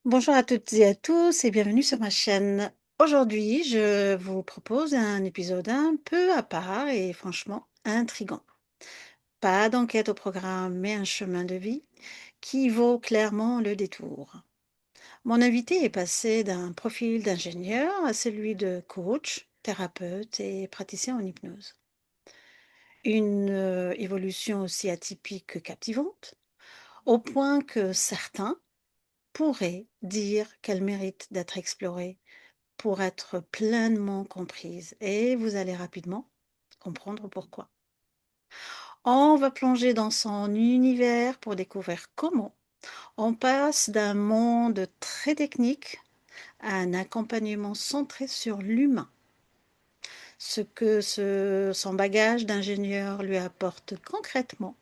Bonjour à toutes et à tous et bienvenue sur ma chaîne. Aujourd'hui, je vous propose un épisode un peu à part et franchement intrigant. Pas d'enquête au programme, mais un chemin de vie qui vaut clairement le détour. Mon invité est passé d'un profil d'ingénieur à celui de coach, thérapeute et praticien en hypnose. Une évolution aussi atypique que captivante, au point que certains pourraient dire qu'elle mérite d'être explorée pour être pleinement comprise et vous allez rapidement comprendre pourquoi. On va plonger dans son univers pour découvrir comment on passe d'un monde très technique à un accompagnement centré sur l'humain, ce que son bagage d'ingénieur lui apporte concrètement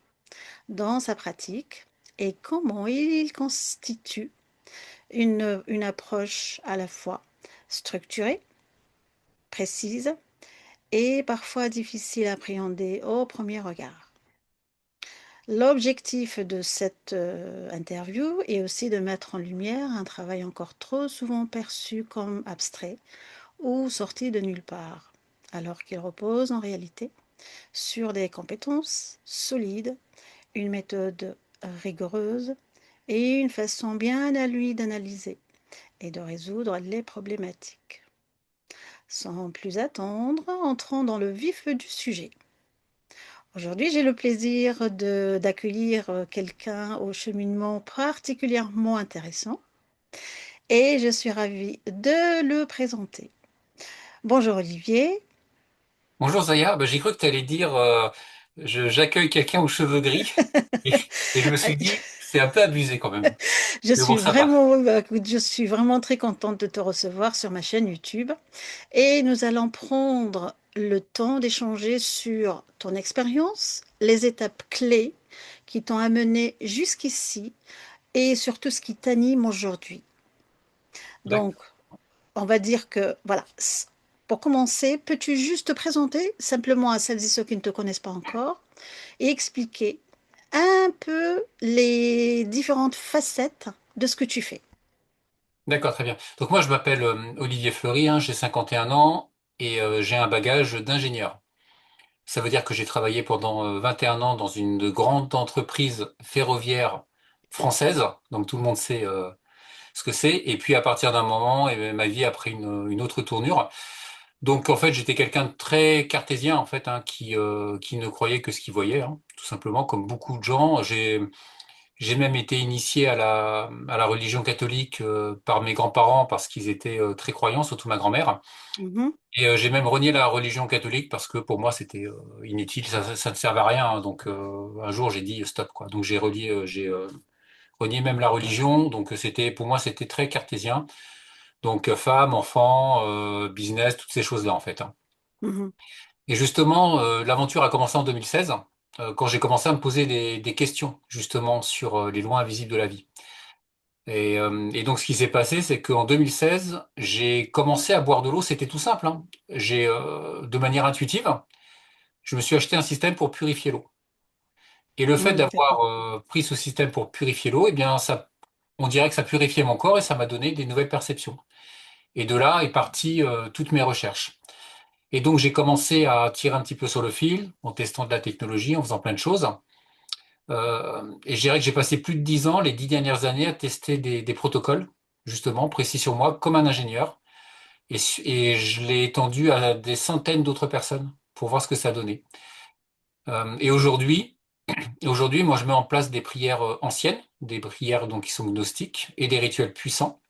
dans sa pratique et comment il constitue une approche à la fois structurée, précise et parfois difficile à appréhender au premier regard. L'objectif de cette interview est aussi de mettre en lumière un travail encore trop souvent perçu comme abstrait ou sorti de nulle part, alors qu'il repose en réalité sur des compétences solides, une méthode rigoureuse et une façon bien à lui d'analyser et de résoudre les problématiques. Sans plus attendre, entrons dans le vif du sujet. Aujourd'hui, j'ai le plaisir d'accueillir quelqu'un au cheminement particulièrement intéressant et je suis ravie de le présenter. Bonjour Olivier. Bonjour Zaya, j'ai cru que tu allais dire j'accueille quelqu'un aux cheveux gris et, et je me suis dit c'est un peu abusé quand même. Mais bon, ça va. Je suis vraiment très contente de te recevoir sur ma chaîne YouTube et nous allons prendre le temps d'échanger sur ton expérience, les étapes clés qui t'ont amené jusqu'ici et surtout ce qui t'anime aujourd'hui. Donc, D'accord. on va dire que, voilà, pour commencer, peux-tu juste te présenter simplement à celles et ceux qui ne te connaissent pas encore et expliquer un peu les différentes facettes de ce que tu fais? D'accord, très bien. Donc moi je m'appelle Olivier Fleury, hein, j'ai 51 ans et j'ai un bagage d'ingénieur. Ça veut dire que j'ai travaillé pendant 21 ans dans une grande entreprise ferroviaire française, donc tout le monde sait ce que c'est. Et puis à partir d'un moment, ma vie a pris une autre tournure. Donc en fait, j'étais quelqu'un de très cartésien en fait, hein, qui ne croyait que ce qu'il voyait, hein, tout simplement, comme beaucoup de gens. J'ai même été initié à la religion catholique par mes grands-parents parce qu'ils étaient très croyants, surtout ma grand-mère. Mhm. Et j'ai même renié la religion catholique parce que pour moi c'était inutile, ça ne servait à rien, hein. Donc un jour j'ai dit stop quoi. Donc j'ai renié même la religion. Donc c'était pour moi c'était très cartésien. Donc femme, enfant, business, toutes ces choses-là en fait, hein. Mhm. Et justement, l'aventure a commencé en 2016, quand j'ai commencé à me poser des questions, justement, sur les lois invisibles de la vie. Et donc, ce qui s'est passé, c'est qu'en 2016, j'ai commencé à boire de l'eau. C'était tout simple, hein. De manière intuitive, je me suis acheté un système pour purifier l'eau. Et le fait D'accord. d'avoir pris ce système pour purifier l'eau, eh bien, on dirait que ça purifiait mon corps et ça m'a donné des nouvelles perceptions. Et de là est partie toutes mes recherches. Et donc, j'ai commencé à tirer un petit peu sur le fil, en testant de la technologie, en faisant plein de choses. Et je dirais que j'ai passé plus de 10 ans, les 10 dernières années, à tester des protocoles, justement, précis sur moi, comme un ingénieur. Et je l'ai étendu à des centaines d'autres personnes pour voir ce que ça donnait. Et aujourd'hui, moi, je mets en place des prières anciennes, des prières donc qui sont gnostiques, et des rituels puissants,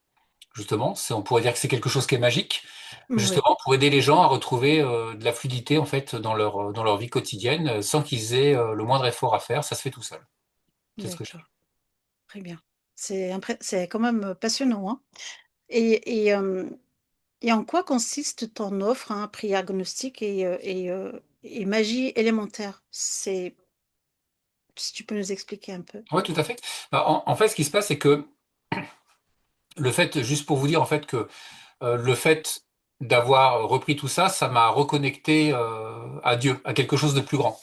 justement. On pourrait dire que c'est quelque chose qui est magique, Oui, justement pour aider les gens à retrouver de la fluidité en fait dans leur vie quotidienne, sans qu'ils aient le moindre effort à faire. Ça se fait tout seul. C'est ce que je fais. d'accord. Très bien. C'est quand même passionnant, hein. Et, et, euh, et en quoi consiste ton offre, hein, prix agnostique et magie élémentaire? Si tu peux nous expliquer un peu. Oui, tout à fait. En fait, ce qui se passe, c'est que le fait, juste pour vous dire en fait que le fait d'avoir repris tout ça, ça m'a reconnecté à Dieu, à quelque chose de plus grand.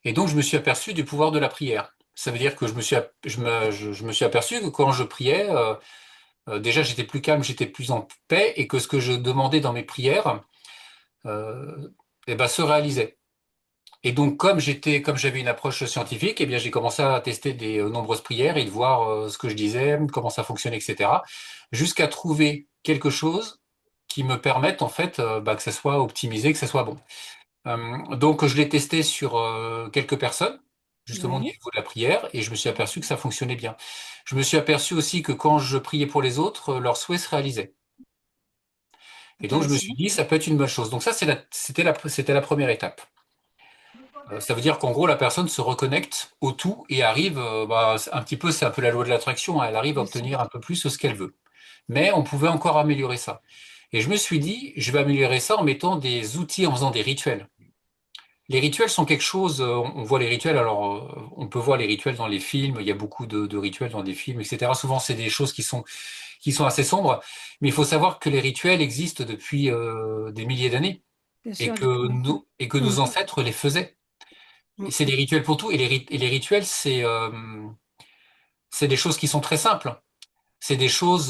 Et donc, je me suis aperçu du pouvoir de la prière. Ça veut dire que je me suis aperçu que quand je priais, déjà j'étais plus calme, j'étais plus en paix et que ce que je demandais dans mes prières euh, eh ben, se réalisait. Et donc, comme j'avais une approche scientifique, eh bien, j'ai commencé à tester des nombreuses prières et de voir ce que je disais, comment ça fonctionnait, etc., jusqu'à trouver quelque chose qui me permette en fait bah, que ça soit optimisé, que ça soit bon. Donc, je l'ai testé sur quelques personnes, justement au Oui, niveau de la prière, et je me suis aperçu que ça fonctionnait bien. Je me suis aperçu aussi que quand je priais pour les autres, leurs souhaits se réalisaient. Et donc, je me suis intéressant. dit, ça peut être une bonne chose. Donc ça, c'était la première étape. Ça veut dire qu'en gros, la personne se reconnecte au tout et arrive, bah, c'est un peu la loi de l'attraction, hein, elle arrive à Bien sûr. obtenir un peu plus ce qu'elle veut. Mais on pouvait encore améliorer ça. Et je me suis dit, je vais améliorer ça en mettant des outils, en faisant des rituels. Les rituels sont quelque chose, on voit les rituels, alors on peut voir les rituels dans les films, il y a beaucoup de rituels dans des films, etc. Souvent, c'est des choses qui sont assez sombres, mais il faut savoir que les rituels existent depuis des milliers d'années Bien et sûr, que depuis. nos Mm, ancêtres les faisaient. Et mm, c'est des rituels pour tout. Et les rituels, c'est des choses qui sont très simples. C'est des choses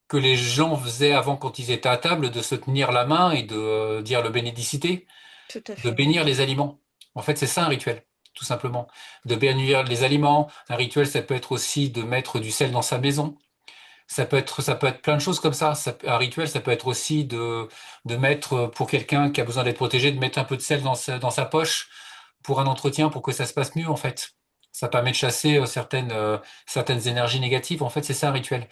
que les gens faisaient avant quand ils étaient à table, de se tenir la main et de dire le bénédicité, tout à de fait. bénir les aliments. En fait, c'est ça un rituel, tout simplement. De bénir les aliments. Un rituel, ça peut être aussi de mettre du sel dans sa maison. Ça peut être plein de choses comme ça. Un rituel, ça peut être aussi de mettre, pour quelqu'un qui a besoin d'être protégé, de mettre un peu de sel dans sa poche pour un entretien, pour que ça se passe mieux, en fait. Ça permet de chasser certaines énergies négatives. En fait, c'est ça un rituel.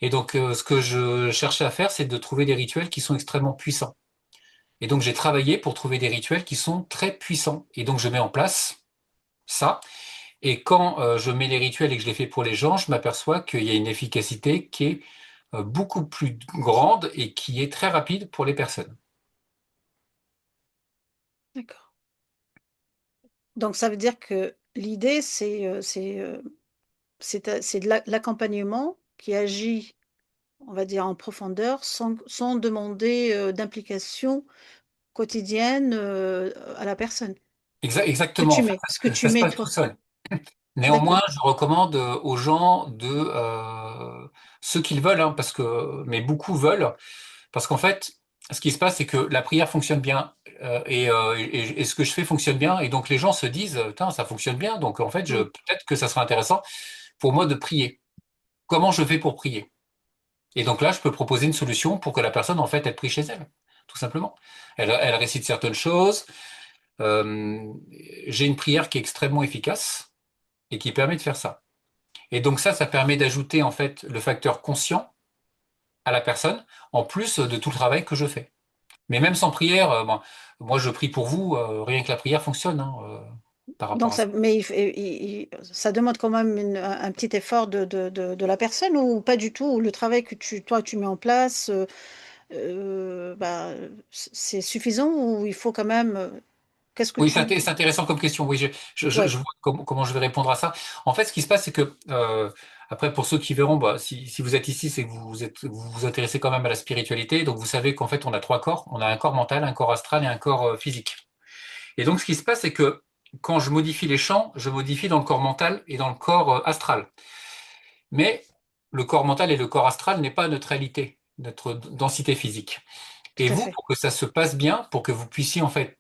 Et donc, ce que je cherchais à faire, c'est de trouver des rituels qui sont extrêmement puissants. Et donc, j'ai travaillé pour trouver des rituels qui sont très puissants. Et donc, je mets en place ça. Et quand je mets les rituels et que je les fais pour les gens, je m'aperçois qu'il y a une efficacité qui est beaucoup plus grande et qui est très rapide pour les personnes. D'accord. Donc, ça veut dire que l'idée, c'est de l'accompagnement qui agit, on va dire, en profondeur, sans demander d'implication quotidienne à la personne. Que Exactement, tu en fait, mets, ce que tu ça se mets passe tout toi. seul. Néanmoins, D'accord. je recommande aux gens ceux qu'ils veulent, hein, mais beaucoup veulent, parce qu'en fait, ce qui se passe, c'est que la prière fonctionne bien et ce que je fais fonctionne bien, et donc les gens se disent, putain, ça fonctionne bien, donc en fait, Mm. peut-être que ça sera intéressant pour moi de prier. Comment je fais pour prier? Et donc là, je peux proposer une solution pour que la personne, en fait, elle prie chez elle, tout simplement. Elle récite certaines choses. Euh, j'ai une prière qui est extrêmement efficace et qui permet de faire ça. Et donc ça permet d'ajouter en fait le facteur conscient à la personne, en plus de tout le travail que je fais. Mais même sans prière, moi je prie pour vous, rien que la prière fonctionne hein, par rapport Donc, à ça. mais ça demande quand même un petit effort de la personne ou pas du tout, ou le travail que toi, tu mets en place, bah, c'est suffisant ou il faut quand même. Qu'est-ce que Oui, c'est tu. c'est intéressant comme question. Oui, je Ouais, vois comment je vais répondre à ça. En fait, ce qui se passe, c'est que après, pour ceux qui verront, bah, si vous êtes ici, c'est que vous vous intéressez quand même à la spiritualité. Donc, vous savez qu'en fait, on a trois corps. On a un corps mental, un corps astral et un corps physique. Et donc, ce qui se passe, c'est que quand je modifie les champs, je modifie dans le corps mental et dans le corps astral. Mais le corps mental et le corps astral n'est pas notre réalité, notre densité physique. Et tout à vous, fait. pour que ça se passe bien, pour que vous puissiez en fait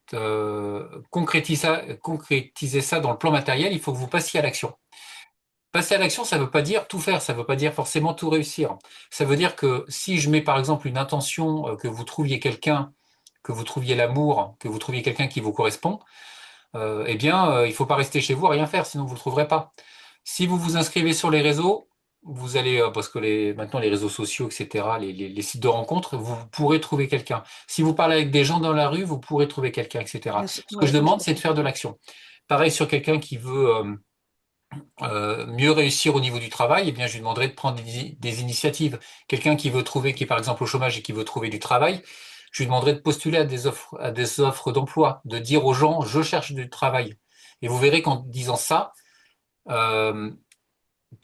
concrétiser ça dans le plan matériel, il faut que vous passiez à l'action. Passer à l'action, ça ne veut pas dire tout faire, ça ne veut pas dire forcément tout réussir. Ça veut dire que si je mets par exemple une intention, que vous trouviez quelqu'un, que vous trouviez l'amour, que vous trouviez quelqu'un qui vous correspond, eh bien, il ne faut pas rester chez vous à rien faire, sinon vous ne le trouverez pas. Si vous vous inscrivez sur les réseaux, vous allez, parce que maintenant les réseaux sociaux, etc., les sites de rencontres, vous pourrez trouver quelqu'un. Si vous parlez avec des gens dans la rue, vous pourrez trouver quelqu'un, etc. Bien sûr, Ce que je ouais, tout demande, à c'est de fait. faire de l'action. Pareil sur quelqu'un qui veut mieux réussir au niveau du travail, eh bien, je lui demanderai de prendre des initiatives. Quelqu'un qui veut trouver, qui est par exemple au chômage et qui veut trouver du travail, je lui demanderai de postuler à des offres d'emploi, de dire aux gens, je cherche du travail. Et vous verrez qu'en disant ça, euh,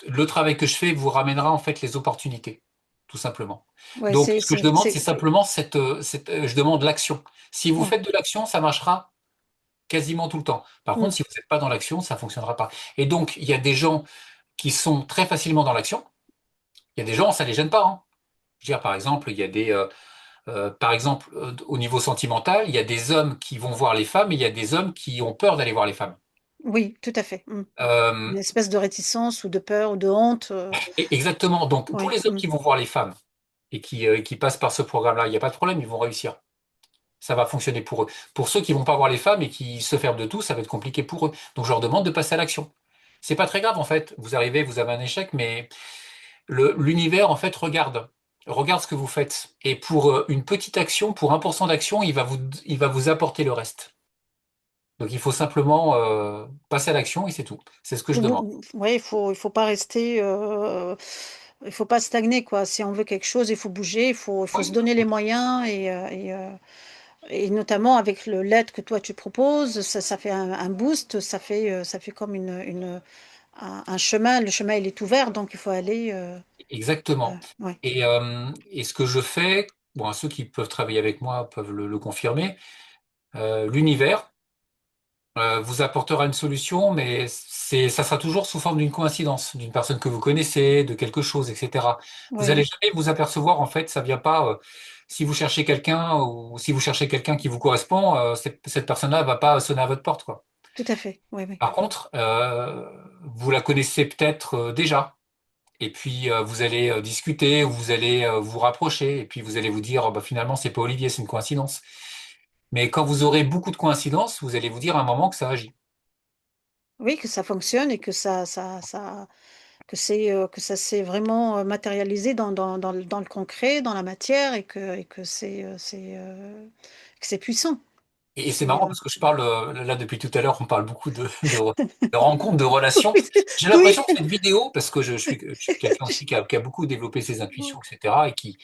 le travail que je fais vous ramènera en fait les opportunités, tout simplement. Ouais, Donc, ce que je demande, c'est simplement je demande l'action. Si vous ouais. faites de l'action, ça marchera quasiment tout le temps. Par contre, Mm. si vous n'êtes pas dans l'action, ça fonctionnera pas. Et donc, il y a des gens qui sont très facilement dans l'action. Il y a des gens, ça les gêne pas, hein. Je veux dire, par exemple, il y a par exemple, au niveau sentimental, il y a des hommes qui vont voir les femmes et il y a des hommes qui ont peur d'aller voir les femmes. Oui, tout à fait. Une Euh, espèce de réticence ou de peur ou de honte. Exactement. Donc, pour Oui, les hommes qui vont voir les femmes et qui passent par ce programme-là, il n'y a pas de problème, ils vont réussir. Ça va fonctionner pour eux. Pour ceux qui vont pas voir les femmes et qui se ferment de tout, ça va être compliqué pour eux. Donc, je leur demande de passer à l'action. C'est pas très grave, en fait. Vous arrivez, vous avez un échec, mais l'univers, en fait, regarde ce que vous faites. Et pour une petite action, pour 1% d'action, il va vous apporter le reste. Donc, il faut simplement passer à l'action et c'est tout. C'est ce que je demande. ouais, il faut pas rester, il faut pas stagner, quoi. Si on veut quelque chose, il faut bouger, il faut Oui, se donner les moyens et notamment avec l'aide que toi tu proposes, ça fait un boost, ça fait comme un chemin. Le chemin, il est ouvert, donc il faut aller. exactement. Ouais. Et ce que je fais, bon, ceux qui peuvent travailler avec moi peuvent le confirmer, l'univers vous apportera une solution, mais ça sera toujours sous forme d'une coïncidence, d'une personne que vous connaissez, de quelque chose, etc. Vous allez Oui, jamais vous apercevoir, en fait, ça vient pas. Si vous cherchez quelqu'un ou si vous cherchez quelqu'un qui vous correspond, cette personne-là va pas sonner à votre porte, quoi. tout à fait. Oui, oui. Par contre, vous la connaissez peut-être déjà. Et puis vous allez discuter, ou vous allez vous rapprocher, et puis vous allez vous dire, oh, bah, finalement, c'est pas Olivier, c'est une coïncidence. Mais quand vous aurez beaucoup de coïncidences, vous allez vous dire à un moment que ça agit. Oui, que ça fonctionne et que que ça s'est vraiment matérialisé dans le concret, dans la matière et que que c'est puissant. Et c'est C'est, marrant parce que je parle, là depuis tout à l'heure, on parle beaucoup de rencontres, de relations. oui, J'ai oui, l'impression que cette vidéo, parce que je suis quelqu'un aussi qui a beaucoup développé ses intuitions, etc., et qui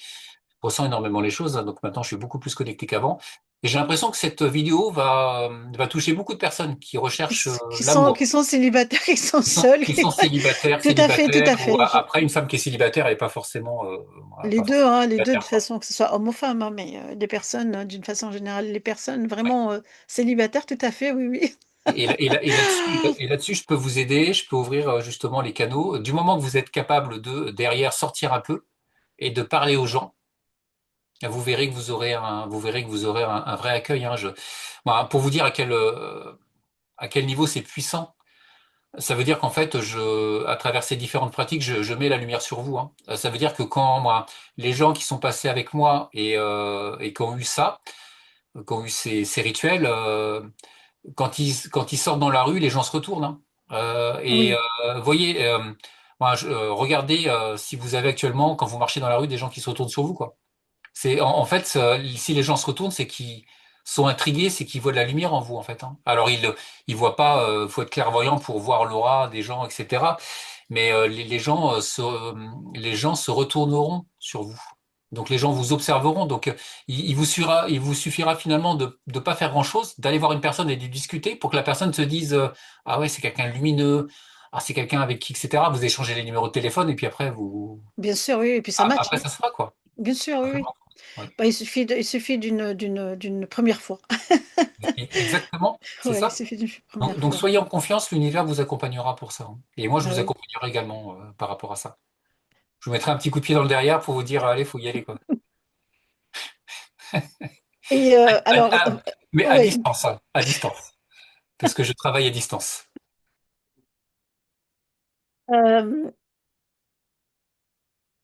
ressent énormément les choses, hein. Donc maintenant, je suis beaucoup plus connecté qu'avant. Et j'ai l'impression que cette vidéo va toucher beaucoup de personnes qui recherchent qui l'amour, sont célibataires, qui sont qui sont, seuls. qui sont célibataires, Tout à fait, tout célibataires, à ou fait. après, une femme qui est célibataire n'est pas forcément, voilà, Les pas deux, forcément hein, les deux de célibataire, quoi. façon que ce soit homme ou femme, hein, mais les personnes, d'une façon générale, les personnes vraiment célibataires, tout à fait, oui, oui. Et là-dessus, je peux vous aider, je peux ouvrir justement les canaux. Du moment que vous êtes capable de, derrière, sortir un peu et de parler aux gens, vous verrez que vous aurez un vrai accueil, hein. Moi, pour vous dire à quel niveau c'est puissant, ça veut dire qu'en fait, à travers ces différentes pratiques, je mets la lumière sur vous, hein. Ça veut dire que quand moi, les gens qui sont passés avec moi et qui ont eu ça, qui ont eu ces rituels, quand ils sortent dans la rue, les gens se retournent, hein. Et Oui, voyez, moi, regardez si vous avez actuellement, quand vous marchez dans la rue, des gens qui se retournent sur vous, quoi. En fait, si les gens se retournent, c'est qu'ils sont intrigués, c'est qu'ils voient de la lumière en vous, en fait, hein. Alors, ils voient pas, faut être clairvoyant pour voir l'aura des gens, etc. Mais les gens se retourneront sur vous. Donc les gens vous observeront. Donc il vous suffira finalement de ne pas faire grand-chose, d'aller voir une personne et de discuter pour que la personne se dise ah ouais, c'est quelqu'un de lumineux, ah c'est quelqu'un avec qui, etc. Vous échangez les numéros de téléphone et puis après bien sûr, oui, et puis ça match, après hein. ça se fera, quoi. Bien sûr, oui, oui. Simplement. Ouais. Bah, il suffit d'une première fois. Exactement, c'est Ouais, il ça. suffit d'une Donc, première donc fois. soyez en confiance, l'univers vous accompagnera pour ça, hein. Et moi je Bah vous oui. accompagnerai également par rapport à ça. Je vous mettrai un petit coup de pied dans le derrière pour vous dire allez, faut y aller, quoi. Et alors, Mais à oui. distance, hein, à distance, parce que je travaille à distance. Euh,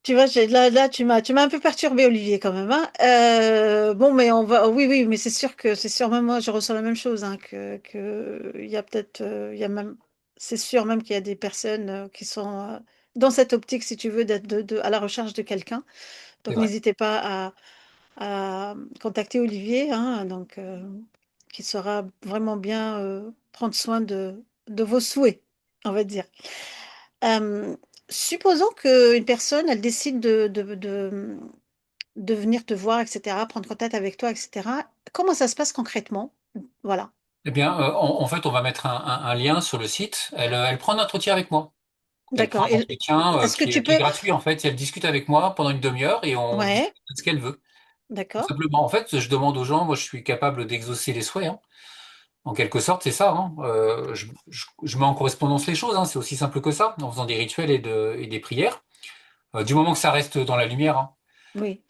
Tu vois, là, tu m'as un peu perturbé, Olivier, quand même, hein. Bon, mais oui, oui, mais c'est sûr, même moi, je ressens la même chose, hein, il y a peut-être, il y a même, c'est sûr même qu'il y a des personnes qui sont dans cette optique, si tu veux, d'être à la recherche de quelqu'un. C'est Donc, vrai. n'hésitez pas à contacter Olivier, hein, donc, qui saura vraiment bien prendre soin de vos souhaits, on va dire. Euh, Supposons qu'une personne, elle décide de venir te voir, etc., prendre contact avec toi, etc. Comment ça se passe concrètement? Voilà. Eh bien, en fait, on va mettre un lien sur le site. Elle prend un entretien avec moi. Elle prend D'accord. un entretien Est-ce que qui est, tu qui est peux... gratuit, en fait. Elle discute avec moi pendant une demi-heure et on Ouais, discute de ce qu'elle veut. Tout d'accord. simplement. En fait, je demande aux gens, moi, je suis capable d'exaucer les souhaits, hein. En quelque sorte, c'est ça, hein. Je mets en correspondance les choses, hein. C'est aussi simple que ça, en faisant des rituels et des prières. Du moment que ça reste dans la lumière, hein. Oui.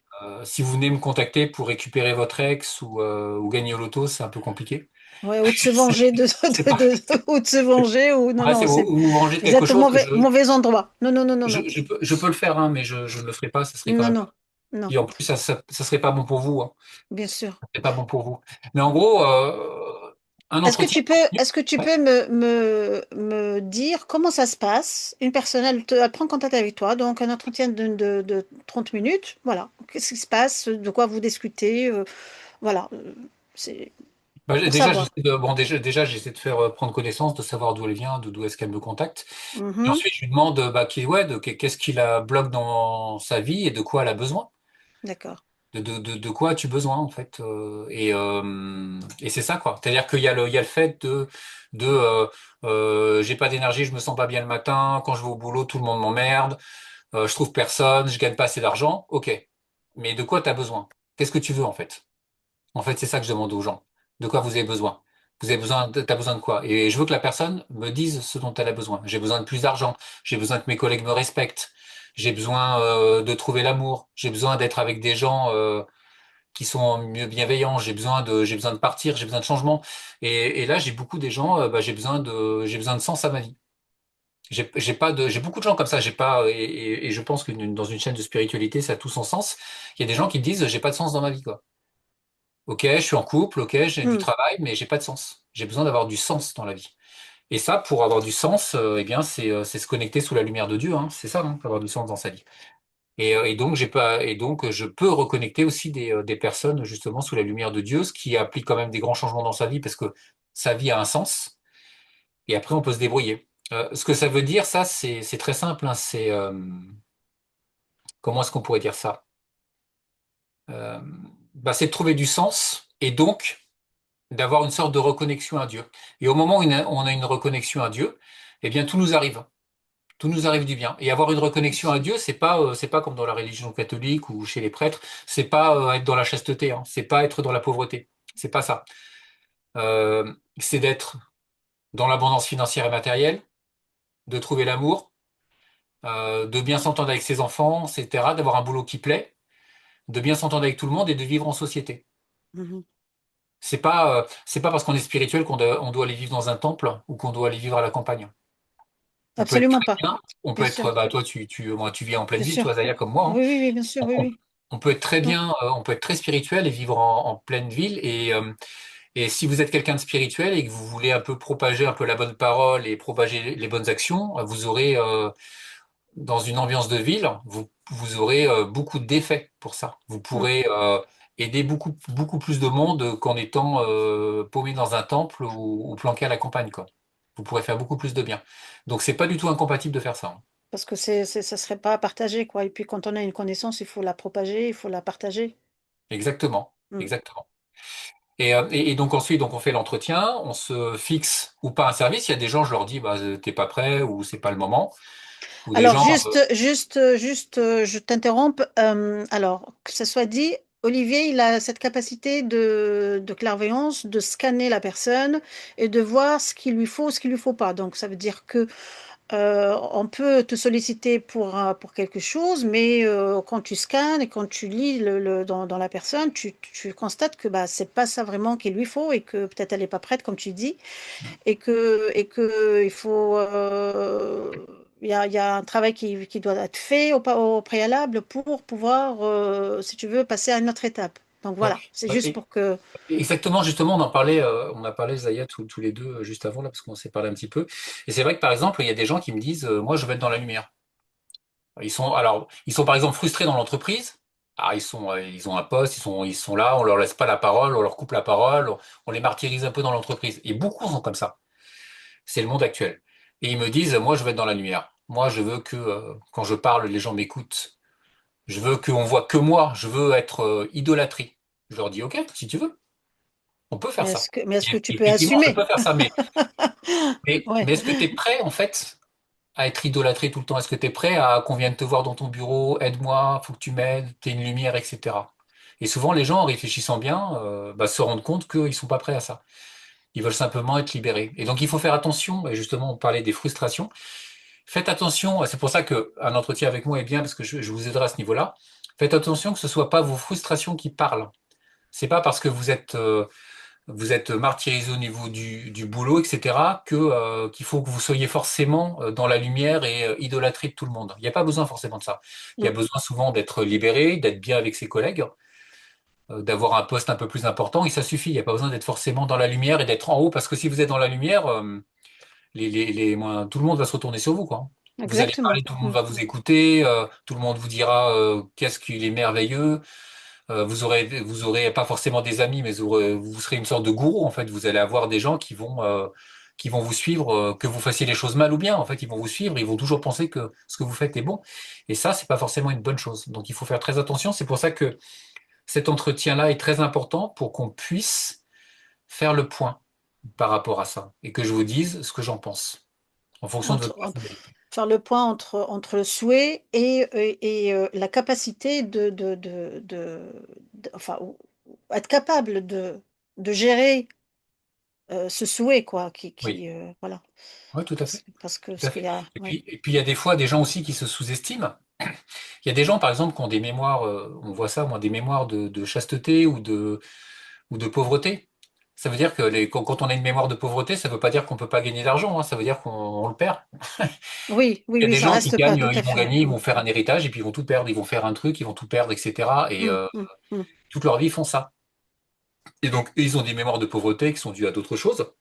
Si vous venez me contacter pour récupérer votre ex ou gagner au loto, c'est un peu compliqué. Ouais, ou de se venger C'est pas, ou de se venger, ou non, ouais, non, c'est ou manger vous quelque êtes au chose que mauvais endroit. Non, non, non, non, non. je peux le faire, hein, mais je ne le ferai pas, ça serait quand Non, même. non, non, Et en plus, ça serait pas bon pour vous, hein. bien sûr. C'est pas bon pour vous. Mais en gros, un entretien. Est-ce que tu Ouais. peux me dire comment ça se passe? Une personne, elle prend contact avec toi, donc un entretien de 30 minutes. Voilà. Qu'est-ce qui se passe? De quoi vous discutez? Voilà. C'est Bah, pour déjà, savoir. déjà, j'essaie de faire prendre connaissance, de savoir d'où elle vient, d'où est-ce qu'elle me contacte. Et Mhm. ensuite, je lui demande bah, qu'est-ce qui la bloque dans sa vie et de quoi elle a besoin. D'accord. De quoi as-tu besoin, en fait. Et c'est ça, quoi. C'est-à-dire il y a le fait j'ai pas d'énergie, je me sens pas bien le matin, quand je vais au boulot, tout le monde m'emmerde, je trouve personne, je gagne pas assez d'argent. Ok. Mais de quoi tu as besoin? Qu'est-ce que tu veux, en fait? En fait, c'est ça que je demande aux gens. De quoi vous avez besoin? T'as besoin de quoi? Et je veux que la personne me dise ce dont elle a besoin. J'ai besoin de plus d'argent. J'ai besoin que mes collègues me respectent. J'ai besoin de trouver l'amour. J'ai besoin d'être avec des gens qui sont mieux bienveillants. J'ai besoin de partir. J'ai besoin de changement. Et là, j'ai beaucoup des gens. Bah, j'ai besoin de sens à ma vie. J'ai beaucoup de gens comme ça. J'ai pas, et je pense que dans une chaîne de spiritualité, ça a tout son sens. Il y a des gens qui disent, j'ai pas de sens dans ma vie, quoi. Ok, je suis en couple, ok, j'ai du Hmm. travail, mais j'ai pas de sens. J'ai besoin d'avoir du sens dans la vie. Et ça, pour avoir du sens, eh bien, c'est se connecter sous la lumière de Dieu, hein. C'est ça, hein, pour avoir du sens dans sa vie. Et donc, je peux reconnecter aussi des personnes justement sous la lumière de Dieu, ce qui applique quand même des grands changements dans sa vie parce que sa vie a un sens. Et après, on peut se débrouiller. Ce que ça veut dire, ça, c'est très simple, hein. Comment est-ce qu'on pourrait dire ça? Euh, Bah, c'est de trouver du sens et donc d'avoir une sorte de reconnexion à Dieu. Et au moment où on a une reconnexion à Dieu, eh bien tout nous arrive. Tout nous arrive du bien. Et avoir une reconnexion à Dieu, c'est pas comme dans la religion catholique ou chez les prêtres, c'est pas être dans la chasteté, hein, c'est pas être dans la pauvreté. C'est pas ça. C'est d'être dans l'abondance financière et matérielle, de trouver l'amour, de bien s'entendre avec ses enfants, etc., d'avoir un boulot qui plaît, de bien s'entendre avec tout le monde et de vivre en société. Mhm. C'est pas parce qu'on est spirituel on doit aller vivre dans un temple ou qu'on doit aller vivre à la campagne. On peut être Absolument très pas. bien, on peut Bien être, sûr. bah toi moi tu vis en pleine Bien ville, sûr. toi Zaya comme moi, hein. Oui, oui, oui, bien sûr. Oui, On, oui. on peut être très Non. bien, on peut être très spirituel et vivre en pleine ville et si vous êtes quelqu'un de spirituel et que vous voulez un peu propager un peu la bonne parole et propager les bonnes actions, vous aurez dans une ambiance de ville, vous aurez beaucoup d'effets pour ça. Vous Mm. pourrez aider beaucoup plus de monde qu'en étant paumé dans un temple ou planqué à la campagne, quoi. Vous pourrez faire beaucoup plus de bien. Donc c'est pas du tout incompatible de faire ça, hein. Parce que ça serait pas partagé, quoi. Et puis quand on a une connaissance, il faut la propager, il faut la partager. Exactement, Mm. exactement. Et donc ensuite, donc on fait l'entretien, on se fixe ou pas un service. Il y a des gens, je leur dis, bah t'es pas prêt ou c'est pas le moment. Ou des Alors, gens, je t'interromps. Alors, que ce soit dit, Olivier, il a cette capacité de clairvoyance, de scanner la personne et de voir ce qu'il lui faut, ce qu'il lui faut pas. Donc, ça veut dire que on peut te solliciter pour quelque chose, mais quand tu scannes et quand tu lis dans la personne, tu constates que bah, c'est pas ça vraiment qu'il lui faut et que peut-être elle n'est pas prête, comme tu dis, et que il faut, il y a un travail qui doit être fait au préalable pour pouvoir, si tu veux, passer à une autre étape. Donc ouais, voilà, c'est ouais, juste pour que. exactement, justement, on a parlé Zaya tous les deux juste avant là parce qu'on s'est parlé un petit peu. Et c'est vrai que par exemple, il y a des gens qui me disent, moi je veux être dans la lumière. Ils sont par exemple frustrés dans l'entreprise. Ah, ils ont un poste, ils sont là, on leur laisse pas la parole, on leur coupe la parole, on les martyrise un peu dans l'entreprise. Et beaucoup sont comme ça. C'est le monde actuel. Et ils me disent, moi, je veux être dans la lumière. Moi, je veux que quand je parle, les gens m'écoutent. Je veux qu'on voit que moi. Je veux être idolâtré. Je leur dis, OK, si tu veux, on peut faire ça. Mais est-ce que Et tu peux effectivement, je peux assumer? faire ça. Ouais. Mais est-ce que tu es prêt, en fait, à être idolâtré tout le temps? Est-ce que tu es prêt à qu'on vienne te voir dans ton bureau, aide-moi, faut que tu m'aides, t'es une lumière, etc. Et souvent, les gens, en réfléchissant bien, bah, se rendent compte qu'ils sont pas prêts à ça. Ils veulent simplement être libérés. Et donc, il faut faire attention. Et justement, on parlait des frustrations. Faites attention, c'est pour ça qu'un entretien avec moi est bien, parce que je vous aiderai à ce niveau-là. Faites attention que ce soit pas vos frustrations qui parlent. C'est pas parce que vous êtes martyrisé au niveau du boulot, etc., qu'il faut que vous soyez forcément dans la lumière et idolâtré de tout le monde. Il n'y a pas besoin forcément de ça. Il y a Mm. besoin souvent d'être libéré, d'être bien avec ses collègues, d'avoir un poste un peu plus important, et ça suffit. Il n'y a pas besoin d'être forcément dans la lumière et d'être en haut, parce que si vous êtes dans la lumière, tout le monde va se retourner sur vous, quoi. Vous allez Exactement. parler, tout le monde Mm. va vous écouter, tout le monde vous dira qu'est-ce qu'il est merveilleux. Vous aurez pas forcément des amis, mais vous serez une sorte de gourou, en fait. Vous allez avoir des gens qui vont vous suivre, que vous fassiez les choses mal ou bien. En fait, ils vont vous suivre, ils vont toujours penser que ce que vous faites est bon. Et ça, c'est pas forcément une bonne chose. Donc, il faut faire très attention. C'est pour ça que cet entretien-là est très important pour qu'on puisse faire le point par rapport à ça et que je vous dise ce que j'en pense en fonction de Entre, votre personnalité. faire le point entre le souhait et la capacité enfin, être capable de gérer ce souhait, quoi, Oui, voilà. oui, tout à fait. Parce que Tout ce à qu'il y fait. a, oui. Et puis il y a des fois des gens aussi qui se sous-estiment. Il y a des gens, par exemple, qui ont des mémoires, on voit ça, moi, des mémoires de chasteté ou de pauvreté. Ça veut dire que quand on a une mémoire de pauvreté, ça ne veut pas dire qu'on ne peut pas gagner d'argent, hein, ça veut dire qu'on le perd. Oui, oui, Il y a oui, des ça gens qui reste pas gagnent, tout ils à vont fait. gagner, ils Mm, vont faire un héritage et puis ils vont tout perdre, ils vont faire un truc, ils vont tout perdre, etc. Et mm, mm, mm. toute leur vie, ils font ça. Et donc, ils ont des mémoires de pauvreté qui sont dues à d'autres choses.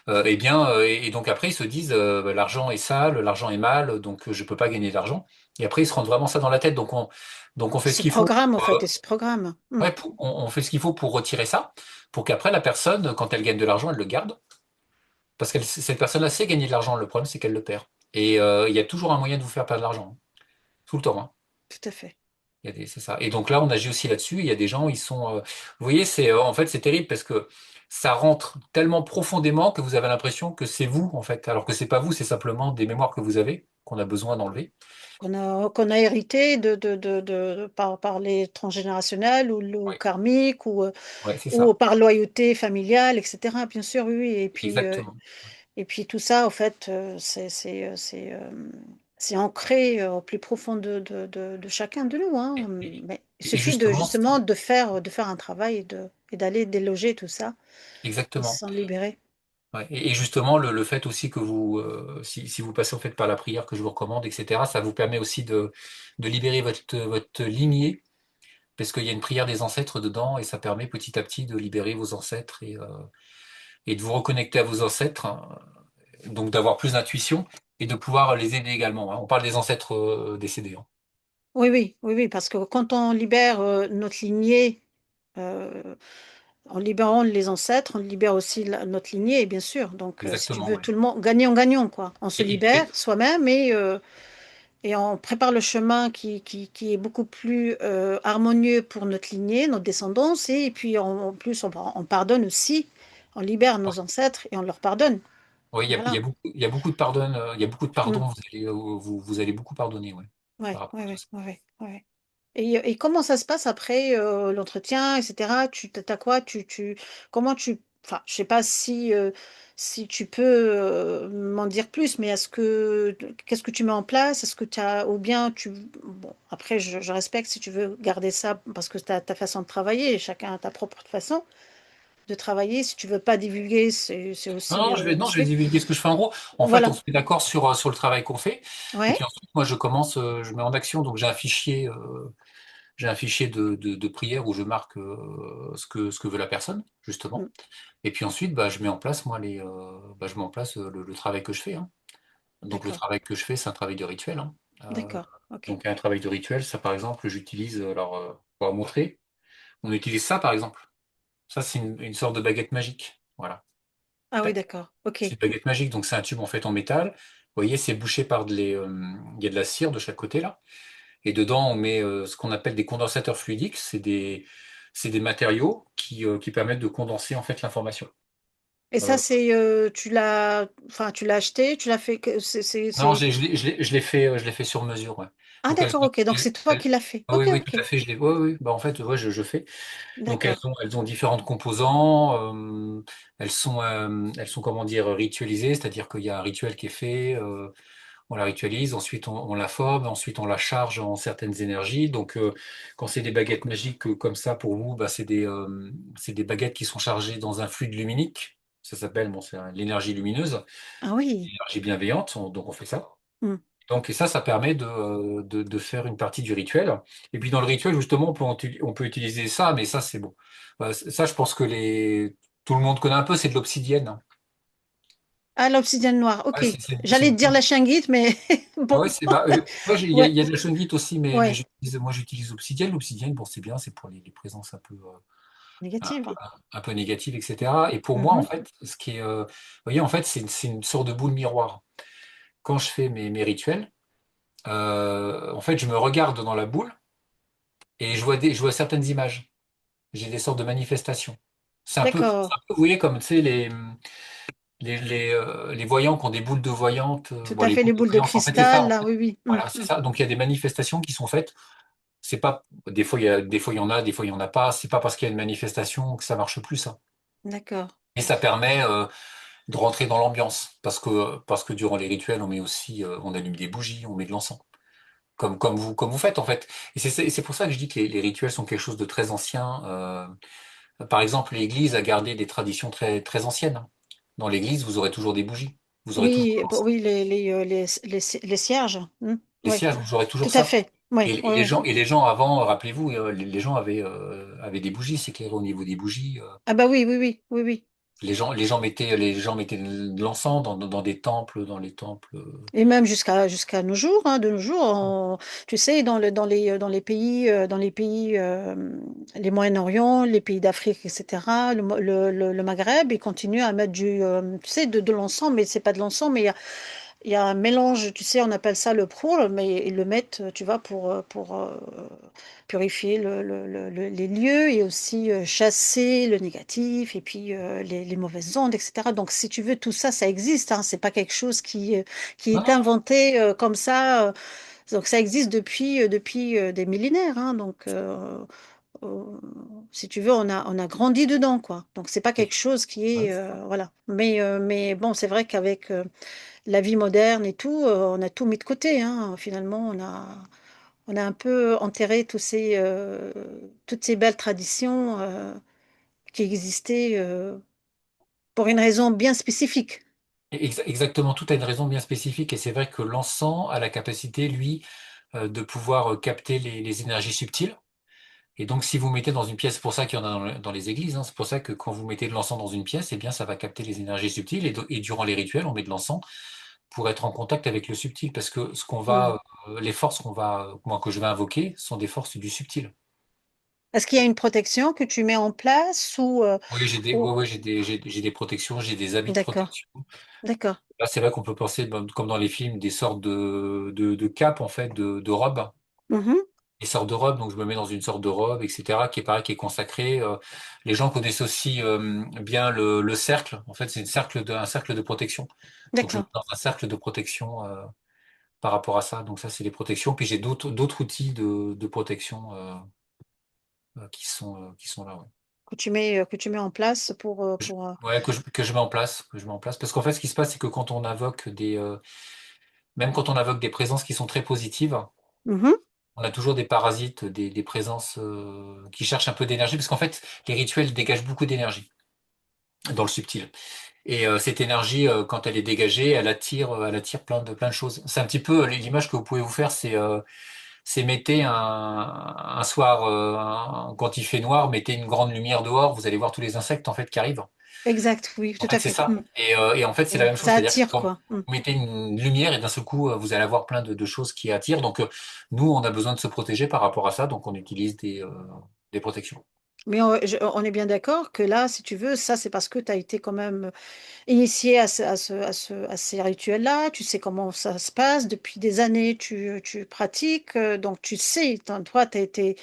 Et donc après, ils se disent, bah, l'argent est sale, l'argent est mal, donc je peux pas gagner d'argent. Et après, ils se rendent vraiment ça dans la tête. Donc on fait ce Ce qu'il faut. programme, en fait, et ce programme. Mm. Ouais, on fait ce qu'il faut pour retirer ça, pour qu'après la personne, quand elle gagne de l'argent, elle le garde. Parce que cette personne-là sait gagner de l'argent. Le problème, c'est qu'elle le perd. Et il y a toujours un moyen de vous faire perdre de l'argent, hein. Tout le temps, hein. Tout à fait. C'est ça. Et donc là, on agit aussi là-dessus. Il y a des gens, ils sont. Vous voyez, en fait, c'est terrible parce que ça rentre tellement profondément que vous avez l'impression que c'est vous, en fait, alors que c'est pas vous, c'est simplement des mémoires que vous avez qu'on a besoin d'enlever. Qu'on a hérité par les transgénérationnels ou Oui, karmiques ouais, c'est ou ça. par loyauté familiale, etc. Bien sûr, oui, oui. Exactement. Et puis tout ça, en fait, c'est ancré au plus profond de chacun de nous, hein. Mais il Et suffit de justement, justement de faire un travail et d'aller déloger tout ça et exactement. s'en libérer. Ouais. Et justement, le fait aussi que si vous passez en fait par la prière que je vous recommande, etc., ça vous permet aussi de libérer votre lignée, parce qu'il y a une prière des ancêtres dedans, et ça permet petit à petit de libérer vos ancêtres et de vous reconnecter à vos ancêtres, hein, donc d'avoir plus d'intuition et de pouvoir les aider également, hein. On parle des ancêtres décédés, hein. Oui, oui, oui, oui, parce que quand on libère notre lignée, euh, en libérant les ancêtres, on libère aussi notre lignée, bien sûr. Donc, si tu Exactement, veux, ouais. tout le monde, gagnant-gagnant, quoi. On se libère Et soi-même et on prépare le chemin qui est beaucoup plus harmonieux pour notre lignée, notre descendance. Et puis, en plus, on pardonne aussi. On libère nos ancêtres et on leur pardonne. oui, Voilà. il y a beaucoup de pardon, il y a beaucoup de Mm. pardon, vous allez beaucoup pardonner, ouais, par Ouais, rapport ouais, à tout ouais, ça. ouais, ouais, ouais. Et comment ça se passe après l'entretien, etc. T'as quoi? Comment enfin, je sais pas si tu peux m'en dire plus, mais qu'est-ce que tu mets en place? Est-ce que tu as, ou bien bon, après, je respecte si tu veux garder ça parce que tu as ta façon de travailler, chacun a ta propre façon de travailler. Si tu veux pas divulguer, c'est aussi Non, je vais respect. divulguer ce que je fais en gros. En fait, on Voilà. se met d'accord sur le travail qu'on fait. Et puis Ouais, ensuite, moi, je commence, je mets en action. Donc, j'ai un fichier de prière où je marque ce que veut la personne, mm, justement. Et puis ensuite, bah, je mets en place, je mets en place le travail que je fais, hein. Donc, le d'accord, travail que je fais, c'est un travail de rituel, hein. Euh, d'accord, ok. donc, un travail de rituel, ça, par exemple, j'utilise, alors, pour montrer, on utilise ça, par exemple. Ça, c'est une sorte de baguette magique. Voilà. Ah oui, Tac. d'accord, ok. C'est une baguette magique, donc c'est un tube en fait en métal. Vous voyez, c'est bouché il y a de la cire de chaque côté là. Et dedans, on met ce qu'on appelle des condensateurs fluidiques. C'est des matériaux qui permettent de condenser en fait l'information. Et ça, Euh, enfin, tu l'as acheté, tu l'as fait, non, je l'ai fait sur mesure, ouais. Ah, Donc d'accord, ok. Donc c'est toi qui l'as fait. ah oui, Ok, oui, tout ok. à fait. Ouais, oui. Bah, en fait, ouais, je fais. Donc D'accord. elles ont différents composants. Elles sont comment dire ritualisées, c'est-à-dire qu'il y a un rituel qui est fait. on la ritualise, ensuite on la forme, ensuite on la charge en certaines énergies. Donc, quand c'est des baguettes magiques comme ça pour vous, bah, c'est des baguettes qui sont chargées dans un fluide luminique. Ça s'appelle, bon, c'est l'énergie lumineuse, Ah oui. l'énergie bienveillante. Donc on fait ça. Hmm. Donc et ça permet de faire une partie du rituel. Et puis dans le rituel, justement, on peut utiliser ça, mais ça c'est bon. Ça, je pense que tout le monde connaît un peu, c'est de l'obsidienne. Ah, l'obsidienne noire, ok. Ouais, c'est J'allais te une dire la shingite, mais Ah bon, ouais, moi, il ouais, y a de la shungite aussi, mais ouais. moi j'utilise Obsidian. L'Obsidian, bon, c'est bien, c'est pour les présences un Négative. un peu négatives, etc. Et pour moi, en Mhm. fait, vous voyez, en fait, c'est une sorte de boule miroir. Quand je fais mes rituels, en fait, je me regarde dans la boule et je vois certaines images. J'ai des sortes de manifestations. D'accord, Vous voyez, comme, tu sais, les voyants qui ont des boules de voyantes. tout Bon, à les fait, boules les de boules de voyance, en fait, c'est ça, cristal, en là, fait. oui, oui. Voilà, c'est ça. Donc, il y a des manifestations qui sont faites. C'est pas, des fois il y en a, des fois il y en a pas. C'est pas parce qu'il y a une manifestation que ça marche plus, ça. D'accord. Et ça permet de rentrer dans l'ambiance, parce que durant les rituels, on met aussi, on allume des bougies, on met de l'encens, comme vous faites en fait. Et c'est pour ça que je dis que les rituels sont quelque chose de très ancien. Par exemple, l'Église a gardé des traditions très anciennes. Dans l'Église, vous aurez toujours des bougies, vous aurez toujours Oui, de l'encens. oui, les cierges. Les Oui, cierges, vous aurez tout toujours à ça. fait. Oui, oui, oui. Et les gens avant, rappelez-vous, les gens avaient des bougies, c'est clair, au niveau des bougies. Ah bah oui, oui, oui, oui, oui. Les gens mettaient de l'encens dans des temples, dans les temples. Et même jusqu'à nos jours, hein, de nos jours, tu sais, dans les pays, les Moyen-Orient, les pays d'Afrique, etc., le Maghreb, ils continuent à mettre tu sais, de l'encens, mais c'est pas de l'encens, mais il y a un mélange, tu sais, on appelle ça le proul, mais ils le mettent, tu vois, pour purifier les lieux et aussi chasser le négatif et puis les mauvaises ondes, etc. Donc, si tu veux, tout ça, ça existe, hein, c'est pas quelque chose qui Non, est non, inventé comme ça. Donc, ça existe depuis des millénaires, hein, donc, euh, si tu veux, on a grandi dedans, quoi. Donc, c'est pas quelque et- chose qui ouais, est, voilà. Mais bon, c'est vrai qu'avec la vie moderne et tout, on a tout mis de côté, hein. Finalement, on a un peu enterré toutes ces belles traditions qui existaient pour une raison bien spécifique. exactement, tout a une raison bien spécifique, et c'est vrai que l'encens a la capacité, lui, de pouvoir capter les énergies subtiles. Et donc, si vous mettez dans une pièce, c'est pour ça qu'il y en a dans les églises, hein, c'est pour ça que quand vous mettez de l'encens dans une pièce, eh bien, ça va capter les énergies subtiles. Et durant les rituels, on met de l'encens pour être en contact avec le subtil, parce que Hmm. les forces moi, que je vais invoquer sont des forces du subtil. Est-ce qu'il y a une protection que tu mets en place Oui, ou... j'ai des protections, j'ai des habits de D'accord, protection. d'accord. Là, c'est vrai qu'on peut penser, comme dans les films, des sortes de capes, en fait, de robes. Mhm. Des sortes de robes, donc je me mets dans une sorte de robe, etc., qui est pareil, qui est consacrée. Les gens connaissent aussi bien le cercle. En fait, c'est un cercle de protection. Donc je me mets D'accord. dans un cercle de protection par rapport à ça. Donc ça, c'est les protections. Puis j'ai d'autres outils de protection qui sont là. Ouais. Que tu mets en place Je- pour ouais, que je mets en place, que je mets en place. Parce qu'en fait, ce qui se passe, c'est que quand on invoque même quand on invoque des présences qui sont très positives, Mhm. on a toujours des parasites, des présences qui cherchent un peu d'énergie, parce qu'en fait, les rituels dégagent beaucoup d'énergie dans le subtil. Et cette énergie, quand elle est dégagée, elle attire plein de choses. C'est un petit peu l'image que vous pouvez vous faire, c'est mettez un soir, quand il fait noir, mettez une grande lumière dehors, vous allez voir tous les insectes en fait qui arrivent. Exact, oui, En tout fait, à c'est fait. ça. Mm. Et en fait, c'est la Et même chose, ça c'est-à-dire que attire, quand quoi. Mm. vous mettez une lumière et d'un seul coup, vous allez avoir plein de choses qui attirent. Donc, nous, on a besoin de se protéger par rapport à ça, donc on utilise des protections. Mais on est bien d'accord que là, si tu veux, ça, c'est parce que tu as été quand même initié à ces rituels-là. Tu sais comment ça se passe. Depuis des années, tu pratiques. Donc, tu sais, toi, t'es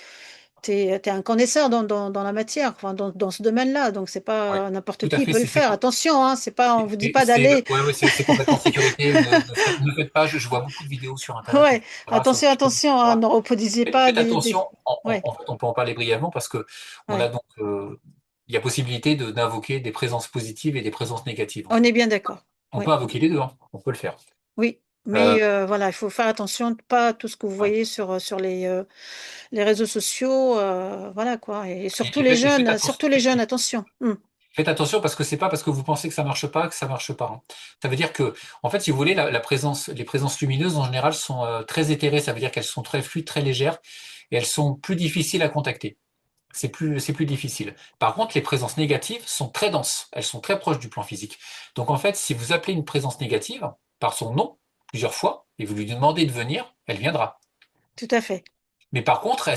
un connaisseur dans la matière, enfin, dans ce domaine-là. Donc, c'est Oui, pas n'importe tout à qui fait. peut le faire. Attention, hein, c'est pas, on vous dit pas d'aller. Ouais, ouais, c'est complètement sécurité. Ne faites pas. Je vois beaucoup de vidéos sur Internet, Ouais, etc., sur attention, YouTube, attention, hein, etc. ne reproduisez pas Faites attention. Ouais, En fait, on peut en parler brièvement parce que on a ouais. donc, il y a possibilité d'invoquer des présences positives et des présences négatives, en On fait. est bien d'accord. On Oui, peut invoquer les deux, hein. On peut le faire. oui. Euh, Mais voilà, il faut faire attention, pas tout ce que vous ouais. voyez sur les réseaux sociaux, voilà quoi. Et Et faites attention. surtout les jeunes, attention. Faites attention parce que c'est pas parce que vous pensez que ça marche pas, hein. Ça veut dire que, en fait, si vous voulez, la présence, les présences lumineuses en général sont très éthérées. Ça veut dire qu'elles sont très fluides, très légères et elles sont plus difficiles à contacter. C'est plus difficile. Par contre, les présences négatives sont très denses. Elles sont très proches du plan physique. Donc, en fait, si vous appelez une présence négative par son nom plusieurs fois et vous lui demandez de venir, elle viendra. Tout à fait. Mais par contre,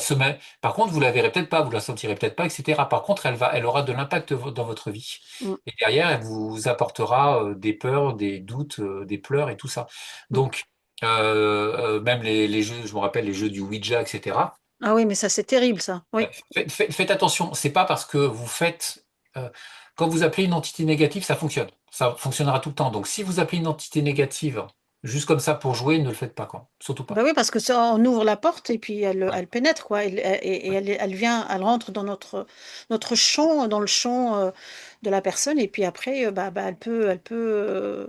par contre, vous la verrez peut-être pas, vous la sentirez peut-être pas, etc. Par contre, elle aura de l'impact dans votre vie. Mm, Et derrière, elle vous apportera des peurs, des doutes, des pleurs et tout ça. mm. Donc, même les jeux, je me rappelle les jeux du Ouija, etc. Ah oui, mais ça, c'est terrible, ça. Oui. Faites attention. C'est pas parce que vous faites, quand vous appelez une entité négative, ça fonctionne. Ça fonctionnera tout le temps. Donc, si vous appelez une entité négative juste comme ça pour jouer, ne le faites pas, quoi. Surtout Ben pas. oui, parce que ça, on ouvre la porte et puis Ouais. elle pénètre, quoi. Et elle vient, elle rentre dans notre champ, dans le champ de la personne. Et puis après, elle peut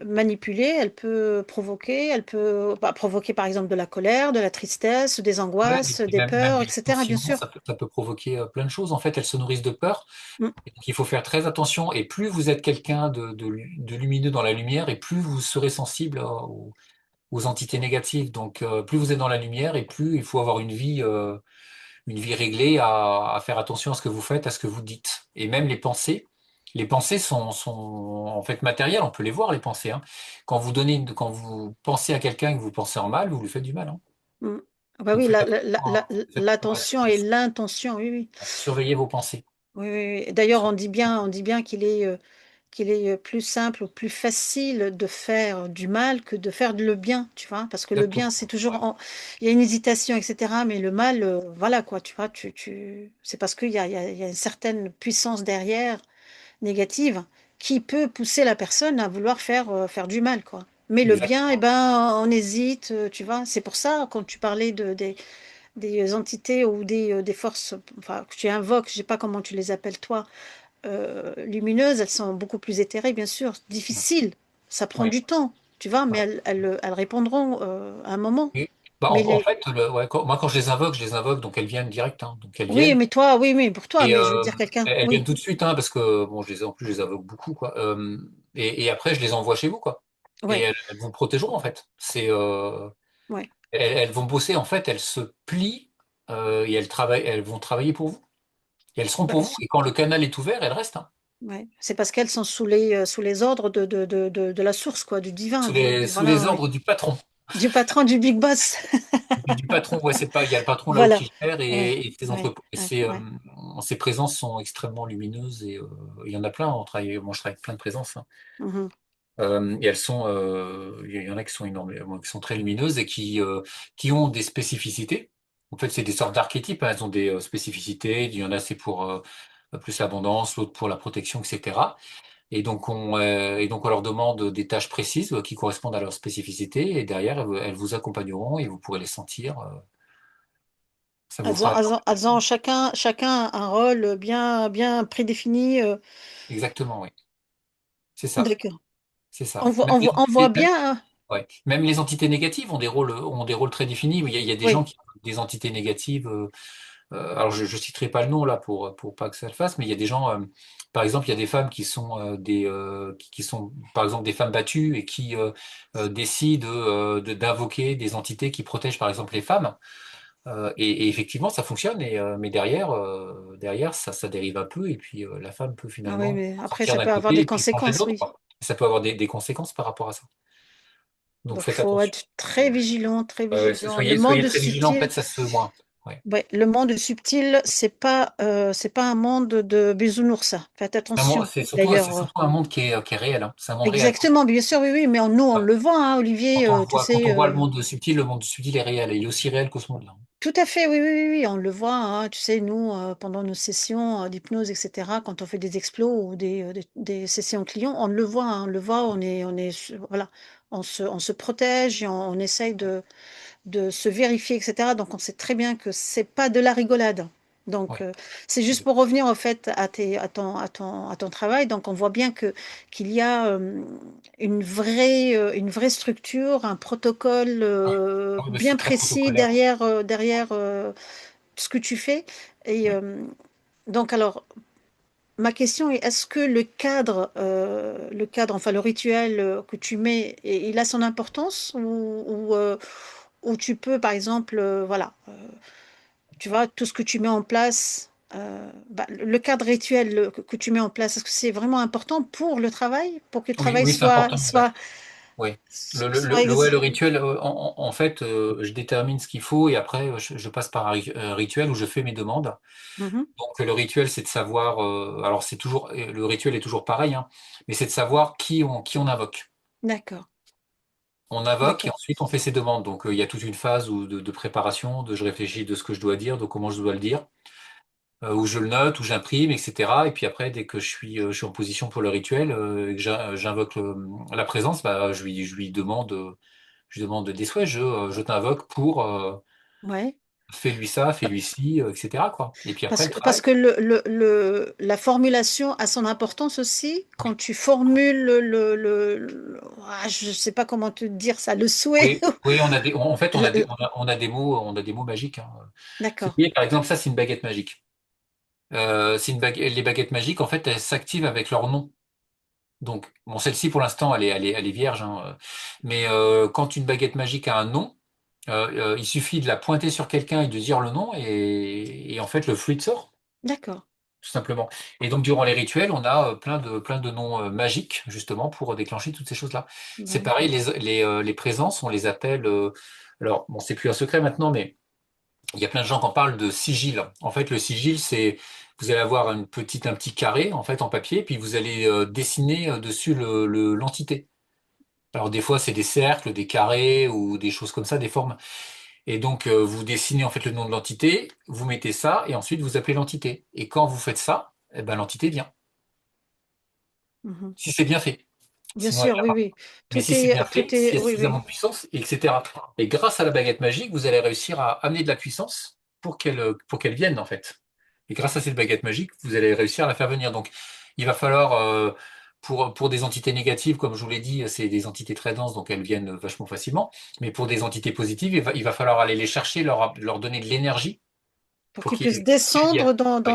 manipuler, elle peut provoquer, elle peut provoquer par exemple de la colère, de la tristesse, des Ouais, angoisses, et des même peurs, des etc. Bien sentiments, sûr. ça peut provoquer plein de choses. En fait, elles se nourrissent de peur. Mm. Et donc, il faut faire très attention. Et plus vous êtes quelqu'un de lumineux dans la lumière, et plus vous serez sensible aux entités négatives. Donc, plus vous êtes dans la lumière, et plus il faut avoir une vie réglée à faire attention à ce que vous faites, à ce que vous dites. Et même les pensées. Les pensées sont en fait matérielles. On peut les voir, les pensées, hein. Quand vous pensez à quelqu'un et que vous pensez en mal, vous lui faites du mal, hein. Mm. Ah bah Donc, oui, faites attention, l'attention et l'intention, oui, oui. surveillez vos pensées. Oui, oui, oui. D'ailleurs, on dit bien qu'il est plus simple ou plus facile de faire du mal que de faire le bien, tu vois, parce que le bien, Exactement. c'est Ouais. il y a une hésitation, etc. Mais le mal, voilà quoi, tu vois, c'est parce qu'il y a une certaine puissance derrière, négative, qui peut pousser la personne à vouloir faire du mal, quoi. Mais le bien, eh Exactement. ben, on hésite, tu vois. C'est pour ça, quand tu parlais des entités ou des forces, enfin, que tu invoques, je sais pas comment tu les appelles toi, lumineuses, elles sont beaucoup plus éthérées, bien sûr, difficiles, ça prend Oui. du temps, tu vois, mais Ouais. elles répondront à un moment. Et, bah, Mais en les... fait, ouais, moi, quand je les invoque, donc elles viennent direct, hein. Donc elles Oui, viennent mais toi, oui, mais pour toi, et mais je veux dire quelqu'un, elles viennent oui, tout de suite, hein, parce que bon, en plus, je les invoque beaucoup, quoi. Et après, je les envoie chez vous, quoi. Et ouais, elles vous protégeront, en fait. ouais, Elles vont bosser, en fait, elles se plient et elles vont travailler pour vous. Et elles seront bah, pour vous. Et quand le canal est ouvert, elles restent, hein. ouais. C'est parce qu'elles sont sous les ordres de la source, quoi, du divin, Sous les voilà, ouais. ordres du patron. Du patron, du big boss. Du patron, ouais, c'est pas, il y a le patron là-haut Voilà, qui gère ouais, et ses ouais, entrepôts. ouais, ouais. Ces présences sont extrêmement lumineuses et il y en a plein. Moi, je travaille avec plein de présences, hein. Mhm. Et il y en a qui sont énormes, qui sont très lumineuses et qui ont des spécificités. En fait, c'est des sortes d'archétypes, hein. Elles ont des spécificités. Il y en a, c'est pour plus l'abondance, l'autre pour la protection, etc. Et donc, on leur demande des tâches précises qui correspondent à leurs spécificités. Et derrière, elles vous accompagneront et vous pourrez les sentir. Ça vous fera Elles ont chacun un rôle bien prédéfini. exactement, oui. C'est ça, D'accord. c'est ça. On voit bien, hein. Ouais. Même les entités négatives ont des rôles très définis. Il y a des gens Oui, qui ont des entités négatives. Alors, je ne citerai pas le nom là pour pas que ça le fasse, mais il y a des gens, par exemple, il y a des femmes qui sont qui sont, par exemple, des femmes battues et qui décident d'invoquer des entités qui protègent, par exemple, les femmes. Et effectivement, ça fonctionne. Mais derrière, ça dérive un peu. Et puis, la femme peut ah oui, finalement mais après, sortir ça d'un peut avoir côté des et puis changer de conséquences, l'autre, oui. quoi. Ça peut avoir des conséquences par rapport à ça. Donc, Donc, faites faut attention. être très vigilant, très Ouais, vigilant. soyez très vigilants. En fait, ça se voit un peu. Ouais. Le monde subtil, c'est pas un monde de bisounours, ça. Faites attention. C'est D'ailleurs, surtout un monde qui est réel, hein. C'est un monde réel. exactement, bien sûr, oui, oui, mais nous, on Ouais. le voit, hein, Olivier, tu Quand sais. on voit le monde subtil est réel. Et il est aussi réel que ce monde-là. Tout à fait, oui, oui, oui, oui, on le voit, hein, tu sais, nous, pendant nos sessions d'hypnose, etc., quand on fait des explos ou des sessions clients, on le voit, hein, on le voit, voilà, on se protège et on essaye de se vérifier, etc. Donc, on sait très bien que c'est pas de la rigolade. Donc, Ouais. c'est juste pour revenir au fait à ton travail. Donc, on voit bien qu'il y a une vraie structure, un protocole Ouais. Ah oui, bah, c'est bien très précis protocolaire. derrière ce que tu fais. Et Ouais. donc, alors, ma question est, est-ce que le cadre, enfin le rituel que tu mets, il a son importance ou tu peux, par exemple, voilà, tu vois, tout ce que tu mets en place, bah, le cadre rituel que tu mets en place, est-ce que c'est vraiment important pour le travail, pour que le Oui, travail oui, c'est soit, important. Ouais. soit, Oui. soit Ouais, le rituel, en fait, je détermine ce qu'il faut et après, je passe par un rituel où je fais mes demandes. Mhm. Donc, le rituel, c'est de savoir, alors c'est toujours, le rituel est toujours pareil, hein, mais c'est de savoir qui on invoque. D'accord, On invoque et d'accord. ensuite on fait ses demandes. Donc, il y a toute une phase de préparation, de je réfléchis de ce que je dois dire, de comment je dois le dire, où je le note, où j'imprime, etc. Et puis après, dès que je suis en position pour le rituel et que j'invoque la présence, bah, je lui demande des souhaits. Je t'invoque pour Ouais. fais-lui ça, fais-lui ci, etc. quoi. Et puis après, Parce le que, parce travail. que la formulation a son importance aussi quand tu formules je ne sais pas comment te dire ça, le souhait. Oui, oui, en fait, Le- le- on a des mots magiques, hein. Si vous D'accord, voyez, par exemple, ça, c'est une baguette magique. Les baguettes magiques, en fait, elles s'activent avec leur nom. Donc, bon, celle-ci, pour l'instant, elle est vierge, hein. Mais quand une baguette magique a un nom, il suffit de la pointer sur quelqu'un et de dire le nom, et en fait, le fluide sort, d'accord. tout simplement. Et donc, durant les rituels, on a plein de noms magiques, justement, pour déclencher toutes ces choses-là. C'est Ouais. pareil, les présences, on les appelle. Alors, bon, c'est plus un secret maintenant, mais il y a plein de gens qui en parlent de sigil. En fait, le sigil, c'est vous allez avoir un petit carré en fait en papier, puis vous allez dessiner dessus l'entité. Alors des fois, c'est des cercles, des carrés ou des choses comme ça, des formes. Et donc vous dessinez en fait le nom de l'entité, vous mettez ça et ensuite vous appelez l'entité. Et quand vous faites ça, eh ben, l'entité vient. Mhm. Si c'est bien fait. Bien Sinon, elle sûr, vient oui, pas. oui. Mais Tout si c'est bien est, fait, tout s'il est, y a oui, oui. suffisamment de puissance, etc. Et grâce à la baguette magique, vous allez réussir à amener de la puissance pour qu'elle vienne, en fait. Et grâce à cette baguette magique, vous allez réussir à la faire venir. Donc, il va falloir, pour des entités négatives, comme je vous l'ai dit, c'est des entités très denses, donc elles viennent vachement facilement. Mais pour des entités positives, il va falloir aller les chercher, leur donner de l'énergie Pour pour qu'ils puissent qu'ils viennent. descendre dans Oui.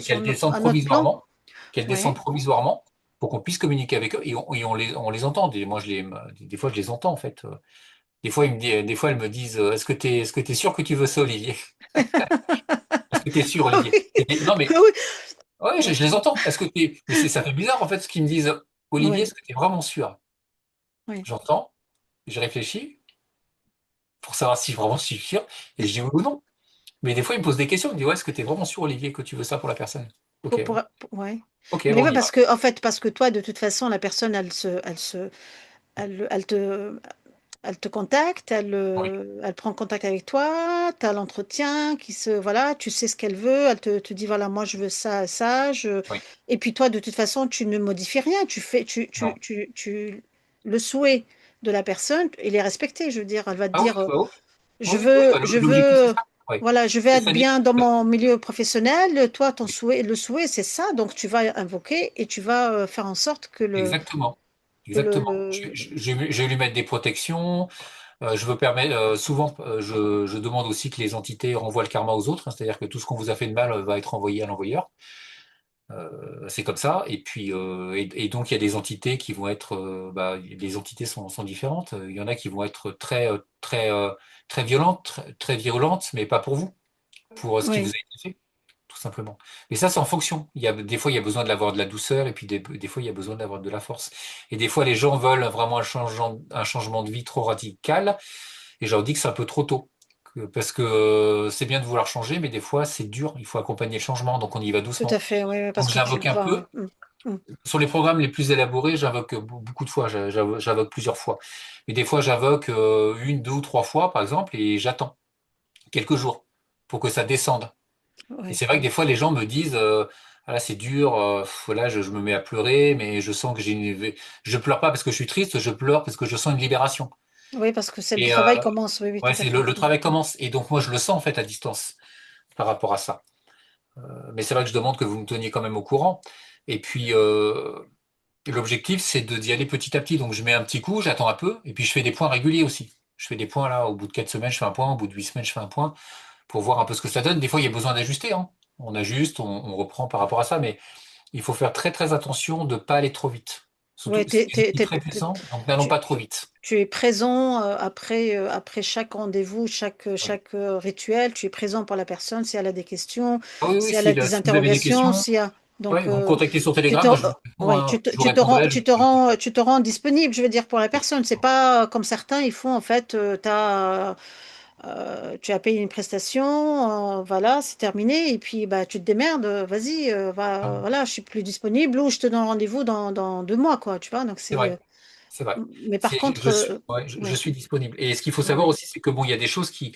sur Descendent à notre plan. qu'elles descendent Ouais. provisoirement pour qu'on puisse communiquer avec eux et on les entend. Moi, des fois, je les entends en fait. Des fois, elles me disent, est-ce que t'es sûr que tu veux ça, Olivier? Est-ce que t'es sûr, Olivier? Oui, Non, mais oui, ouais, oui, je les entends. Mais ça fait bizarre en fait ce qu'ils me disent. Olivier, oui, est-ce que t'es vraiment sûr? oui. J'entends, je réfléchis pour savoir si vraiment je suis sûr et je dis oui ou non. Mais des fois, ils me posent des questions. Ils me disent, ouais, est-ce que t'es vraiment sûr, Olivier, que tu veux ça pour la personne? Ok, Ouais. ok, Mais bon, on oui, y va. parce que toi, de toute façon, la personne, elle te contacte, Oui, elle prend contact avec toi, tu as l'entretien voilà, tu sais ce qu'elle veut, elle te dit, voilà, moi, je veux ça, ça, oui, et puis toi, de toute façon, tu ne modifies rien, non. le souhait de la personne, il est respecté, je veux dire, elle va te Ah oui, dire, bah oui. je Oui, oui, oui, veux, bah, je l'objectif, c'est veux, ça. Oui. voilà, je vais C'est être ça, bien dans oui, mon milieu professionnel. Toi, le souhait, c'est ça. Donc, tu vas invoquer et tu vas faire en sorte que le, exactement. que le, Exactement. le- Je vais lui mettre des protections. Je veux permettre, souvent, je demande aussi que les entités renvoient le karma aux autres, hein, c'est-à-dire que tout ce qu'on vous a fait de mal va être envoyé à l'envoyeur. C'est comme ça. Et puis, et donc, il y a des entités qui vont être, les entités sont différentes. Il y en a qui vont être très violentes, très virulentes, mais pas pour vous, pour ce qui vous a oui, été fait, tout simplement. Mais ça, c'est en fonction. Des fois, il y a besoin d'avoir de la douceur, et puis des fois, il y a besoin d'avoir de la force. Et des fois, les gens veulent vraiment un changement de vie trop radical, et je leur dis que c'est un peu trop tôt. Parce que c'est bien de vouloir changer, mais des fois, c'est dur. Il faut accompagner le changement, donc on y va tout à doucement. fait, oui, oui, parce Donc que tu j'invoque un dois. peu. Sur les programmes les plus élaborés, j'invoque beaucoup de fois, j'invoque plusieurs fois. Mais des fois, j'invoque une, deux ou trois fois, par exemple, et j'attends quelques jours pour que ça descende. Et Oui, c'est vrai que des fois, les gens me disent, ah là, c'est dur, là, je me mets à pleurer, mais je sens que je pleure pas parce que je suis triste, je pleure parce que je sens une libération. oui, parce que c'est le Et travail commence. Oui, oui, tout ouais, à c'est fait. le travail commence. Et donc, moi, je le sens, en fait, à distance. par rapport à ça. Mais c'est vrai que je demande que vous me teniez quand même au courant. Et puis, l'objectif, c'est d'y aller petit à petit. Donc, je mets un petit coup, j'attends un peu, et puis je fais des points réguliers aussi. Je fais des points là, au bout de 4 semaines, je fais un point, au bout de 8 semaines, je fais un point, pour voir un peu ce que ça donne. Des fois, il y a besoin d'ajuster, hein. On ajuste, on reprend par rapport à ça, mais il faut faire très très attention de ne pas aller trop vite. Surtout, Ouais, c'est des outils très puissants, donc n'allons tu, pas trop vite. tu es présent après chaque rendez-vous, Oui. chaque rituel, tu es présent pour la personne si elle a des questions, Ah oui, oui, si elle a des si vous avez des interrogations, questions, s'il y a... Donc, ouais, vous me contactez sur tu Telegram, te, bah, je vous réponds, ouais, hein. Je vous répondrai. tu te rends disponible, je veux dire, pour la personne. C'est pas comme certains, ils font, en fait, tu as payé une prestation, voilà, c'est terminé, et puis bah, tu te démerdes, vas-y, voilà, je suis plus disponible, ou je te donne rendez-vous dans 2 mois, quoi, tu vois. Donc C'est c'est, vrai. C'est vrai. mais par contre, Je suis, ouais, je ouais, suis disponible. Et ce qu'il faut savoir ouais, aussi, c'est que bon, il y a des choses qui,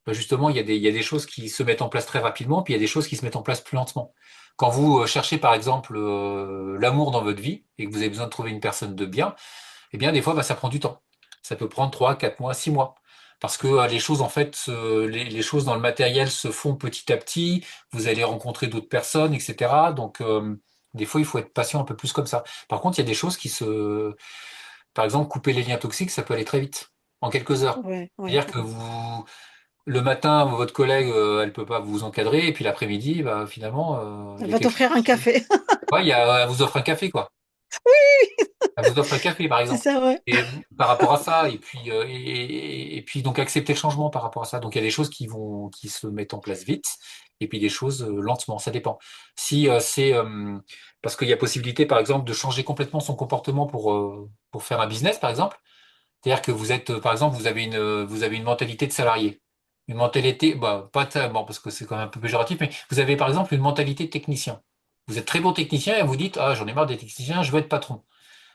bah, justement, il y a des choses qui se mettent en place très rapidement, puis il y a des choses qui se mettent en place plus lentement. Quand vous cherchez, par exemple, l'amour dans votre vie et que vous avez besoin de trouver une personne de bien, eh bien, des fois, bah, ça prend du temps. Ça peut prendre 3, 4 mois, 6 mois. Parce que les choses, en fait, les choses dans le matériel se font petit à petit. Vous allez rencontrer d'autres personnes, etc. Donc, des fois, il faut être patient un peu plus comme ça. Par contre, il y a des choses qui se, par exemple, couper les liens toxiques, ça peut aller très vite, en quelques heures. ouais, ouais, C'est-à-dire que vous, le matin, votre collègue, elle peut pas vous encadrer, et puis l'après-midi, bah, finalement, il elle y a va quelque chose t'offrir un qui, café. ouais, elle vous offre un café, quoi. Elle vous offre un café, par C'est exemple. ça, ouais. Et par rapport à ça, et puis, et puis donc accepter le changement par rapport à ça. Donc il y a des choses qui se mettent en place vite, et puis des choses lentement. Ça dépend. Si c'est parce qu'il y a possibilité, par exemple, de changer complètement son comportement pour faire un business, par exemple. C'est-à-dire que vous êtes, par exemple, vous avez une mentalité de salarié. Une mentalité, bah, pas tellement, parce que c'est quand même un peu péjoratif, mais vous avez, par exemple, une mentalité de technicien. Vous êtes très bon technicien et vous dites, ah, j'en ai marre des techniciens, je veux être patron.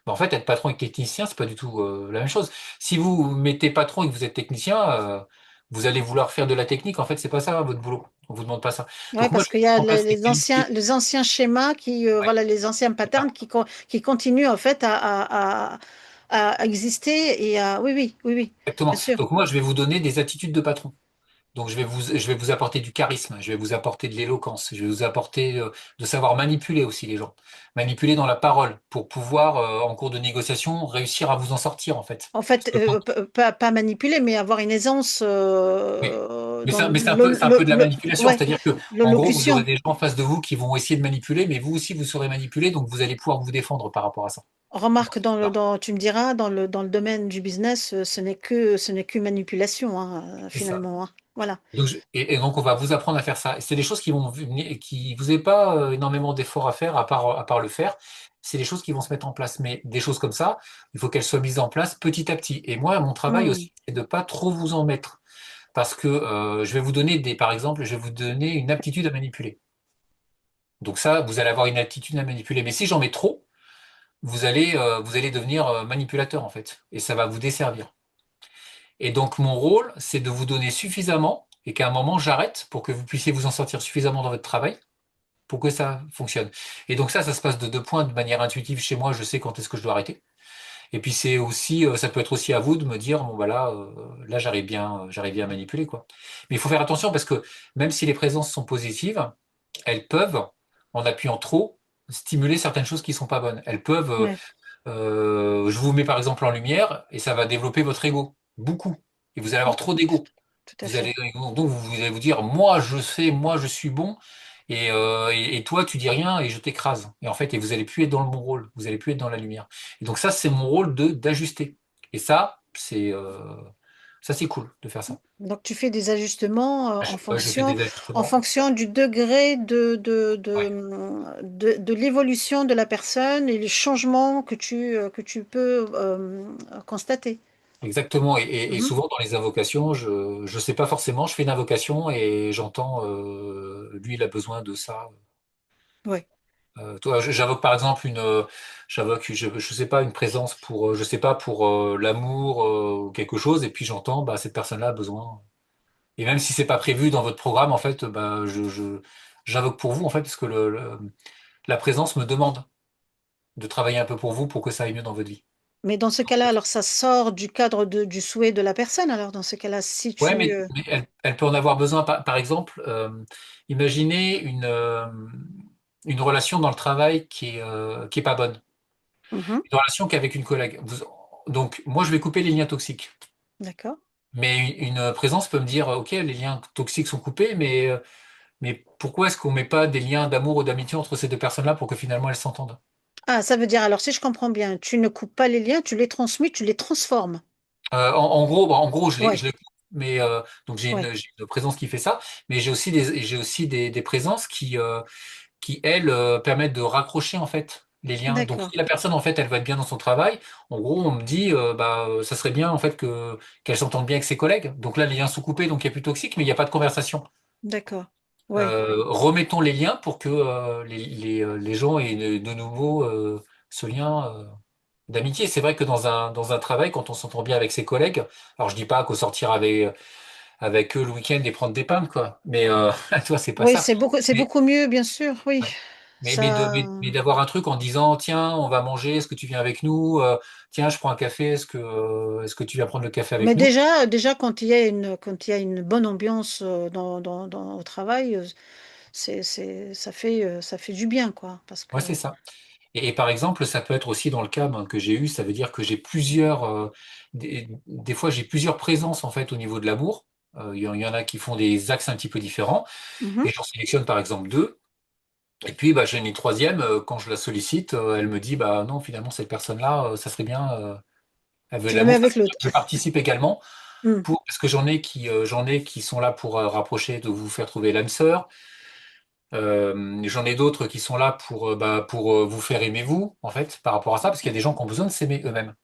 Bah, en fait, être patron et technicien, c'est pas du tout la même chose. Si vous mettez patron et que vous êtes technicien, vous allez vouloir faire de la technique. En fait, c'est pas ça votre boulot. On vous demande pas ça. Ouais, Donc moi, parce je qu'il vais y a mettre en place des qualités. les anciens schémas qui, Ouais, voilà, les anciens c'est ça. patterns qui continuent en fait à exister et à, oui, oui, oui, oui, Exactement. bien sûr. Donc moi, je vais vous donner des attitudes de patron. Donc je vais vous apporter du charisme, je vais vous apporter de l'éloquence, je vais vous apporter de savoir manipuler aussi les gens, manipuler dans la parole pour pouvoir en cours de négociation réussir à vous en sortir en fait. En fait, Parce que pas manipuler, mais avoir une aisance oui. Mais dans c'est un peu de la manipulation, ouais, c'est-à-dire que en gros vous aurez l'allocution. des gens en face de vous qui vont essayer de manipuler, mais vous aussi vous saurez manipuler, donc vous allez pouvoir vous défendre par rapport à ça. Remarque, Voilà. tu me diras, dans le domaine du business, ce n'est qu'une manipulation, hein, C'est ça. finalement, hein. Voilà. Et donc, on va vous apprendre à faire ça. Et c'est des choses qui vont venir, qui vous n'avez pas énormément d'efforts à faire, à part le faire. C'est des choses qui vont se mettre en place. Mais des choses comme ça, il faut qu'elles soient mises en place petit à petit. Et moi, mon travail Hmm. aussi, c'est de pas trop vous en mettre. Parce que je vais vous donner par exemple, je vais vous donner une aptitude à manipuler. Donc ça, vous allez avoir une aptitude à manipuler. Mais si j'en mets trop, vous allez devenir manipulateur, en fait. Et ça va vous desservir. Et donc, mon rôle, c'est de vous donner suffisamment et qu'à un moment, j'arrête pour que vous puissiez vous en sortir suffisamment dans votre travail pour que ça fonctionne. Et donc ça se passe de 2 points de manière intuitive chez moi. Je sais quand est-ce que je dois arrêter. Et puis c'est aussi, ça peut être aussi à vous de me dire, bon bah là j'arrive bien à manipuler quoi. Mais il faut faire attention parce que même si les présences sont positives, elles peuvent, en appuyant trop, stimuler certaines choses qui sont pas bonnes. Elles peuvent, Ouais, je vous mets par exemple en lumière et ça va développer votre ego beaucoup. Et vous allez avoir trop d'ego. tout à Vous fait. allez donc vous allez vous dire moi je sais, moi je suis bon et toi tu dis rien et je t'écrase. Et en fait et vous allez plus être dans le bon rôle, vous allez plus être dans la lumière. Et donc ça c'est mon rôle de d'ajuster. Et ça c'est cool de faire ça. Donc, tu fais des ajustements Ouais, je fais des en ajustements. fonction du degré Ouais. de l'évolution de la personne et les changements que tu peux constater. Exactement. Et Mhm. souvent dans les invocations, je sais pas forcément, je fais une invocation et j'entends lui il a besoin de ça. Ouais. Toi, j'invoque par exemple je sais pas, une présence pour, je sais pas, pour l'amour ou quelque chose, et puis j'entends, bah, cette personne-là a besoin. Et même si c'est pas prévu dans votre programme, en fait, bah, j'invoque pour vous, en fait, parce que la présence me demande de travailler un peu pour vous pour que ça aille mieux dans votre vie. Mais dans ce cas-là, alors ça sort du cadre du souhait de la personne. Alors dans ce cas-là, si Ouais, tu... mais elle peut en avoir besoin. Par exemple, imaginez une relation dans le travail qui est pas bonne. Mhm, Une relation qu'avec une collègue. Donc, moi, je vais couper les liens toxiques. d'accord. Mais une présence peut me dire, OK, les liens toxiques sont coupés, mais pourquoi est-ce qu'on met pas des liens d'amour ou d'amitié entre ces deux personnes-là pour que finalement elles s'entendent? Ah, ça veut dire, alors si je comprends bien, tu ne coupes pas les liens, tu les transmets, tu les transformes. En gros, je Ouais, les coupe, mais donc ouais, j'ai une présence qui fait ça, mais j'ai aussi des présences qui elles, permettent de raccrocher en fait les liens. Donc d'accord, si la personne en fait elle va être bien dans son travail, en gros on me dit ça serait bien en fait qu'elle s'entende bien avec ses collègues. Donc là les liens sont coupés, donc il n'y a plus toxique, mais il n'y a pas de conversation. d'accord. Ouais, Remettons les liens pour que les gens aient de nouveau ce lien d'amitié. C'est vrai que dans un travail, quand on s'entend bien avec ses collègues, alors je dis pas qu'au sortir avec eux le week-end et prendre des pintes, quoi. Mais toi, c'est pas oui, ça. c'est Mais, beaucoup mieux, bien sûr, oui. ouais. Ça... Mais d'avoir un truc en disant, tiens, on va manger, est-ce que tu viens avec nous? Tiens, je prends un café, est-ce que tu viens prendre le café avec Mais nous? déjà, quand il y a une bonne ambiance au travail, ça fait du bien, quoi. Parce que... Ouais, c'est ça. Et par exemple, ça peut être aussi dans le cas ben, que j'ai eu, ça veut dire que j'ai plusieurs, des fois j'ai plusieurs présences en fait au niveau de l'amour. Il y en a qui font des axes un petit peu différents, Mhm. et j'en sélectionne par exemple deux. Et puis bah, j'en ai une troisième, quand je la sollicite, elle me dit bah non, finalement cette personne-là, ça serait bien, elle veut de Tu la mets l'amour, ça avec serait bien l'autre. que je participe également, Hmm. parce que j'en ai qui sont là pour rapprocher, de vous faire trouver l'âme sœur. J'en ai d'autres qui sont là pour vous faire aimer vous, en fait, par rapport à ça, parce qu'il y a des gens qui ont besoin de s'aimer eux-mêmes.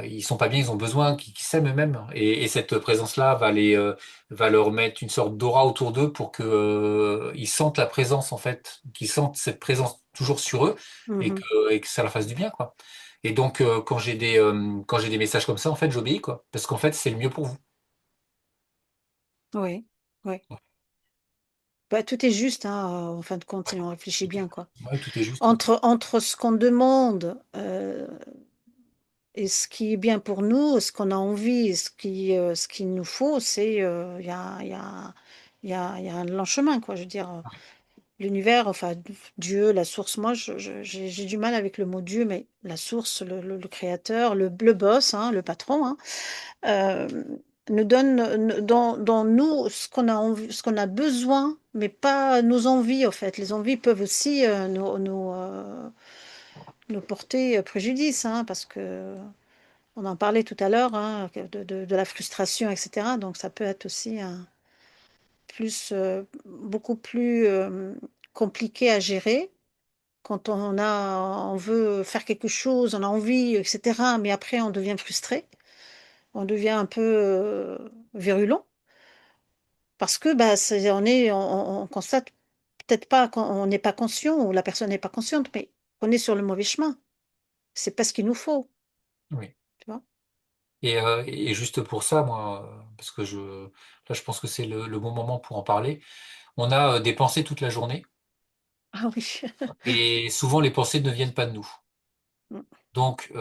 Ils sont pas bien, ils ont besoin qu'ils s'aiment eux-mêmes. Et cette présence-là va leur mettre une sorte d'aura autour d'eux pour que, ils sentent la présence, en fait, qu'ils sentent cette présence toujours sur eux Mhm. et que ça leur fasse du bien, quoi. Et donc, quand j'ai des messages comme ça, en fait, j'obéis, quoi. Parce qu'en fait, c'est le mieux pour vous. Oui, oui. Bah, tout est juste, hein, en fin de compte, si on réfléchit bien, quoi. Ouais, tout est juste, ouais. Entre ce qu'on demande et ce qui est bien pour nous, ce qu'on a envie, et ce qu'il nous faut, il y a un long chemin, quoi. Je veux dire, l'univers, enfin, Dieu, la source, moi, j'ai du mal avec le mot Dieu, mais la source, le créateur, le boss, hein, le patron, hein, euh, nous donne dans nous ce qu'on a envie, ce qu'on a besoin, mais pas nos envies, en fait. Les envies peuvent aussi nous porter préjudice, hein, parce que on en parlait tout à l'heure, hein, de la frustration, etc. Donc ça peut être aussi beaucoup plus compliqué à gérer quand on veut faire quelque chose, on a envie, etc. Mais après on devient frustré, on devient un peu virulent parce que bah, on constate peut-être pas qu'on n'est pas conscient ou la personne n'est pas consciente, mais on est sur le mauvais chemin. C'est pas ce qu'il nous faut, Oui. tu vois. Et juste pour ça, moi, parce que là, je pense que c'est le bon moment pour en parler. On a des pensées toute la journée, Ah oui. et souvent les pensées ne viennent pas de nous. Mm, Donc,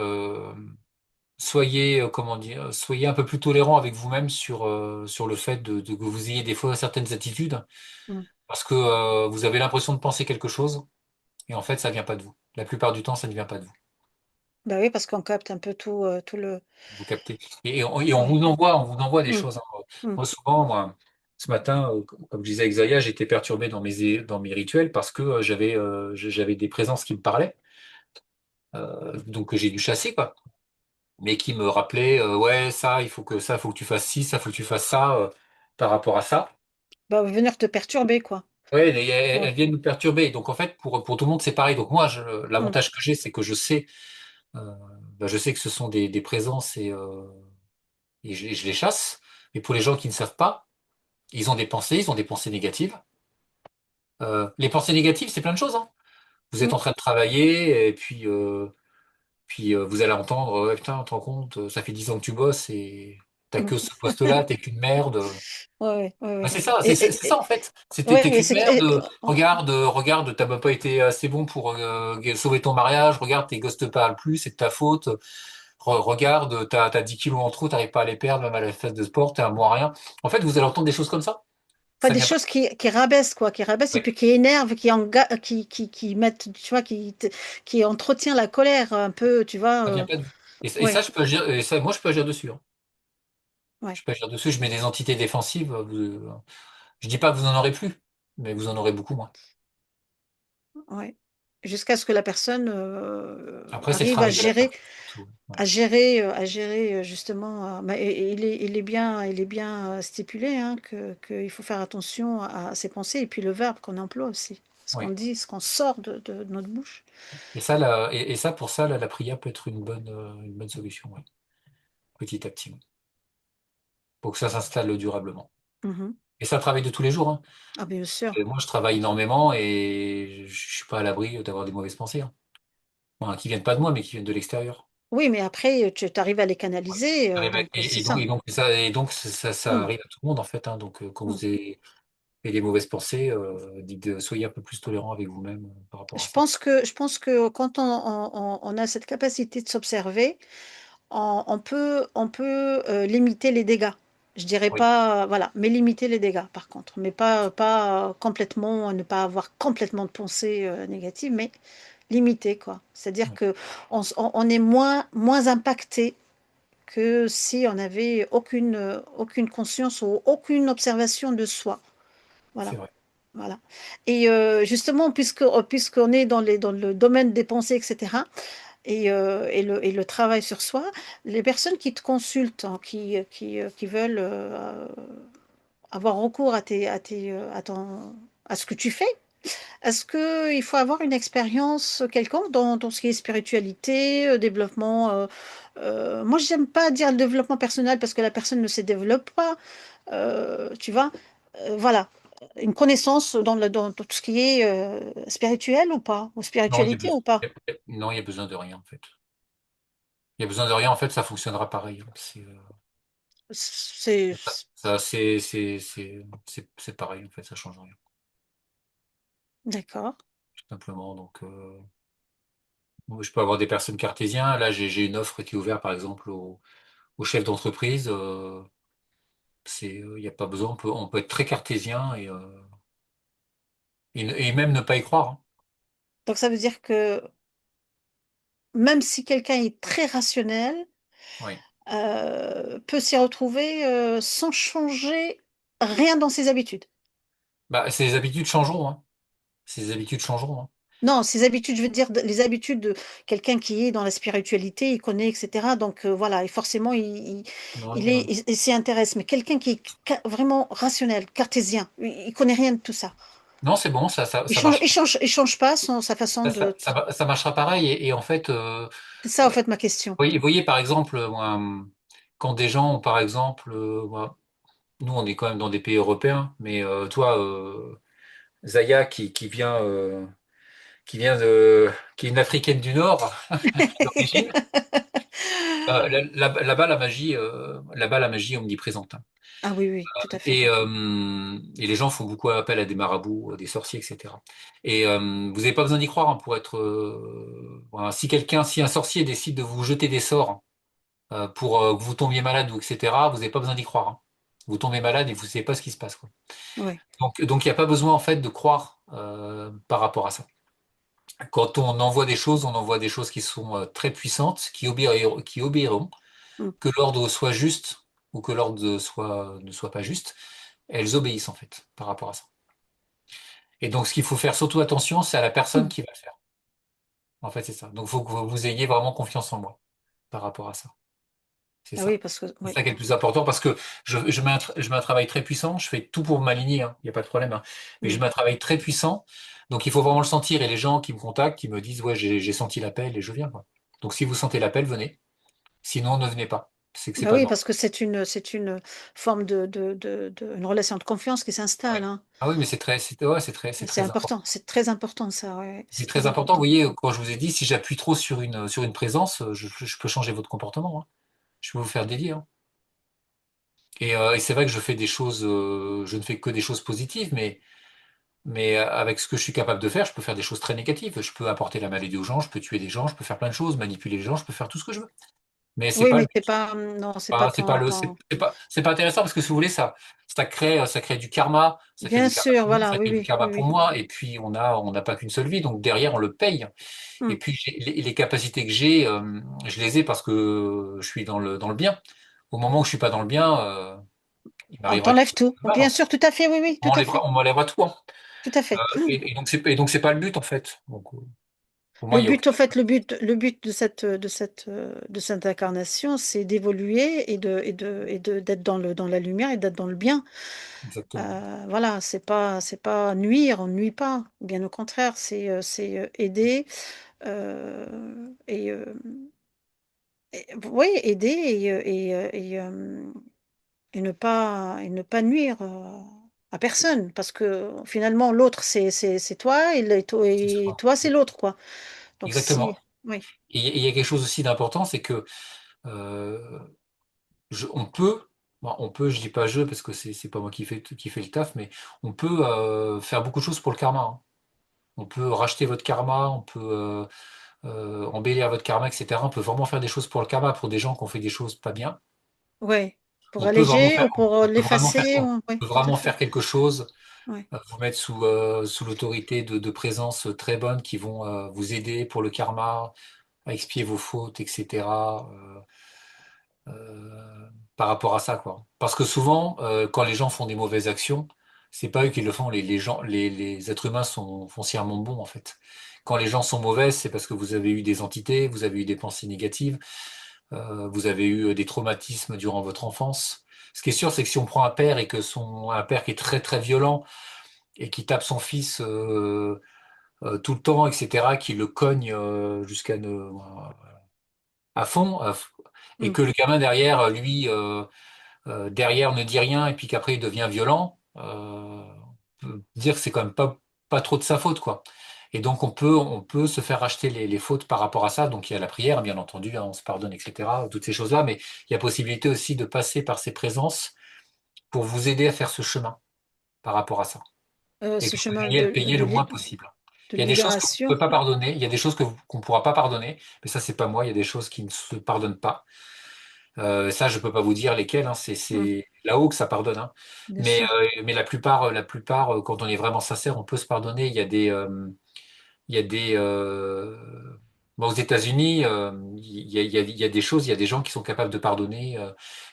soyez, comment dire, soyez un peu plus tolérant avec vous-même sur le fait que vous ayez des fois certaines attitudes, mm. parce que vous avez l'impression de penser quelque chose, et en fait, ça vient pas de vous. La plupart du temps, ça ne vient pas de vous. Bah oui, parce qu'on capte un peu tout le. Vous captez. Et on Ouais. vous envoie des Mm, choses, hein. mm, Moi, souvent, moi, ce matin, comme je disais avec Zaya, j'étais perturbé dans mes rituels parce que j'avais des présences qui me parlaient, donc que j'ai dû chasser, quoi. Mais qui me rappelaient, ouais, ça, il faut que tu fasses ci, ça, il faut que tu fasses ça, par rapport à ça. Bah, venir te perturber, quoi. Ouais, et elles Ouais. viennent nous perturber. Donc, en fait, pour tout le monde, c'est pareil. Donc, moi, Mm. l'avantage que j'ai, c'est que euh, je sais que ce sont des présences et je les chasse. Mais pour les gens qui ne savent pas, ils ont des pensées négatives. Les pensées négatives, c'est plein de choses, hein. Vous êtes Mm. en train de travailler et puis vous allez entendre, putain, tu te rends compte, ça fait 10 ans que tu bosses et t'as que ce poste-là, t'es qu'une merde. Ouais, ouais, Bah, ouais. c'est ça, c'est ça en Et, fait. C'était ouais, t'es et qu'une c'est merde. Regarde, t'as pas été assez bon pour sauver ton mariage. Regarde, tes gosses te parlent plus, c'est de ta faute. Regarde, t'as 10 kilos en trop, t'arrives pas à les perdre, même à la phase de sport, t'es un bon à rien. En fait, vous allez entendre des choses comme ça. enfin, Ça des vient pas. choses qui rabaissent, quoi, qui rabaissent et Oui, puis qui énervent, qui mettent, tu vois, qui entretient la colère un peu, tu vois. ça vient pas de vous. Et ça, Ouais, je peux agir. Et ça, moi, je peux agir dessus, hein. ouais, Je peux agir dessus. Je mets des entités défensives. Je dis pas que vous en aurez plus, mais vous en aurez beaucoup moins. ouais. Jusqu'à ce que la personne Après, c'est le arrive travail de la personne, surtout. Ouais. à gérer justement. Et il est bien stipulé hein, qu'il faut faire attention à ses pensées et puis le verbe qu'on emploie aussi, ce qu'on Oui. dit, ce qu'on sort de notre bouche. Et ça, et ça, pour ça, la prière peut être une bonne solution, ouais. Petit à petit, ouais. Pour que ça s'installe durablement. Mhm. Et ça, travaille de tous les jours, hein. Ah, bien sûr. Et moi, je travaille énormément et je suis pas à l'abri d'avoir des mauvaises pensées, hein. Enfin, qui viennent pas de moi, mais qui viennent de l'extérieur. Oui, mais après, tu arrives à les canaliser, donc c'est ça. Ça Mm. arrive à tout le monde, en fait, hein. Donc, quand Mm. vous avez des mauvaises pensées, dites soyez un peu plus tolérant avec vous-même par rapport à ça. Je pense que quand on a cette capacité de s'observer, on peut limiter les dégâts. Je dirais Oui, pas, voilà, mais limiter les dégâts par contre, mais pas complètement, ne pas avoir complètement de pensée négative, mais limiter quoi. C'est-à-dire oui, que on est moins impacté que si on avait aucune conscience ou aucune observation de soi. c'est Voilà. vrai. Voilà. Et justement, puisqu'on est dans le domaine des pensées, etc., et le travail sur soi, les personnes qui te consultent, hein, qui veulent avoir recours à ce que tu fais, est-ce qu'il faut avoir une expérience quelconque dans ce qui est spiritualité, développement moi, j'aime pas dire le développement personnel parce que la personne ne se développe pas, tu vois. Voilà. Une connaissance dans tout ce qui est spirituel ou pas, ou Non, spiritualité ou pas. non, il y a besoin de rien, en fait. Il y a besoin de rien, en fait, ça fonctionnera pareil, hein. C'est C'est pareil, en fait, ça change rien, d'accord. tout simplement. Donc, moi, je peux avoir des personnes cartésiens. Là, j'ai une offre qui est ouverte, par exemple, aux chefs d'entreprise. Il n'y a pas besoin, on peut être très cartésien et même ne pas y croire, hein. Donc ça veut dire que même si quelqu'un est très rationnel, Oui. peut s'y retrouver sans changer rien dans ses habitudes. Bah, ces habitudes changeront, hein. Ces habitudes changeront, hein. Non, ses habitudes, je veux dire, les habitudes de quelqu'un qui est dans la spiritualité, il connaît, etc. Donc voilà, et forcément, Non, non. il s'y intéresse. Mais quelqu'un qui est vraiment rationnel, cartésien, il connaît rien de tout ça. Non, c'est bon, ça marche. Il change pas sa façon de. Ça marchera pareil. Et en fait, C'est ça, en fait, ma question. voyez, par exemple, moi, quand des gens, ont, par exemple, nous, on est quand même dans des pays européens, mais toi, Zaya, qui vient qui est une Africaine du Nord d'origine, là-bas, la magie est omniprésente, hein. Ah oui, oui, tout à fait. Et les gens font beaucoup appel à des marabouts, des sorciers, etc. Et vous n'avez pas besoin d'y croire, hein, pour être. Voilà, si un sorcier décide de vous jeter des sorts pour que vous tombiez malade ou etc., vous n'avez pas besoin d'y croire, hein. Vous tombez malade et vous ne savez pas ce qui se passe, quoi. Oui. Donc il n'y a pas besoin en fait de croire par rapport à ça. Quand on envoie des choses, on envoie des choses qui sont très puissantes, qui obéiront, Mm. que l'ordre soit juste ou que l'ordre ne soit pas juste, elles obéissent en fait par rapport à ça. Et donc ce qu'il faut faire surtout attention, c'est à la personne Mm. qui va le faire. En fait, c'est ça. Donc il faut que vous ayez vraiment confiance en moi par rapport à ça. C'est Ah oui, ça. parce que C'est oui. ça qui est le plus important parce que je mets un travail très puissant, je fais tout pour m'aligner, hein, il n'y a pas de problème, hein. Mais je Mm. mets un travail très puissant, donc il faut vraiment le sentir. Et les gens qui me contactent, qui me disent, ouais, j'ai senti l'appel et je viens, quoi. Donc si vous sentez l'appel, venez. Sinon, ne venez pas. C'est que c'est Bah pas oui, demandé. parce que c'est une forme une relation de confiance qui Ouais. s'installe, hein. Ah oui, mais ouais, c'est C'est très important. important, c'est très important ça, ouais, ouais, C'est c'est très très important. Vous important. voyez, quand je vous ai dit, si j'appuie trop sur une présence, je peux changer votre comportement, hein. Je peux vous faire délier, hein. Et c'est vrai que je fais des choses, je ne fais que des choses positives, mais avec ce que je suis capable de faire, je peux faire des choses très négatives. Je peux apporter la maladie aux gens, je peux tuer des gens, je peux faire plein de choses, manipuler les gens, je peux faire tout ce que je veux. Mais c'est Oui, pas le mais c'est pas, non, c'est pas Ah, c'est pas ton, le, ton... c'est pas intéressant parce que si vous voulez, ça crée du karma, ça crée Bien du karma sûr, pour vous, voilà, ça oui, crée du oui, oui, karma pour oui. moi, et puis on n'a pas qu'une seule vie, donc derrière on le paye. Et Hmm. puis les capacités que j'ai, je les ai parce que je suis dans le bien. Au moment où je suis pas dans le bien, il On m'arrivera quelque t'enlève chose tout. de mal, Bien en fait. sûr, tout à fait, oui, oui, tout à fait, On m'enlèvera tout, hein. tout à fait. Et donc c'est pas le but en fait. Donc pour moi Le il y a but, aucun. au fait, le but de cette incarnation, c'est d'évoluer d'être dans la lumière et d'être dans le bien. Exactement. Voilà, c'est pas nuire, on ne nuit pas. Bien au contraire, c'est aider, euh, et, euh, oui, aider et ne pas nuire à personne, parce que finalement, l'autre, c'est toi, C'est et ça. toi, c'est l'autre, quoi. Donc si, Exactement. oui, Et il y a quelque chose aussi d'important, c'est que euh, on peut, bon, je dis pas je parce que c'est pas moi qui fait le taf, mais on peut faire beaucoup de choses pour le karma, hein. On peut racheter votre karma, on peut embellir votre karma, etc. On peut vraiment faire des choses pour le karma, pour des gens qui ont fait des choses pas bien. ouais, pour alléger ou pour l'effacer, On oui, peut tout à vraiment fait. faire quelque chose, Ouais. vous mettre sous l'autorité de présences très bonnes qui vont vous aider pour le karma, à expier vos fautes, etc. euh, par rapport à ça, quoi. Parce que souvent, quand les gens font des mauvaises actions, c'est pas eux qui le font. Les gens, les êtres humains sont foncièrement bons, en fait. Quand les gens sont mauvais, c'est parce que vous avez eu des entités, vous avez eu des pensées négatives, vous avez eu des traumatismes durant votre enfance. Ce qui est sûr, c'est que si on prend un père qui est très très violent et qui tape son fils tout le temps, etc., qui le cogne à fond, et Mm. que le gamin derrière, lui, derrière ne dit rien et puis qu'après il devient violent, on peut dire que c'est quand même pas trop de sa faute, quoi. Et donc on peut se faire racheter les fautes par rapport à ça. Donc il y a la prière, bien entendu, hein, on se pardonne, etc. Toutes ces choses-là, mais il y a possibilité aussi de passer par ces présences pour vous aider à faire ce chemin par rapport à ça. Et Ce que vous chemin ayez à le payer le moins possible. de Il y a des choses que vous ne libération. pouvez pas pardonner, il y a des choses qu'on ne pourra pas pardonner, mais ça, c'est pas moi, il y a des choses qui ne se pardonnent pas. Ça, je peux pas vous dire lesquels, hein, Mm. c'est là-haut que ça pardonne, hein. Bien sûr. Mais la plupart, quand on est vraiment sincère, on peut se pardonner. Il y a des, bon, aux États-Unis, il y a des choses, il y a des gens qui sont capables de pardonner.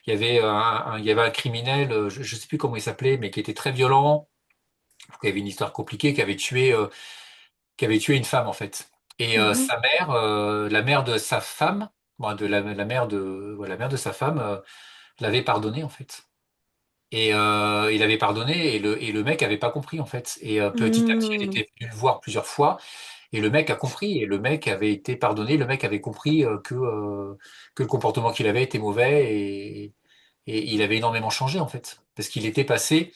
Il y avait un criminel, je sais plus comment il s'appelait, mais qui était très violent, qui avait une histoire compliquée, qui avait tué une femme en fait. Et Mhm. sa mère, la mère de sa femme, bon, la mère la mère de sa femme. L'avait pardonné en fait. Et il avait pardonné et le mec avait pas compris en fait. Et petit à petit, elle Mm. était venue le voir plusieurs fois et le mec a compris et le mec avait été pardonné. Le mec avait compris que le comportement qu'il avait était mauvais et il avait énormément changé en fait parce il était passé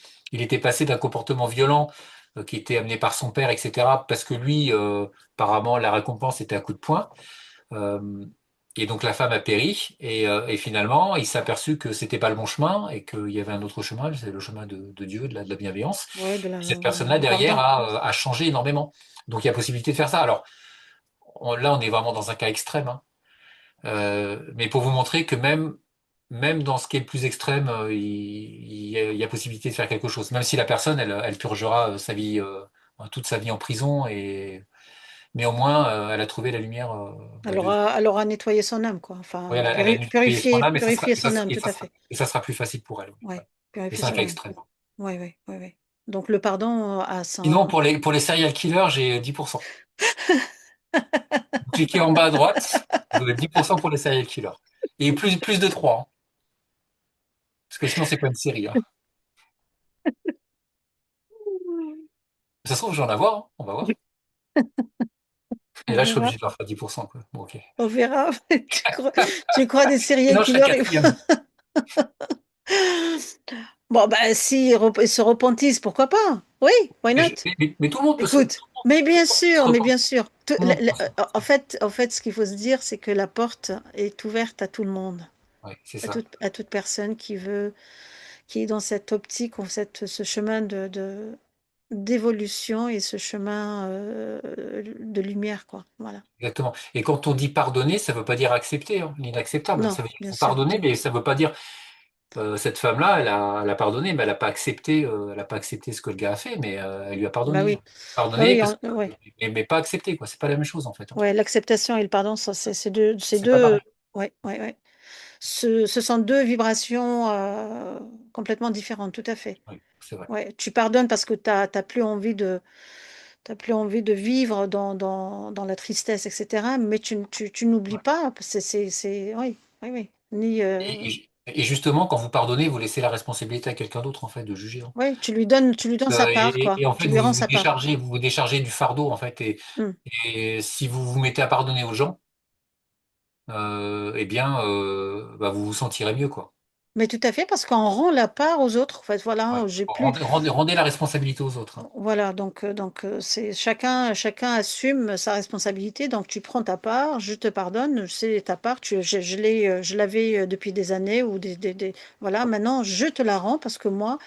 d'un comportement violent qui était amené par son père, etc. Parce que lui, apparemment, la récompense était à coup de poing. Euh, et donc la femme a péri et finalement il s'est aperçu que c'était pas le bon chemin et qu'il y avait un autre chemin, c'est le chemin de Dieu, de la bienveillance. Ouais, Et cette voilà, personne-là du derrière pardon. a changé énormément. Donc il y a possibilité de faire ça. Alors là on est vraiment dans un cas extrême, hein. Mais pour vous montrer que même dans ce qui est le plus extrême, il y a possibilité de faire quelque chose. Même si la personne elle purgera sa vie toute sa vie en prison mais au moins elle a trouvé la lumière de Dieu. Elle aura nettoyé son âme, quoi. Oui, Enfin, elle a nettoyé son âme purifier son âme, tout à fait. et ça sera plus facile pour elle. Oui. Ouais. Ouais, Et purifier c'est un son cas âme. extrême. Ouais, ouais, ouais, ouais. Donc le pardon a Sinon, son... pour les serial killers, j'ai 10%. Vous cliquez en bas à droite, vous avez 10% pour les serial killers. Et plus de 3, hein. Parce que sinon, c'est pas une série, hein. Ça se trouve, je vais en avoir, hein. On va voir. Et On là, je suis verra. obligé de leur faire 10%, quoi. Bon, ok. On verra. Tu crois des serial Sinon, je serai le killers? quatrième. Bon, ben, si ils se repentissent, pourquoi pas? Oui, why not? Mais tout le monde peut se, Écoute, mais bien se sûr, mais bien repentir. sûr. Tout le monde peut se En repentir. fait, ce qu'il faut se dire, c'est que la porte est ouverte à tout le monde. Ouais, c'est ça. À toute personne qui est dans cette optique ou ce chemin d'évolution et ce chemin de lumière, quoi. Voilà. Exactement. Et quand on dit pardonner, ça ne veut pas dire accepter, hein, l'inacceptable. Non, Ça veut dire qu'il bien faut sûr. pardonner, mais ça ne veut pas dire cette femme-là, elle a pardonné, mais elle a pas accepté ce que le gars a fait, mais elle lui a Bah pardonné. oui, bah Pardonné, oui, mais, ouais. mais pas accepté, quoi. C'est pas la même chose, en fait, hein. Ouais, l'acceptation et le pardon, ça, c'est C'est pas deux, pareil. ouais, ouais, ouais. Ce sont deux vibrations complètement différentes, tout à fait. Oui, c'est vrai. Ouais, tu pardonnes parce que t'as plus envie t'as plus envie de vivre dans la tristesse, etc. Mais tu n'oublies Ouais. pas. Oui, oui, oui. Ni, Et justement, quand vous pardonnez, vous laissez la responsabilité à quelqu'un d'autre, en fait, de juger, hein. oui, tu lui donnes sa part, Et quoi. en fait, Tu lui rends sa part. vous vous déchargez du fardeau, en fait. Hmm. Et si vous vous mettez à pardonner aux gens, eh bien, bah, vous vous sentirez mieux, quoi. Mais tout à fait, parce qu'on rend la part aux autres. En fait, Ouais. voilà, j'ai plus. Rendez la responsabilité aux autres, hein. Voilà, donc c'est chacun assume sa responsabilité. Donc tu prends ta part, je te pardonne, c'est ta part. Je l'avais depuis des années ou voilà. Maintenant, je te la rends parce que moi,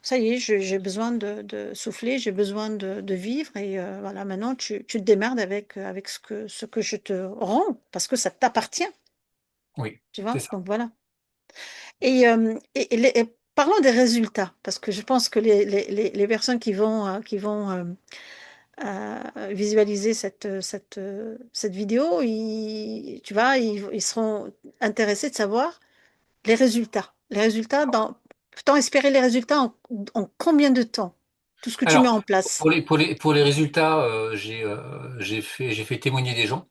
ça y est, j'ai besoin de souffler, j'ai besoin de vivre et voilà. Maintenant, tu te démerdes avec ce que je te rends parce que ça t'appartient, Oui, tu c'est vois. ça. Donc voilà. Et parlons des résultats, parce que je pense que les personnes qui vont visualiser cette vidéo, tu vois, ils seront intéressés de savoir les résultats. Les résultats, peut-on espérer les résultats en combien de temps? Tout ce que tu mets Alors, en place. pour les résultats, j'ai fait témoigner des gens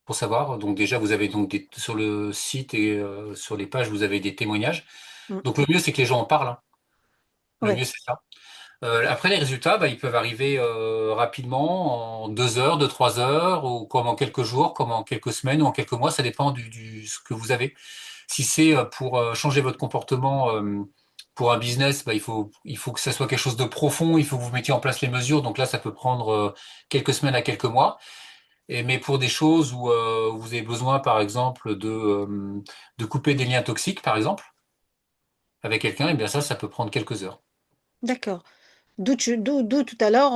pour savoir. Donc déjà, vous avez donc sur le site et sur les pages, vous avez des témoignages. Mm. Donc le mieux, c'est que les gens en parlent, hein. Le Ouais, mieux, c'est ça. Après, les résultats, bah, ils peuvent arriver rapidement, en 2 heures, 3 heures, ou comme en quelques jours, comme en quelques semaines ou en quelques mois. Ça dépend ce que vous avez. Si c'est pour changer votre comportement pour un business, bah, il faut que ça soit quelque chose de profond. Il faut que vous mettiez en place les mesures. Donc là, ça peut prendre quelques semaines à quelques mois. Mais pour des choses où vous avez besoin, par exemple, de couper des liens toxiques, par exemple, avec quelqu'un, et bien ça peut prendre quelques heures. d'accord. D'où tout à l'heure,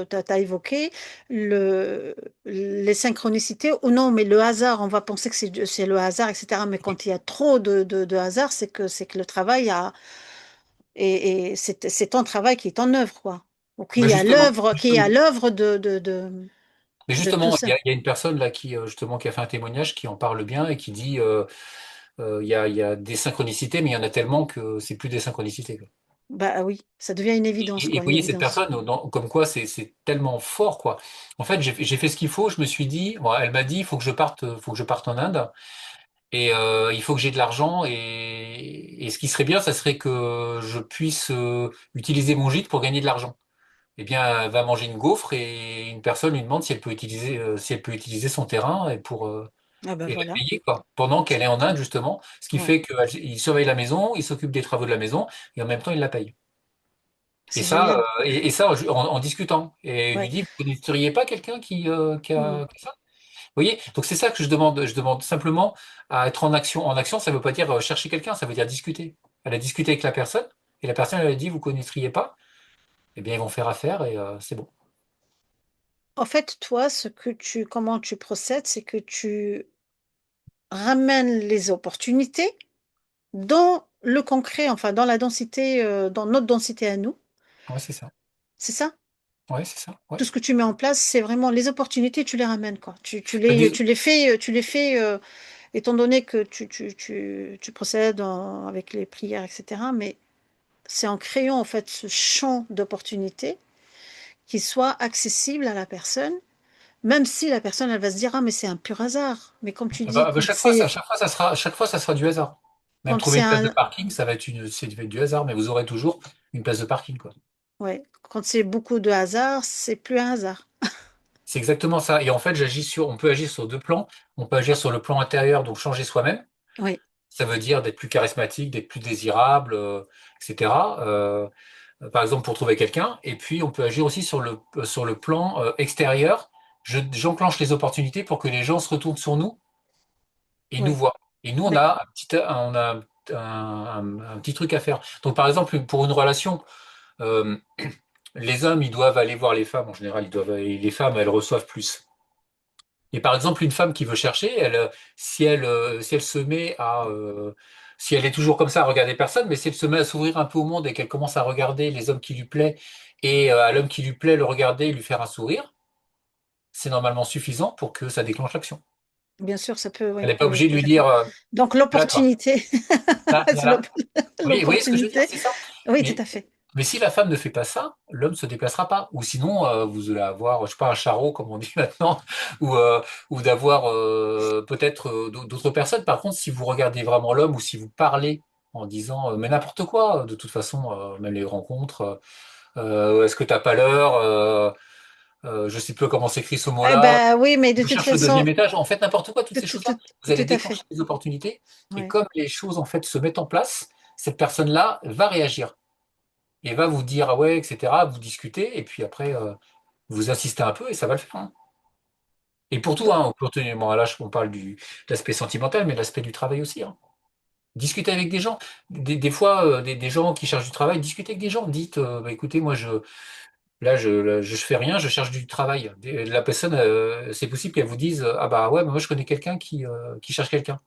t'as évoqué les synchronicités, ou non, mais le hasard, on va penser que c'est le hasard, etc. Mais quand il y a trop de hasard, c'est que le travail et c'est ton travail qui est en œuvre, quoi. Ou Mais qui est à justement, l'œuvre mais de tout justement, ça. il y a une personne là qui justement qui a fait un témoignage qui en parle bien et qui dit il y a des synchronicités, mais il y en a tellement que c'est plus des synchronicités, quoi. Bah oui, ça devient une évidence, Et quoi, vous une voyez cette évidence. personne, comme quoi c'est tellement fort, quoi. En fait, j'ai fait ce qu'il faut. Je me suis dit, bon, elle m'a dit, il faut que je parte en Inde et il faut que j'ai de l'argent et ce qui serait bien, ça serait que je puisse utiliser mon gîte pour gagner de l'argent. Eh bien, elle va manger une gaufre et une personne lui demande si elle peut utiliser son terrain et Ah ben et la voilà, payer, quoi, pendant qu'elle est en Inde, justement. Ce qui ouais, fait qu'il surveille la maison, il s'occupe des travaux de la maison et en même temps, il la paye. c'est génial. Et ça en discutant. Et il lui Ouais. dit, vous connaîtriez pas quelqu'un Hmm. qui a ça? Vous voyez? Donc c'est ça que je demande. Je demande simplement à être en action. En action, ça veut pas dire chercher quelqu'un, ça veut dire discuter. Elle a discuté avec la personne et la personne elle a dit, vous connaîtriez pas? Eh bien, ils vont faire affaire et c'est bon. En fait, toi, comment tu procèdes, c'est que tu ramènes les opportunités dans le concret, enfin dans la densité, dans notre densité à nous. Ouais, c'est ça. C'est ça? Ouais, c'est ça. Ouais. Tout ce que tu mets en place, c'est vraiment les opportunités, tu les ramènes, quoi. Bah, dis- Tu les fais, étant donné que tu procèdes avec les prières, etc. Mais c'est en créant, en fait, ce champ d'opportunités qui soit accessible à la personne, même si la personne, elle va se dire, ah, mais c'est un pur hasard. Mais comme tu dis, chaque fois, ça sera du hasard. Même quand trouver c'est une place de un, parking, ça va être du hasard, mais vous aurez toujours une place de parking, quoi. ouais, quand c'est beaucoup de hasard, c'est plus un hasard. C'est exactement ça. Et en fait, on peut agir sur deux plans. On peut agir sur le plan intérieur, donc changer soi-même. Oui, Ça veut dire d'être plus charismatique, d'être plus désirable, etc. Par exemple, pour trouver quelqu'un. Et puis, on peut agir aussi sur le plan extérieur. J'enclenche les opportunités pour que les gens se retournent sur nous et nous oui. voient. Et nous, on D'ac- a un petit truc à faire. Donc, par exemple, pour une relation, euh, les hommes, ils doivent aller voir les femmes. En général, et les femmes, elles reçoivent plus. Et par exemple, une femme qui veut chercher, si elle se met si elle est toujours comme ça à regarder personne, mais si elle se met à s'ouvrir un peu au monde et qu'elle commence à regarder les hommes qui lui plaisent et à l'homme qui lui plaît le regarder et lui faire un sourire, c'est normalement suffisant pour que ça déclenche l'action. Bien sûr, ça peut, Elle oui, n'est pas oui, oui, obligée de tout lui à fait. dire, Donc là, toi, l'opportunité, c'est là. Oui, vous voyez ce que je veux dire, l'opportunité. c'est ça. Oui, tout Mais, à fait. mais si la femme ne fait pas ça, l'homme se déplacera pas. Ou sinon, vous allez avoir, je sais pas, un charreau, comme on dit maintenant, ou, euh, ou d'avoir peut-être d'autres personnes. Par contre, si vous regardez vraiment l'homme ou si vous parlez en disant, mais n'importe quoi, de toute façon, même les rencontres, est-ce que t'as pas l'heure, je sais plus comment s'écrit ce Eh mot-là, ben oui, mais de je toute cherche le deuxième façon, étage. En fait, n'importe quoi, toutes tout, ces tout, choses-là, tout, vous allez tout à déclencher fait. des opportunités. Et Ouais. comme les choses, en fait, se mettent en place, cette personne-là va réagir et va vous dire ah ouais, etc. Vous discutez et puis après vous insistez un peu et ça va le faire, hein. Et pour tout, Donc, hein, bon, là on parle de l'aspect sentimental, mais l'aspect du travail aussi, hein. Discutez avec des gens, des fois des gens qui cherchent du travail, discutez avec des gens, dites bah, écoutez moi je fais rien, je cherche du travail. La personne c'est possible qu'elle vous dise ah bah ouais mais moi je connais quelqu'un qui cherche quelqu'un.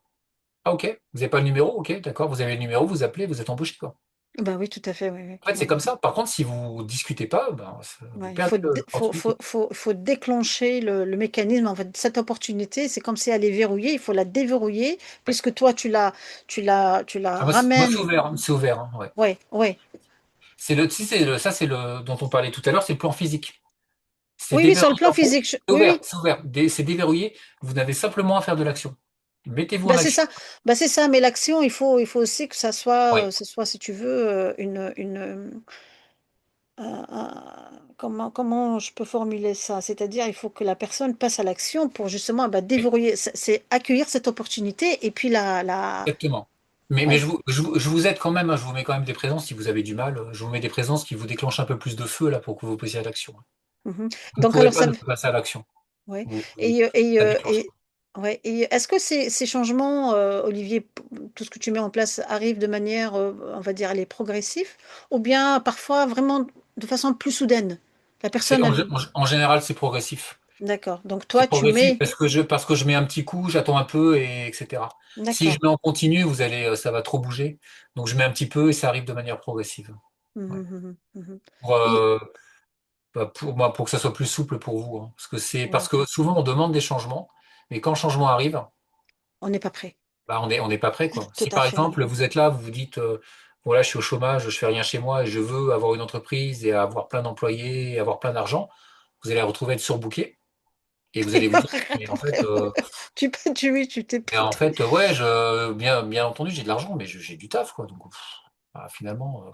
Ah ok, vous n'avez pas le numéro, ok d'accord, vous avez le numéro, vous appelez, vous êtes embauché quoi. bah oui, tout à fait, oui, oui, En fait, c'est oui. comme ça. Par contre, si vous discutez pas, ben, vous Ouais, il perdez faut, l'opportunité. faut déclencher le mécanisme. En fait, cette opportunité, c'est comme si elle est verrouillée. Il faut la déverrouiller Ouais. puisque toi, tu la Ah, moi, c'est ramènes. ouvert, hein, c'est ouvert, hein, ouais. Ouais, ouais. Si ça, c'est le dont on parlait tout à l'heure, c'est le plan physique. C'est Oui, oui, sur le déverrouillé plan en gros. physique. C'est Oui, ouvert, oui. c'est ouvert. C'est déverrouillé. Vous n'avez simplement à faire de l'action. Mettez-vous en Bah, c'est action. ça. Bah, c'est ça. Mais l'action, il faut aussi que Ouais. ça soit, si tu veux, comment je peux formuler ça? C'est-à-dire, il faut que la personne passe à l'action pour justement bah, Ouais, déverrouiller, c'est accueillir cette opportunité et puis exactement. Mais ouais. je vous aide quand même, hein, je vous mets quand même des présences si vous avez du mal. Je vous mets des présences qui vous déclenchent un peu plus de feu là pour que vous passiez à l'action. Mhm. Vous ne Donc, pourrez alors, pas ça, ne pas passer à l'action. ouais. Vous- ça déclenche. Ouais. Et est-ce que ces changements, Olivier, tout ce que tu mets en place arrive de manière, on va dire, les progressifs, ou bien parfois vraiment de façon plus soudaine? La personne, En général, c'est progressif. d'accord. Donc, C'est toi, tu progressif mets, parce que je mets un petit coup, j'attends un peu, et etc. Si je d'accord. mets en continu, ça va trop bouger. Donc je mets un petit peu et ça arrive de manière progressive. Ouais. Mhm, mhm, mhm. Pour, Et, moi, pour que ça soit plus souple pour vous, hein. Parce ouais, que souvent on demande des changements, mais quand le changement arrive, on n'est pas prêt. bah, on n'est pas prêt, quoi. Tout Si à par fait. exemple vous êtes là, vous vous dites voilà, je suis au chômage, je fais rien chez moi et je veux avoir une entreprise et avoir plein d'employés et avoir plein d'argent, vous allez retrouver être surbooké et vous allez vous dire mais Après, oui, tu t'es mais en pris. fait, ouais, bien entendu, j'ai de l'argent, mais j'ai du taf, quoi. Donc, bah, finalement,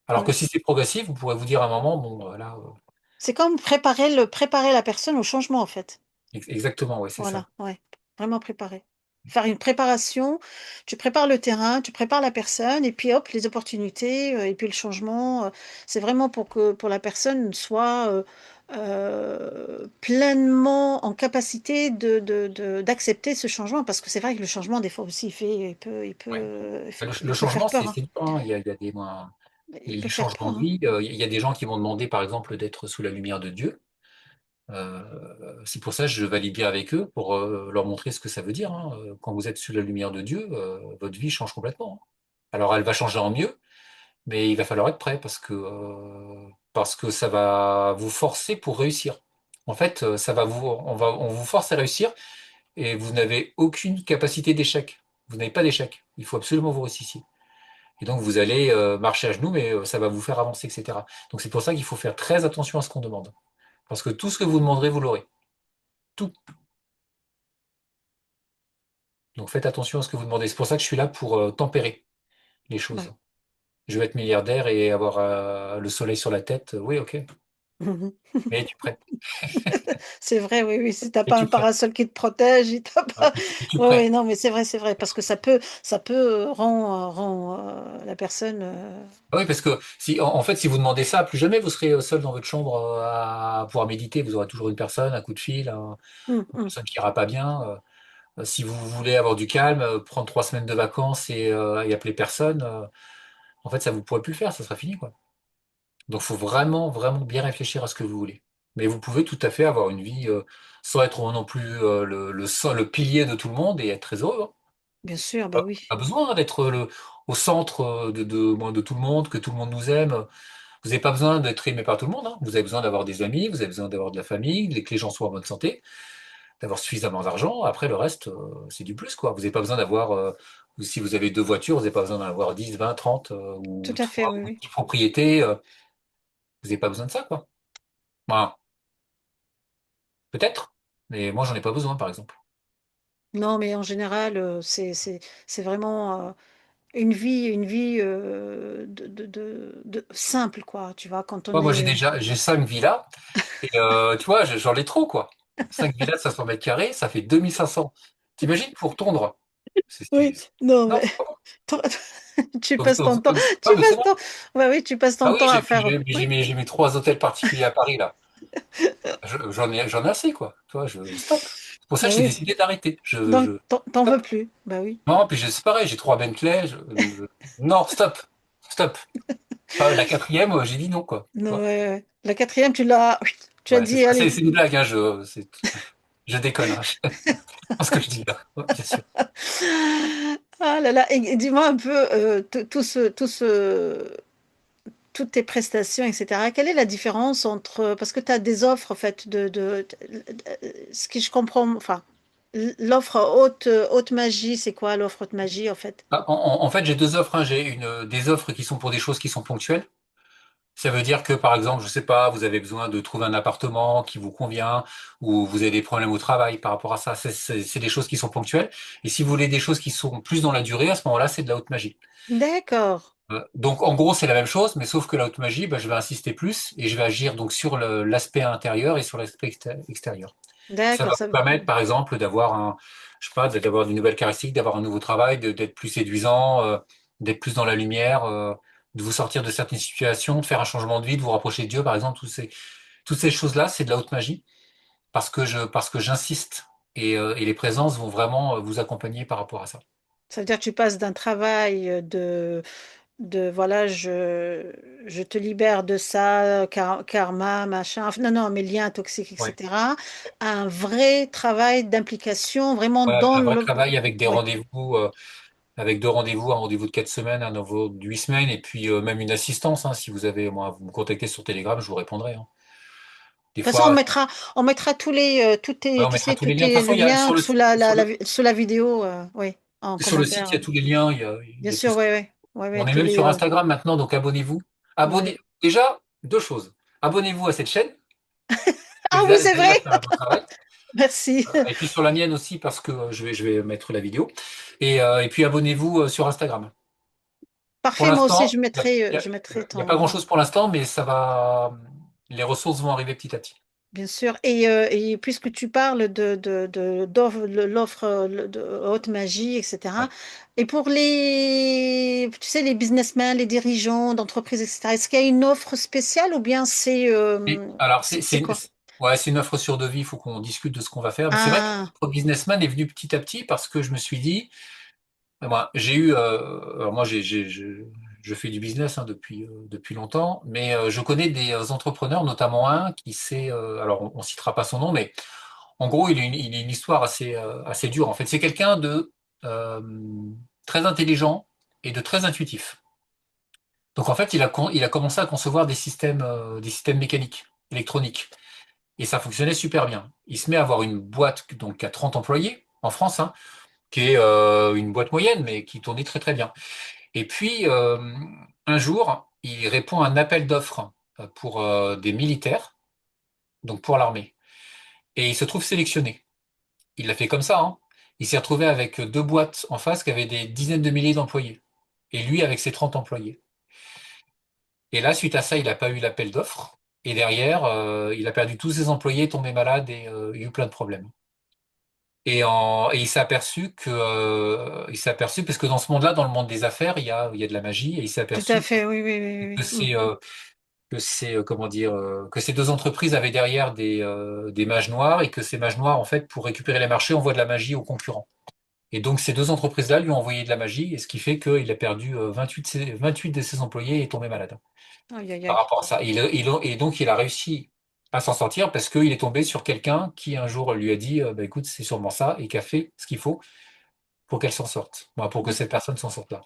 alors que Ouais. si c'est progressif, vous pourrez vous dire à un moment, bon, là, C'est comme préparer la personne au changement, en fait. exactement, ouais, c'est ça. Voilà, ouais, vraiment préparer. Faire une préparation, tu prépares le terrain, tu prépares la personne, et puis hop, les opportunités, et puis le changement. C'est vraiment pour que pour la personne soit pleinement en capacité d'accepter ce changement, parce que c'est vrai que le changement, des fois aussi, Ouais. Le il peut faire changement, peur, hein. c'est dur, hein. Il y a des, Il peut les faire changements peur, de hein. vie. Il y a des gens qui vont demander, par exemple, d'être sous la lumière de Dieu. C'est pour ça que je valide bien avec eux pour leur montrer ce que ça veut dire, hein. Quand vous êtes sous la lumière de Dieu, votre vie change complètement, hein. Alors, elle va changer en mieux. Mais il va falloir être prêt parce que ça va vous forcer pour réussir. En fait, on vous force à réussir et vous n'avez aucune capacité d'échec. Vous n'avez pas d'échec. Il faut absolument vous réussissiez. Et donc vous allez marcher à genoux, mais ça va vous faire avancer, etc. Donc c'est pour ça qu'il faut faire très attention à ce qu'on demande. Parce que tout ce que vous demanderez, vous l'aurez. Tout. Donc faites attention à ce que vous demandez. C'est pour ça que je suis là pour tempérer les choses. Ouais. Je veux être milliardaire et avoir le soleil sur la tête. Oui, ok. Mais es-tu prêt? C'est vrai, oui, oui. Si t'as pas Es-tu un prêt? parasol qui te protège, il t'a Ouais. pas. Es-tu Oui, prêt? oui, non, mais c'est vrai, parce que ça peut rendre la personne. Ah oui, parce que si, en fait, si vous demandez ça, plus jamais vous serez seul dans votre chambre à pouvoir méditer. Vous aurez toujours une personne, un coup de fil, Hum, une hum. personne qui ira pas bien. Si vous voulez avoir du calme, prendre 3 semaines de vacances et appeler personne, en fait, ça vous pourrez plus le faire, ça sera fini, quoi. Donc, faut vraiment, vraiment bien réfléchir à ce que vous voulez. Mais vous pouvez tout à fait avoir une vie sans être non plus le pilier de tout le monde et être très heureux, hein. Bien sûr, bah oui. Pas besoin d'être au centre de tout le monde, que tout le monde nous aime. Vous n'avez pas besoin d'être aimé par tout le monde, hein. Vous avez besoin d'avoir des amis, vous avez besoin d'avoir de la famille, que les gens soient en bonne santé, d'avoir suffisamment d'argent. Après, le reste, c'est du plus, quoi. Vous n'avez pas besoin d'avoir, si vous avez deux voitures, vous n'avez pas besoin d'en avoir 10, 20, 30 Tout ou à fait, 3 oui, ou oui. 10 propriétés. Vous n'avez pas besoin de ça, quoi. Voilà. Peut-être, mais moi, j'en ai pas besoin, par exemple. Non, mais en général, c'est vraiment une vie simple, quoi. Tu vois, quand on Moi, est. j'ai 5 villas et tu vois, j'en ai trop, quoi. 5 villas de 500 mètres carrés, ça fait 2500. T'imagines pour tondre? Oui, non, Non, mais toi, tu donc, passes ton temps. ah, Tu mais c'est passes bon. ton. Ouais, oui, tu passes Ah ton oui, temps à faire. Oui, j'ai mes 3 hôtels particuliers à Paris, là. J'en ai assez, quoi. Tu vois, stop. C'est pour ça que bah j'ai oui. décidé d'arrêter. Donc, t'en veux Stop. plus. Bah oui. Non, puis c'est pareil, j'ai 3 Bentley. Non, stop. Stop. La quatrième, j'ai dit non, quoi. Tu Non, vois. ouais, ouais. La quatrième, tu as Ouais, dit, allez. c'est une blague, hein, je déconne, hein. C'est pas ce que je dis, là. Ouais, bien sûr. Ah là là. Et dis-moi un peu, toutes tes prestations, etc. Quelle est la différence entre, parce que tu as des offres, en fait, ce que je comprends, enfin, l'offre haute magie, c'est quoi l'offre haute magie, en fait? En fait, j'ai deux offres, hein. J'ai des offres qui sont pour des choses qui sont ponctuelles. Ça veut dire que, par exemple, je sais pas, vous avez besoin de trouver un appartement qui vous convient, ou vous avez des problèmes au travail par rapport à ça. C'est des choses qui sont ponctuelles. Et si vous voulez des choses qui sont plus dans la durée, à ce moment-là, c'est de la haute magie. D'accord, Donc, en gros, c'est la même chose, mais sauf que la haute magie, bah, je vais insister plus et je vais agir donc sur l'aspect intérieur et sur l'aspect extérieur. Ça va d'accord, vous permettre, par exemple, je sais pas, d'avoir une nouvelle caractéristique, d'avoir un nouveau travail, d'être plus séduisant, d'être plus dans la lumière, de vous sortir de certaines situations, de faire un changement de vie, de vous rapprocher de Dieu, par exemple. Toutes ces choses-là, c'est de la haute magie parce que j'insiste et les présences vont vraiment vous accompagner par rapport à ça. ça veut dire que tu passes d'un travail voilà, je te libère de ça, karma, machin, enfin, non, non, mes liens toxiques, Ouais. etc., à un vrai travail d'implication, vraiment Ouais, dans un vrai le. travail avec des Oui. rendez-vous, avec 2 rendez-vous, un rendez-vous de 4 semaines, un rendez-vous de 8 semaines, et puis même une assistance, hein, si vous avez, moi, vous me contactez sur Telegram, je vous répondrai, hein. Des De toute façon, fois, on mettra ouais, on tu mettra sais, tous les liens. De toute façon, le il y a lien sur le sous la sur sous la vidéo, oui, en sur le site, commentaire. il y a tous les liens, il Bien y a tout sûr, ce oui, qu'il faut. oui, oui, oui, On est tous même les, sur Instagram maintenant, donc abonnez-vous. ouais. Déjà, deux choses. Abonnez-vous à cette chaîne. Ah oui, c'est vrai. Déjà, c'est un beau travail. Merci. Et puis sur la mienne aussi, parce que je vais mettre la vidéo. Et puis abonnez-vous sur Instagram. Pour Parfait, moi aussi, l'instant, je mettrai il y a pas ton. grand-chose pour l'instant, mais ça va. Les ressources vont arriver petit à petit. Bien sûr. Et puisque tu parles l'offre de haute magie, etc. Ouais. Et pour tu sais, les businessmen, les dirigeants d'entreprises, etc., est-ce qu'il y a une offre spéciale ou bien Et alors, c'est quoi? ouais, c'est une offre sur devis, il faut qu'on discute de ce qu'on va faire. Mais c'est vrai que Ah, notre businessman est venu petit à petit parce que je me suis dit, moi, j'ai eu, alors moi, je fais du business hein, depuis longtemps, mais je connais des entrepreneurs, notamment un qui sait, alors on citera pas son nom, mais en gros, il a une histoire assez dure. En fait, c'est quelqu'un de euh, très intelligent et de très intuitif. Donc en fait, il a commencé à concevoir des systèmes mécaniques, électroniques. Et ça fonctionnait super bien. Il se met à avoir une boîte donc, qui a 30 employés en France, hein, qui est une boîte moyenne, mais qui tournait très très bien. Et puis, un jour, il répond à un appel d'offres pour des militaires, donc pour l'armée. Et il se trouve sélectionné. Il l'a fait comme ça, hein. Il s'est retrouvé avec deux boîtes en face qui avaient des dizaines de milliers d'employés. Et lui avec ses 30 employés. Et là, suite à ça, il n'a pas eu l'appel d'offres. Et derrière, il a perdu tous ses employés, est tombé malade et il y a eu plein de problèmes. Et il s'est aperçu, parce que dans ce monde-là, dans le monde des affaires, il y a de la magie, et il s'est tout à aperçu fait, oui, oui, oui, que oui, oui. c'est, que comment dire, que ces deux entreprises avaient derrière des mages noirs et que ces mages noirs, en fait, pour récupérer les marchés, envoient de la magie aux concurrents. Et donc ces deux entreprises-là lui ont envoyé de la magie, et ce qui fait qu'il a perdu 28 de ses employés et est tombé malade Aïe, aïe, par aïe. rapport à ça. Et donc il a réussi à s'en sortir parce qu'il est tombé sur quelqu'un qui un jour lui a dit, bah, écoute, c'est sûrement ça, et qui a fait ce qu'il faut pour qu'elle s'en sorte, Bon, pour que cette personne s'en sorte là.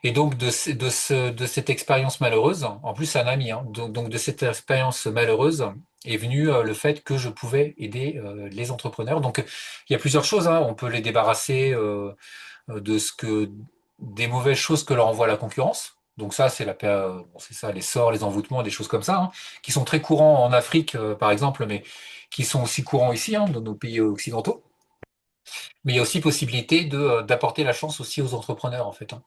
Et donc de cette expérience malheureuse, en plus c'est un ami, hein, donc de cette expérience malheureuse est venu le fait que je pouvais aider les entrepreneurs. Donc il y a plusieurs choses, hein. On peut les débarrasser de ce que des mauvaises choses que leur envoie la concurrence. Donc ça, bon, c'est ça, les sorts, les envoûtements, des choses comme ça, hein, qui sont très courants en Afrique, par exemple, mais qui sont aussi courants ici, hein, dans nos pays occidentaux. Mais il y a aussi possibilité d'apporter la chance aussi aux entrepreneurs, en fait, hein.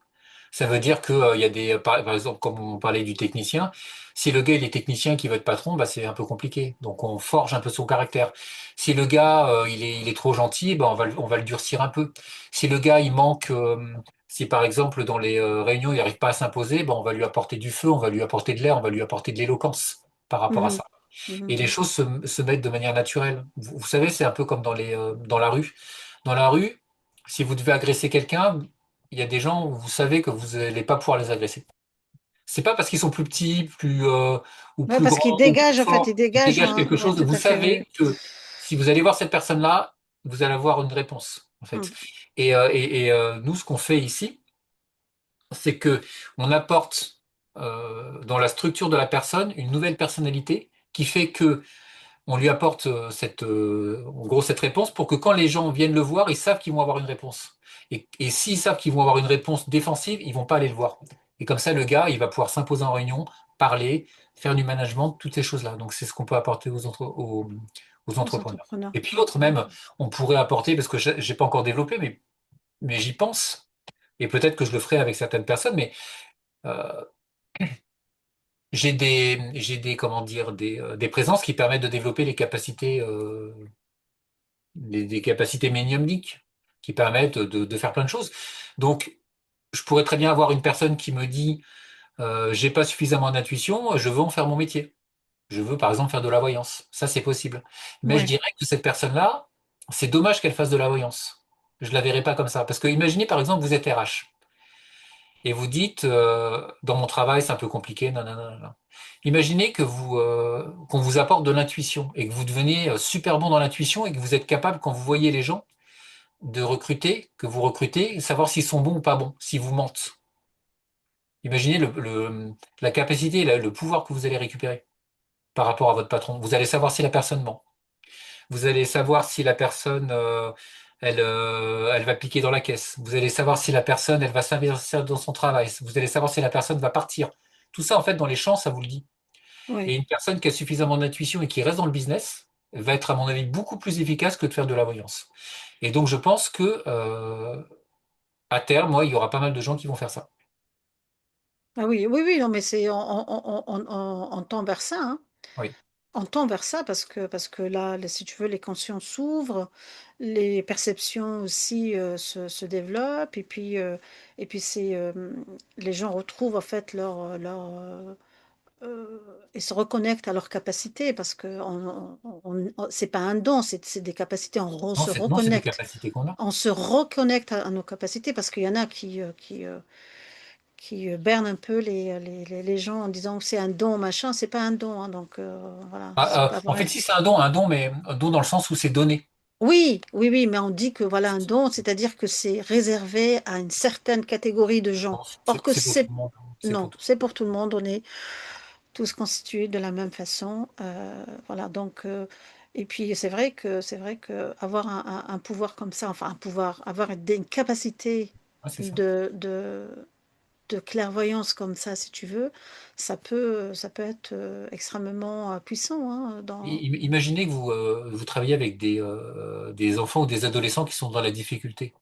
Ça veut dire que, il y a par exemple, comme on parlait du technicien, si le gars il est technicien qui veut être patron, bah, c'est un peu compliqué. Donc on forge un peu son caractère. Si le gars il est trop gentil, bah, on va le durcir un peu. Si le gars il manque, si par exemple dans les réunions il n'arrive pas à s'imposer, bah, on va lui apporter du feu, on va lui apporter de l'air, on va lui apporter de l'éloquence par rapport à Mhm, ça. Et mhm. les choses se mettent de manière naturelle. Vous savez, c'est un peu comme dans la rue. Dans la rue, si vous devez agresser quelqu'un, il y a des gens où vous savez que vous n'allez pas pouvoir les agresser. C'est pas parce qu'ils sont plus petits, ou Ouais, plus parce qu'il grands, ou plus dégage, en fait, il forts, ils dégage, dégagent hein. quelque Ouais, chose. tout Vous à fait, oui, savez que si vous allez voir cette personne-là, vous allez avoir une réponse, en oui. fait. Nous, ce qu'on fait ici, c'est que on apporte dans la structure de la personne une nouvelle personnalité qui fait que on lui apporte en gros cette réponse pour que quand les gens viennent le voir, ils savent qu'ils vont avoir une réponse. Et s'ils savent qu'ils vont avoir une réponse défensive, ils vont pas aller le voir. Et comme ça, le gars, il va pouvoir s'imposer en réunion, parler, faire du management, toutes ces choses-là. Donc c'est ce qu'on peut apporter aux Aux entrepreneurs. entrepreneurs. Et puis Ouais. l'autre même, on pourrait apporter, parce que j'ai pas encore développé, mais j'y pense. Et peut-être que je le ferai avec certaines personnes, mais euh, comment dire, des présences qui permettent de développer les capacités des capacités médiumniques qui permettent de faire plein de choses. Donc, je pourrais très bien avoir une personne qui me dit, j'ai pas suffisamment d'intuition, je veux en faire mon métier. Je veux, par exemple, faire de la voyance. Ça, c'est possible. Mais je Ouais. dirais que cette personne-là, c'est dommage qu'elle fasse de la voyance. Je la verrai pas comme ça. Parce que imaginez, par exemple, vous êtes RH et vous dites, dans mon travail, c'est un peu compliqué, non, non, non, non. Imaginez qu'on vous apporte de l'intuition et que vous devenez super bon dans l'intuition et que vous êtes capable, quand vous voyez les gens, de recruter, que vous recrutez, savoir s'ils sont bons ou pas bons, s'ils vous mentent. Imaginez la capacité, le pouvoir que vous allez récupérer par rapport à votre patron. Vous allez savoir si la personne ment. Vous allez savoir si la personne, elle va piquer dans la caisse. Vous allez savoir si la personne, elle va s'investir dans son travail. Vous allez savoir si la personne va partir. Tout ça, en fait, dans les champs, ça vous le dit. Et Ouais. une personne qui a suffisamment d'intuition et qui reste dans le business va être, à mon avis, beaucoup plus efficace que de faire de la voyance. Et donc, je pense que à terme, moi, il y aura pas mal de gens qui vont faire ça. Ah oui, oui, oui, non, mais on tend vers ça, hein. Oui, On tend vers ça parce que là, si tu veux, les consciences s'ouvrent, les perceptions aussi se développent, et puis les gens retrouvent en fait et se reconnectent à leurs capacités parce que c'est pas un don, c'est des capacités, on non, se non, c'est des reconnecte. capacités qu'on a. On se reconnecte à nos capacités parce qu'il y en a qui bernent un peu les gens en disant que c'est un don, machin, c'est pas un don, hein, donc voilà, c'est pas En fait, vrai. si c'est un don, mais un don dans le sens où c'est donné. Oui, oui, oui, mais on dit que voilà un don, c'est-à-dire que c'est réservé à une certaine catégorie de gens. Non, Or que c'est pour tout c'est le monde. C'est pour non, tout. c'est pour tout le monde, on est tous constitués de la même façon. Voilà, donc et puis c'est vrai que avoir un pouvoir comme ça, enfin un pouvoir, avoir une capacité Ouais, c'est ça. de, de, de clairvoyance comme ça, si tu veux, ça peut être extrêmement puissant, hein, Imaginez que vous travaillez avec des enfants ou des adolescents qui sont dans la difficulté,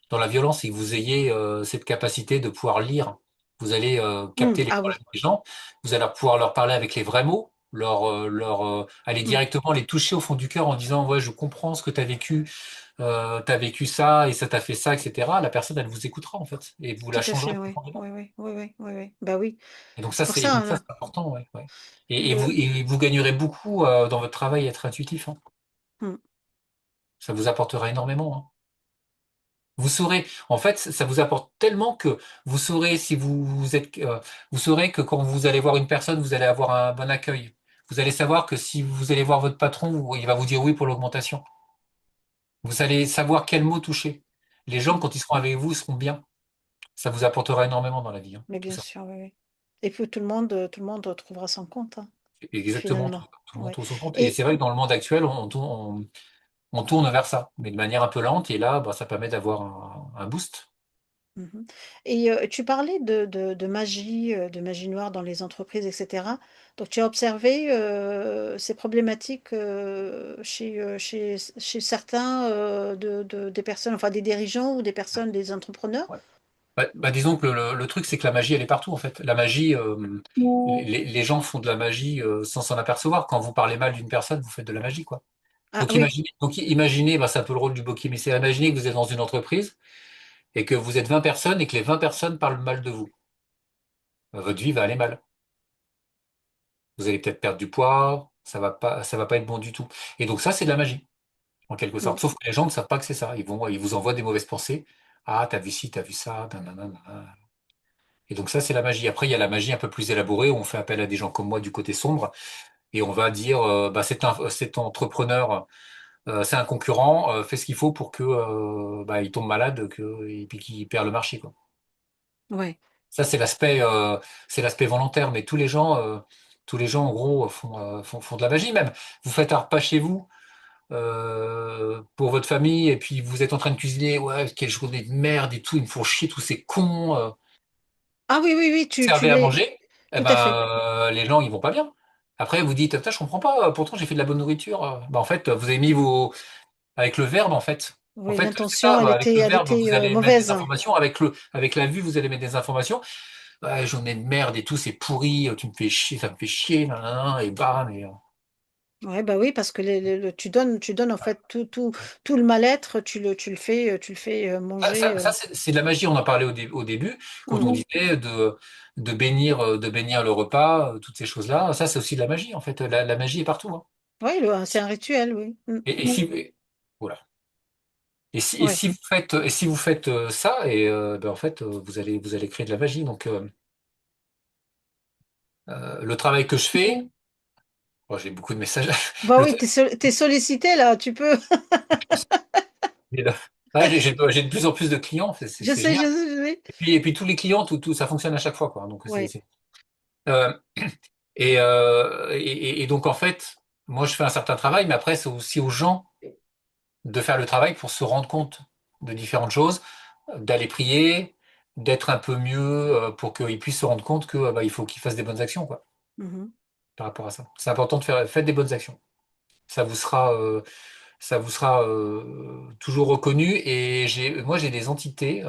dans la violence, et que vous ayez cette capacité de pouvoir lire. Vous allez capter les Ah problèmes oui. des gens, vous allez pouvoir leur parler avec les vrais mots, aller Mm. directement les toucher au fond du cœur en disant, ouais, je comprends ce que tu as vécu, t'as vécu ça et ça t'a fait ça, etc., la personne, elle vous écoutera, en fait, et vous la Tout à changerez fait, oui. profondément. Oui, oui, oui, oui, oui, oui. Bah oui. Et donc C'est pour ça, ça, là, c'est important, ouais, ouais. le... Et vous gagnerez beaucoup dans votre travail à être intuitif, hein. Hmm. Ça vous apportera énormément, hein. Vous saurez, en fait, ça vous apporte tellement que vous saurez si vous êtes, vous saurez que quand vous allez voir une personne, vous allez avoir un bon accueil. Vous allez savoir que si vous allez voir votre patron, il va vous dire oui pour l'augmentation. Vous allez savoir quel mot toucher. Les gens, Hmm. quand ils seront avec vous, seront bien. Ça vous apportera énormément dans la vie, hein, Mais tout bien ça. sûr, oui, oui. Et puis tout le monde trouvera son compte, hein, Exactement, finalement. tout le monde Ouais. trouve son compte. Et Et, c'est vrai que dans le monde actuel, on tourne vers ça, mais de manière un peu lente. Et là, bah, ça permet d'avoir un boost. mhm. Et tu parlais de magie noire dans les entreprises, etc. Donc, tu as observé ces problématiques chez certains des personnes, enfin des dirigeants ou des personnes, des entrepreneurs? Ouais. Disons que le truc, c'est que la magie, elle est partout, en fait. La magie, les gens font de la magie sans s'en apercevoir. Quand vous parlez mal d'une personne, vous faites de la magie, quoi. Ah oui, Donc imaginez, bah, c'est un peu le rôle du bookie, mais c'est imaginez que vous êtes dans une entreprise et que vous êtes 20 personnes et que les 20 personnes parlent mal de vous. Votre vie va aller mal. Vous allez peut-être perdre du poids, ça va pas être bon du tout. Et donc ça, c'est de la magie, en quelque mm, sorte. Sauf que les gens ne savent pas que c'est ça. Ils vous envoient des mauvaises pensées. Ah, t'as vu ci, t'as vu ça, nanana, nanana. Et donc ça, c'est la magie. Après, il y a la magie un peu plus élaborée où on fait appel à des gens comme moi du côté sombre et on va dire, bah, cet entrepreneur, c'est un concurrent, fait ce qu'il faut pour que bah, il tombe malade et puis qu'il perd le marché, quoi. ouais. Ça, c'est l'aspect volontaire, mais tous les gens, en gros, font de la magie même. Vous faites un repas chez vous pour votre famille et puis vous êtes en train de cuisiner, ouais, quelle journée de merde et tout, ils me font chier tous ces cons. Ah oui, oui, oui, tu Servez à les... manger, eh Tout à fait. ben, les gens, ils vont pas bien. Après, vous dites, putain, je comprends pas, pourtant j'ai fait de la bonne nourriture. En fait, vous avez mis avec le verbe, en fait. En Oui, fait, c'est ça, l'intention, avec le elle verbe, était vous allez mettre des mauvaise. informations. Avec la vue, vous allez mettre des informations. Ouais, journée de merde et tout, c'est pourri, tu me fais chier, ça me fait chier, nanana, et bam, Ouais, bah oui, parce que tu donnes en fait tout le mal-être, tu le fais manger. c'est de la magie. On en parlait au début, quand on Mm. disait de bénir le repas, toutes ces choses-là. Ça, c'est aussi de la magie, en fait. La magie est partout, hein. Oui, c'est un rituel, oui. Mm. Et si, voilà. Ouais. Et si vous faites ça, et ben, en fait, vous allez créer de la magie. Donc, le travail que je fais, bon, j'ai beaucoup de messages. Bah Le, oui, t'es sollicité là, tu peux. ouais, j'ai de plus en plus de clients, Je c'est sais, génial. oui. Et puis tous les clients, ça fonctionne à chaque fois, quoi. Donc, Ouais. euh, et donc, en fait, moi, je fais un certain travail, mais après, c'est aussi aux gens de faire le travail pour se rendre compte de différentes choses, d'aller prier, d'être un peu mieux pour qu'ils puissent se rendre compte que bah, il faut qu'ils fassent des bonnes actions, quoi, Mhm. par rapport à ça. C'est important de faire faites des bonnes actions. Ça vous sera toujours reconnu et moi j'ai des entités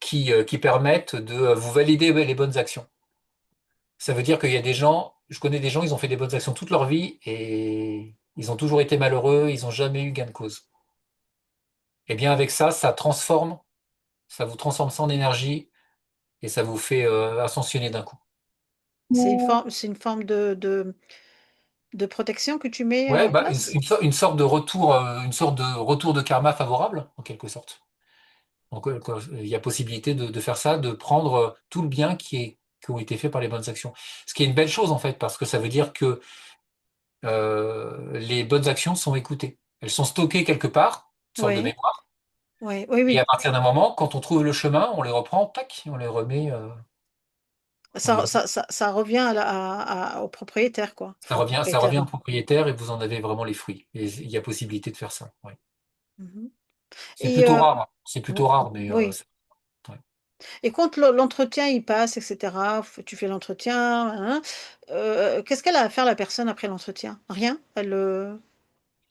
qui permettent de vous valider les bonnes actions. Ça veut dire qu'il y a des gens, je connais des gens, ils ont fait des bonnes actions toute leur vie et ils ont toujours été malheureux, ils n'ont jamais eu gain de cause. Et bien avec ça, ça vous transforme ça en énergie et ça vous fait ascensionner d'un coup. C'est une forme de protection que tu mets Ouais, en place? une sorte de retour de karma favorable, en quelque sorte. Donc, quoi, il y a possibilité de faire ça, de prendre tout le bien qui ont été faits par les bonnes actions. Ce qui est une belle chose, en fait, parce que ça veut dire que les bonnes actions sont écoutées. Elles sont stockées quelque part, une sorte de Oui, mémoire. oui, oui, Et à oui. partir d'un moment, quand on trouve le chemin, on les reprend, tac, on les remet. Ça revient au propriétaire, quoi. Enfin, au Ça propriétaire. revient au propriétaire et vous en avez vraiment les fruits. Et il y a possibilité de faire ça. Ouais. Mhm. C'est Et plutôt rare, hein. C'est plutôt rare, mais oui. ouais. Et quand l'entretien il passe, etc., tu fais l'entretien, hein, qu'est-ce qu'elle a à faire la personne après l'entretien? Rien?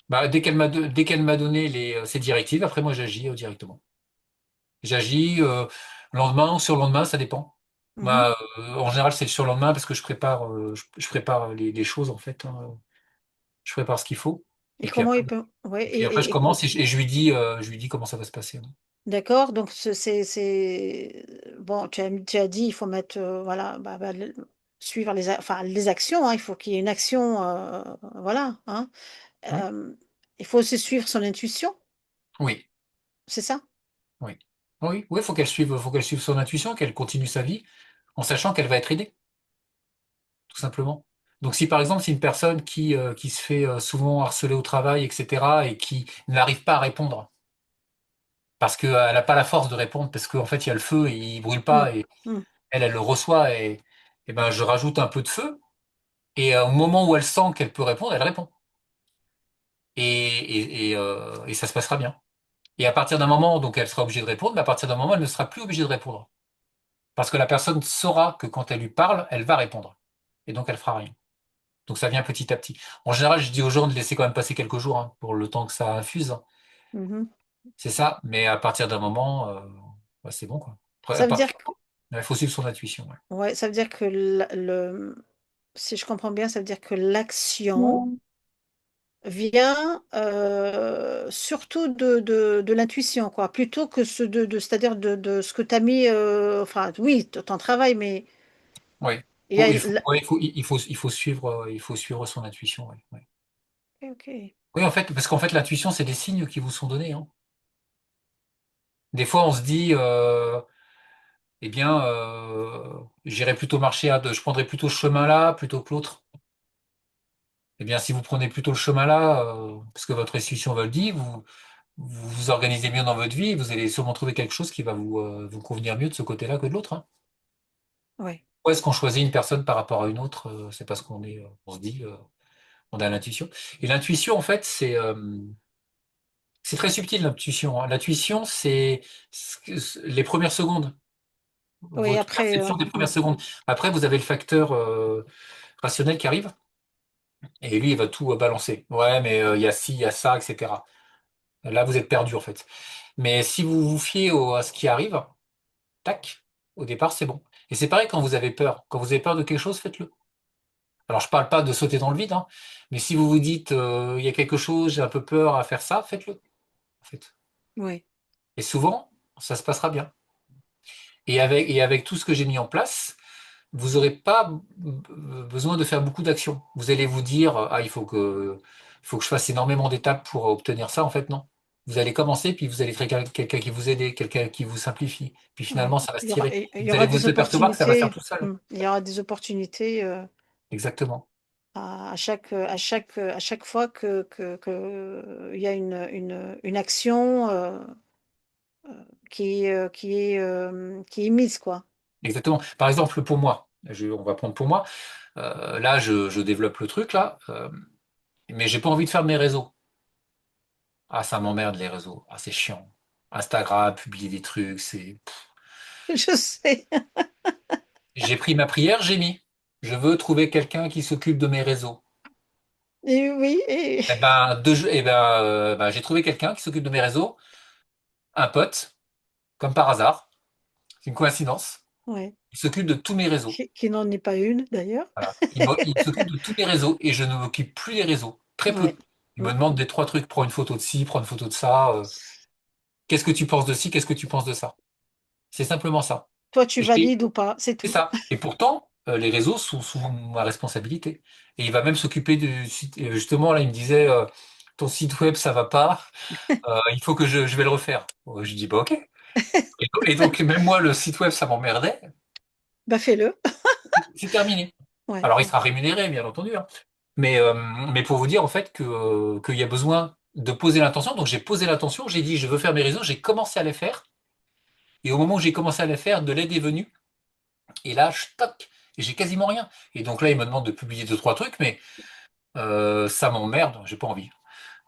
Bah, dès qu'elle m'a donné ces directives, après moi j'agis directement. J'agis le lendemain ou sur le lendemain, ça dépend. Mhm. Moi, en général, c'est sur le lendemain parce que je prépare les choses en fait, hein. Je prépare ce qu'il faut. Et Et puis comment après, il peut... Ouais, et puis après je commence et je lui dis comment ça va se passer. d'accord, donc bon, tu as dit, il faut mettre, voilà, suivre enfin, les actions, hein, il faut qu'il y ait une action, voilà, hein. Oui, Euh, il faut aussi suivre son intuition, oui, c'est ça? oui. Oui, oui, faut qu'elle suive son intuition, qu'elle continue sa vie, en sachant qu'elle va être aidée, tout simplement. Donc si par exemple c'est une personne qui se fait souvent harceler au travail, etc., et qui n'arrive pas à répondre, parce qu'elle n'a pas la force de répondre, parce qu'en fait il y a le feu et il brûle Mm, pas, et mm, elle le reçoit, et ben je rajoute un peu de feu, et au moment où elle sent qu'elle peut répondre, elle répond. Et ça se passera bien. Et à partir d'un moment, donc elle sera obligée de répondre, mais à partir d'un moment, elle ne sera plus obligée de répondre. Parce que la personne saura que quand elle lui parle, elle va répondre. Et donc elle fera rien. Donc ça vient petit à petit. En général, je dis aux gens de laisser quand même passer quelques jours, hein, pour le temps que ça infuse. mhm. C'est ça. Mais à partir d'un moment, ouais, c'est bon, quoi. Après, Ça veut dire, il faut suivre son intuition. ouais, ça veut dire que si je comprends bien, ça veut dire que l'action Ouais. vient surtout de l'intuition, quoi, plutôt que c'est-à-dire de ce que tu as mis, enfin, oui, ton travail, mais Oui. il y a Ouais, il faut suivre son intuition. Ouais, ouais. ok, ok. Oui, en fait, parce qu'en fait, l'intuition, c'est des signes qui vous sont donnés, hein. Des fois, on se dit, eh bien, j'irai plutôt marcher je prendrai plutôt ce chemin-là plutôt que l'autre. Eh bien, si vous prenez plutôt le chemin-là, parce que votre intuition va le dire, vous vous organisez mieux dans votre vie, vous allez sûrement trouver quelque chose qui va vous convenir mieux de ce côté-là que de l'autre, hein. Ouais, Pourquoi est-ce qu'on choisit une personne par rapport à une autre? C'est parce on se dit, on a l'intuition. Et l'intuition, en fait, c'est très subtil, l'intuition, hein. L'intuition, c'est les premières secondes, oui, votre après, perception des premières secondes. Après, vous avez le facteur rationnel qui arrive, et lui, il va tout balancer. Ouais, mais il y a ci, il y a ça, etc. Là, vous êtes perdu, en fait. Mais si vous vous fiez à ce qui arrive, tac, au départ, c'est bon. Et c'est pareil quand vous avez peur. Quand vous avez peur de quelque chose, faites-le. Alors, je parle pas de sauter dans le vide, hein, mais si vous vous dites, il y a quelque chose, j'ai un peu peur à faire ça, faites-le, en fait. oui, Et souvent, ça se passera bien. Et avec tout ce que j'ai mis en place, vous n'aurez pas besoin de faire beaucoup d'actions. Vous allez vous dire, ah, il faut que je fasse énormément d'étapes pour obtenir ça. En fait, non. Vous allez commencer, puis vous allez trouver quelqu'un qui vous aide, quelqu'un qui vous simplifie. Puis oui. finalement, ça va se tirer. Il y Vous aura allez des vous apercevoir que ça va se faire opportunités, tout seul. il y aura des opportunités Exactement. à chaque fois il y a une action qui est mise, quoi. Exactement. Par exemple, pour moi, on va prendre pour moi. Là, je développe le truc, là, mais j'ai pas envie de faire mes réseaux. Ah, ça m'emmerde, les réseaux. Ah, c'est chiant. Instagram, publier des trucs, c'est. Je sais. J'ai pris ma prière, j'ai mis. Je veux trouver quelqu'un qui s'occupe de mes réseaux. Et oui, J'ai trouvé quelqu'un qui s'occupe de mes réseaux, un pote, comme par hasard. C'est une coïncidence. ouais. Il s'occupe de tous mes réseaux. Qui n'en est pas une, d'ailleurs. Voilà. Il s'occupe de tous mes réseaux et je ne m'occupe plus des réseaux. Très Ouais. peu. Il me Mm. demande des trois trucs. Prends une photo de ci, prends une photo de ça. Qu'est-ce que tu penses de ci, qu'est-ce que tu penses de ça? C'est simplement ça. Toi, tu Et j'ai- valides ou pas, c'est c'est tout. ça. Et pourtant, les réseaux sont sous ma responsabilité. Et il va même s'occuper du site. Et justement, là, il me disait, ton site web, ça va pas. Il faut que je vais le refaire. Je dis, bah ok. Et donc, même moi, le site web, ça m'emmerdait. Bah, fais-le. C'est terminé. Ouais. Alors, il sera rémunéré, bien entendu, hein. Mais, euh, mais pour vous dire, en fait, qu'il y a besoin de poser l'intention. Donc, j'ai posé l'intention, j'ai dit, je veux faire mes réseaux, j'ai commencé à les faire. Et au moment où j'ai commencé à les faire, de l'aide est venue. Et là, je toc, et j'ai quasiment rien. Et donc là, il me demande de publier deux, trois trucs, mais ça m'emmerde, j'ai pas envie.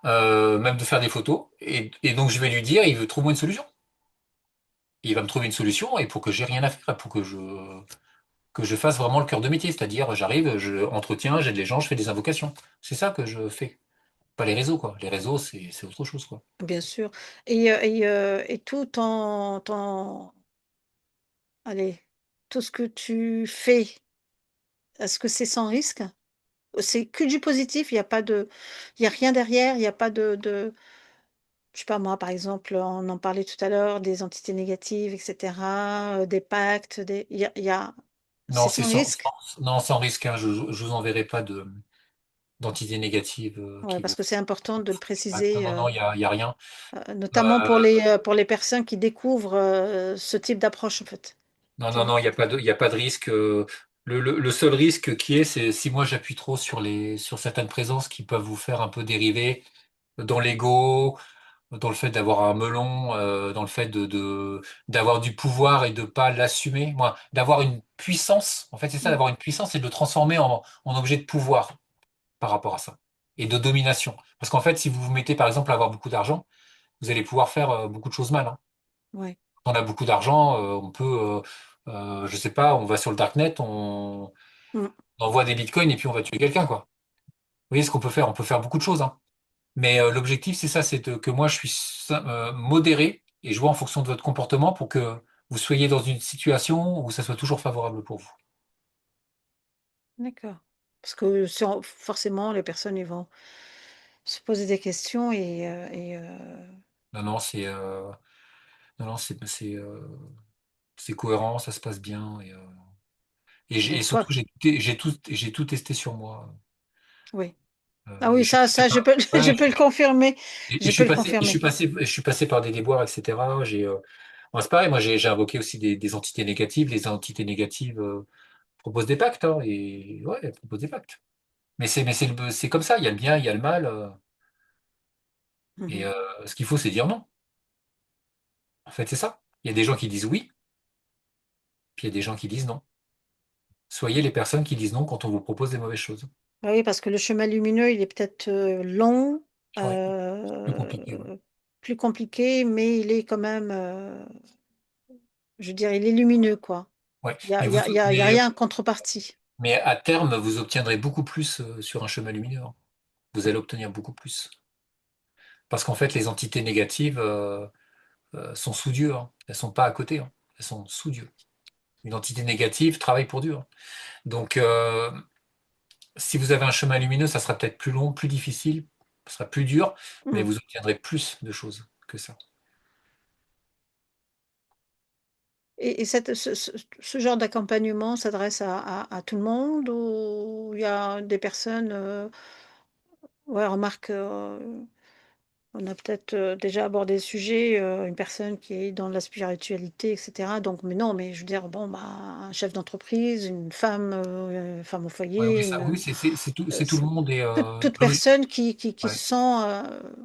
Même de faire des photos. Et donc, je vais lui dire, il veut trouver une solution. Il va me trouver une solution, et pour que j'ai rien à faire, pour que je fasse vraiment le cœur de métier. C'est-à-dire, j'arrive, je entretiens, j'aide les gens, je fais des invocations. C'est ça que je fais. Pas les réseaux, quoi. Les réseaux, c'est autre chose, quoi. Bien sûr. Et tout allez, tout ce que tu fais, est-ce que c'est sans risque? c'est que du positif, il y a rien derrière, il n'y a pas je sais pas moi, par exemple, on en parlait tout à l'heure, des entités négatives, etc., des pactes, Non, c'est c'est sans risque. non, sans risque, hein. Je vous enverrai pas d'entités négatives Ouais, qui parce vous que c'est important de le non, préciser, non, non, il y a rien. notamment Euh, pour les personnes qui découvrent ce type d'approche, en fait. non, Tu non, vois? non, il y a pas de risque. Le seul risque qui est, c'est si moi j'appuie trop sur certaines présences qui peuvent vous faire un peu dériver dans l'ego, dans le fait d'avoir un melon, dans le fait d'avoir du pouvoir et de pas l'assumer. Moi, d'avoir une puissance, en fait, c'est ça, Mm. d'avoir une puissance et de le transformer en objet de pouvoir par rapport à ça et de domination. Parce qu'en fait, si vous vous mettez par exemple à avoir beaucoup d'argent, vous allez pouvoir faire beaucoup de choses mal, hein. Ouais. Quand on a beaucoup d'argent, on peut, je sais pas, on va sur le darknet, Mm. on envoie des bitcoins et puis on va tuer quelqu'un, quoi. Vous voyez ce qu'on peut faire? On peut faire beaucoup de choses, hein. Mais l'objectif, c'est ça, que moi, je suis modéré et je vois en fonction de votre comportement pour que vous soyez dans une situation où ça soit toujours favorable pour vous. D'accord. Parce que forcément, les personnes, ils vont se poser des questions Non, non, non, non, c'est cohérent, ça se passe bien et donc toi, surtout, j'ai tout testé sur moi. oui. Ah oui, Je suis passé je par, peux, je ouais, peux le confirmer. je Je peux suis le confirmer. je suis passé par des déboires, etc. Bon, c'est pareil, moi, j'ai invoqué aussi des entités négatives. Les entités négatives proposent des pactes, hein, et ouais, elles proposent des pacts. Mais c'est comme ça, il y a le bien, il y a le mal, et Mhm. ce qu'il faut, c'est dire non. En fait, c'est ça. Il y a des gens qui disent oui, puis il y a des gens qui disent non. Soyez les personnes qui disent non quand on vous propose des mauvaises choses. Ah oui, parce que le chemin lumineux, il est peut-être long, Ouais, plus compliqué, ouais. euh, plus compliqué, mais il est quand même, je veux dire, il est lumineux, quoi. Ouais. Il y a rien en contrepartie. Mais à terme, vous obtiendrez beaucoup plus sur un chemin lumineux, hein. Vous allez obtenir beaucoup plus. Parce qu'en fait, les entités négatives sont sous Dieu, hein. Elles sont pas à côté, hein. Elles sont sous Dieu. Une entité négative travaille pour Dieu, hein. Donc, si vous avez un chemin lumineux, ça sera peut-être plus long, plus difficile, ça sera plus dur, mais Mm. vous obtiendrez plus de choses que ça. Et ce genre d'accompagnement s'adresse à tout le monde ou il y a des personnes, ouais, remarque, on a peut-être déjà abordé le sujet, une personne qui est dans la spiritualité, etc. Donc, mais non, mais je veux dire, bon, bah, un chef d'entreprise, une femme au Ouais, foyer, oui, ça, oui, c'est tout le c'est monde et toute personne qui se ouais, sent,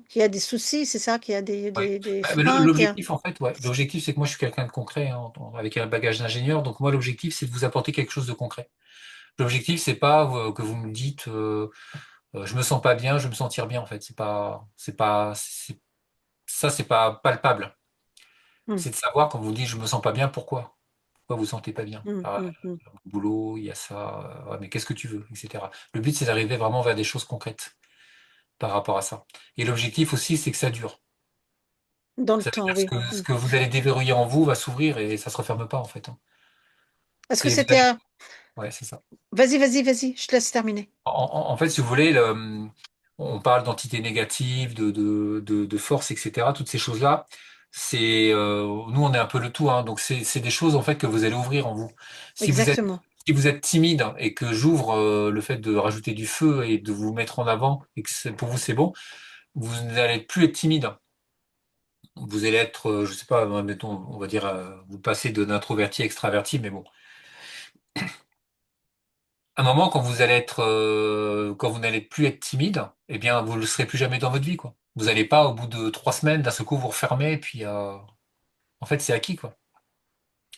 qui a des soucis, c'est ça, qui a ouais. des Bah, mais freins, qui a. l'objectif, en fait, ouais, l'objectif, c'est que moi, je suis quelqu'un de concret, hein, avec un bagage d'ingénieur. Donc, moi, l'objectif, c'est de vous apporter quelque chose de concret. L'objectif, c'est pas que vous me dites, je me sens pas bien, je veux me sentir bien, en fait. Ça, c'est pas palpable. Mm, C'est de savoir quand vous dites, je me sens pas bien, pourquoi? Pourquoi vous vous sentez pas bien? mm, Ah, mm, mm. il y a mon boulot, il y a ça, ouais, mais qu'est-ce que tu veux, etc. Le but, c'est d'arriver vraiment vers des choses concrètes par rapport à ça. Et l'objectif aussi, c'est que ça dure. Dans le Ça veut temps, dire oui. ce Mm. que vous allez déverrouiller en vous va s'ouvrir et ça se referme pas, en fait, hein. Est-ce que C'est, c'était un. ouais, c'est ça. Vas-y, je te laisse terminer. En fait, si vous voulez, on parle d'entités négatives, de force, etc. Toutes ces choses-là, nous, on est un peu le tout, hein. Donc, c'est des choses, en fait, que vous allez ouvrir en vous. Si vous êtes, Exactement. si vous êtes timide et que j'ouvre, le fait de rajouter du feu et de vous mettre en avant et que pour vous, c'est bon, vous n'allez plus être timide. Vous allez être, je sais pas, mettons, on va dire, vous passez de d'introverti à extraverti, mais bon. Un moment, quand vous n'allez plus être timide, eh bien, vous ne le serez plus jamais dans votre vie, quoi. Vous n'allez pas, au bout de 3 semaines, d'un seul coup, vous refermer, et puis, en fait, c'est acquis, quoi.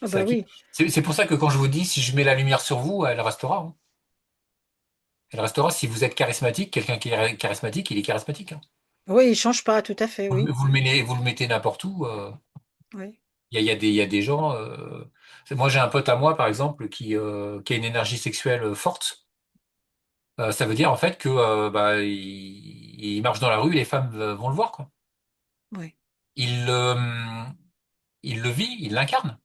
Ah C'est bah acquis. oui, C'est pour ça que quand je vous dis, si je mets la lumière sur vous, elle restera, hein. Elle restera si vous êtes charismatique. Quelqu'un qui est charismatique, il est charismatique, hein. oui, il change pas, tout à fait, oui. Vous le mettez n'importe où. Oui, Il y a des gens. Moi, j'ai un pote à moi, par exemple, qui a une énergie sexuelle forte. Ça veut dire en fait que bah, il marche dans la rue, et les femmes vont le voir, quoi. oui, Il, euh, il le vit, il l'incarne.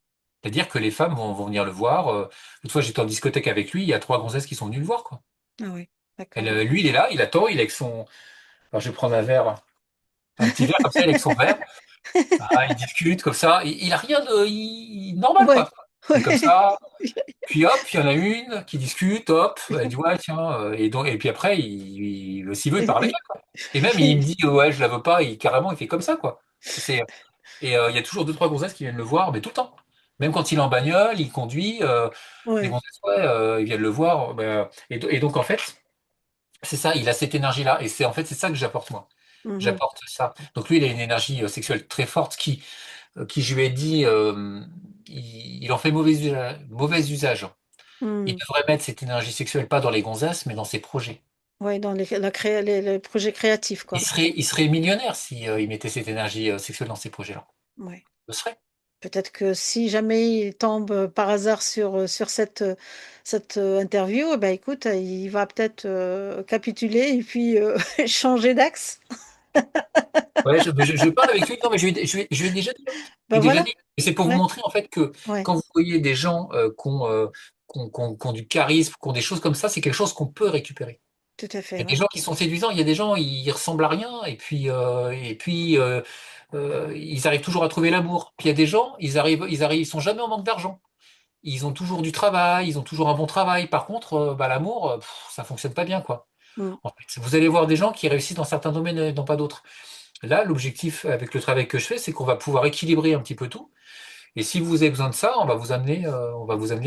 C'est-à-dire que vont venir le voir. L'autre fois, j'étais en discothèque avec lui, il y a trois gonzesses qui sont venues le voir, quoi. ah oui. D'accord. Lui, il est là, il attend, il est avec son. Alors, je vais prendre un petit verre comme ça, il est avec son verre. Ah, il discute comme ça. Il a rien de normal, Ouais. quoi. Il est comme Ouais. ça. Puis hop, il y en a une qui discute, hop, elle dit ouais, tiens, et puis après, s'il veut, il part avec elle, quoi. Et même, il me dit ouais, je la veux pas, carrément, il fait comme ça, quoi. C'est, il y a toujours deux, trois gonzesses qui viennent le voir, mais tout le temps. Même quand il est en bagnole, il conduit, les Ouais. gonzesses, ouais, ils viennent le voir. Et donc, en fait, c'est ça, il a cette énergie-là. Et c'est ça que j'apporte, moi. Mhm. J'apporte ça. Donc lui, il a une énergie sexuelle très forte qui je lui ai dit, il en fait mauvais usage. Il Mhm. devrait mettre cette énergie sexuelle pas dans les gonzesses, mais dans ses projets. Ouais, dans les projets créatifs, quoi. Il serait millionnaire si il mettait cette énergie sexuelle dans ses projets-là. Ouais. Il le serait. Peut-être que si jamais il tombe par hasard sur cette interview, eh ben écoute, il va peut-être capituler et puis changer d'axe. Ouais, je parle avec lui, non, mais je lui ai déjà dit, hein. Je Ben lui ai déjà voilà. dit. Et c'est pour vous Ouais. montrer en fait que Ouais. quand vous voyez des gens qui ont du charisme, qui ont des choses comme ça, c'est quelque chose qu'on peut récupérer. Tout à Il fait. y a des Ouais. gens qui sont séduisants, il y a des gens, ils ressemblent à rien, ils arrivent toujours à trouver l'amour. Puis il y a des gens, ils sont jamais en manque d'argent. Ils ont toujours du travail, ils ont toujours un bon travail. Par contre, l'amour, ça fonctionne pas bien, quoi. Mm. En fait, vous allez voir des gens qui réussissent dans certains domaines et non pas d'autres. Là, l'objectif avec le travail que je fais, c'est qu'on va pouvoir équilibrer un petit peu tout. Et si vous avez besoin de ça, on va vous amener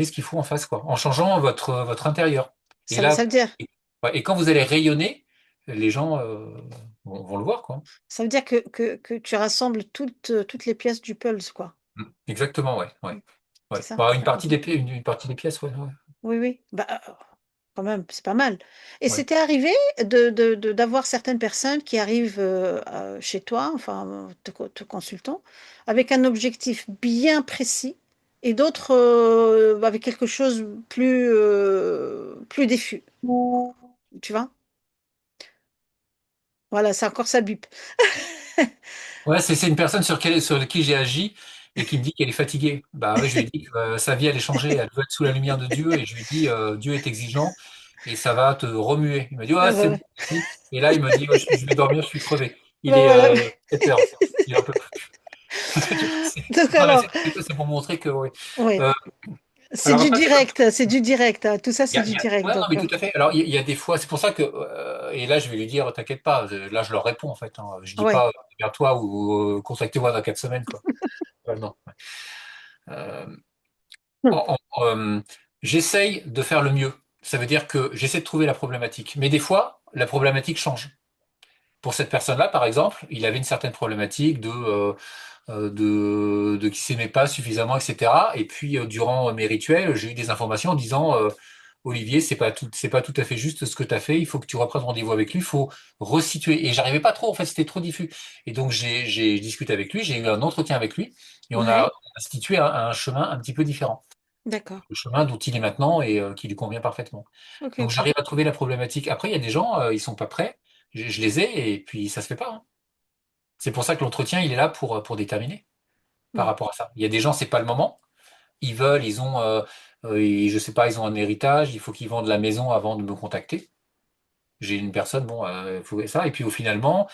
ce qu'il faut en face, quoi, en changeant votre intérieur. Et Ça là, veut dire, et, ouais, et quand vous allez rayonner, les gens vont le voir, quoi. ça veut dire que tu rassembles toutes les pièces du puzzle, quoi. Mm. Exactement, ouais, Mm. ouais, C'est ouais. ça? Bah, une partie des pièces, ouais, ouais, Oui, oui. Bah, quand même, c'est pas mal. Et ouais. c'était arrivé d'avoir certaines personnes qui arrivent chez toi, enfin, te consultant, avec un objectif bien précis et d'autres avec quelque chose plus diffus. Tu vois? Voilà, c'est encore ça bip. Ouais, c'est une personne sur qui j'ai agi et qui me dit qu'elle est fatiguée. Bah ouais, je lui ai dit que sa vie allait changer, elle veut être sous la lumière de Dieu et je lui ai dit Dieu est exigeant et ça va te remuer. Il m'a dit Ah ouais, bah, c'est bon, ouais. merci. Et là, il me dit ouais, je vais dormir, je suis crevé. Il Bah, est voilà. 7 heures. Il en peut plus. Donc Non, mais alors, c'est pour montrer que ouais. ouais, Euh, c'est alors du après, direct, c'est du direct, hein. Tout ça, c'est du direct. ouais, non, Donc, mais tout à fait. Alors il y a des fois, c'est pour ça que et là je vais lui dire t'inquiète pas. Là je leur réponds en fait, hein. Je dis ouais. pas vers toi ou contactez-moi dans 4 semaines quoi. Non. Euh, Hmm. en- en- euh, J'essaye de faire le mieux. Ça veut dire que j'essaie de trouver la problématique. Mais des fois, la problématique change. Pour cette personne-là, par exemple, il avait une certaine problématique de qui s'aimait pas suffisamment, etc. Et puis, durant mes rituels, j'ai eu des informations en disant, Olivier, c'est pas tout à fait juste ce que tu as fait. Il faut que tu reprennes rendez-vous avec lui. Il faut resituer. Et j'arrivais pas trop. En fait, c'était trop diffus. Et donc, j'ai discuté avec lui. J'ai eu un entretien avec lui et Ouais, on a situé un chemin un petit peu différent, d'accord. le chemin dont il est maintenant et qui lui convient parfaitement. Ok, Donc ok. j'arrive à trouver la problématique. Après, il y a des gens, ils sont pas prêts. Je les ai et puis ça se fait pas, hein. C'est pour ça que l'entretien, il est là pour déterminer par Hmm. rapport à ça. Il y a des gens, c'est pas le moment. Ils veulent, je sais pas, ils ont un héritage. Il faut qu'ils vendent la maison avant de me contacter. J'ai une personne, bon, faut ça. Et puis au finalement,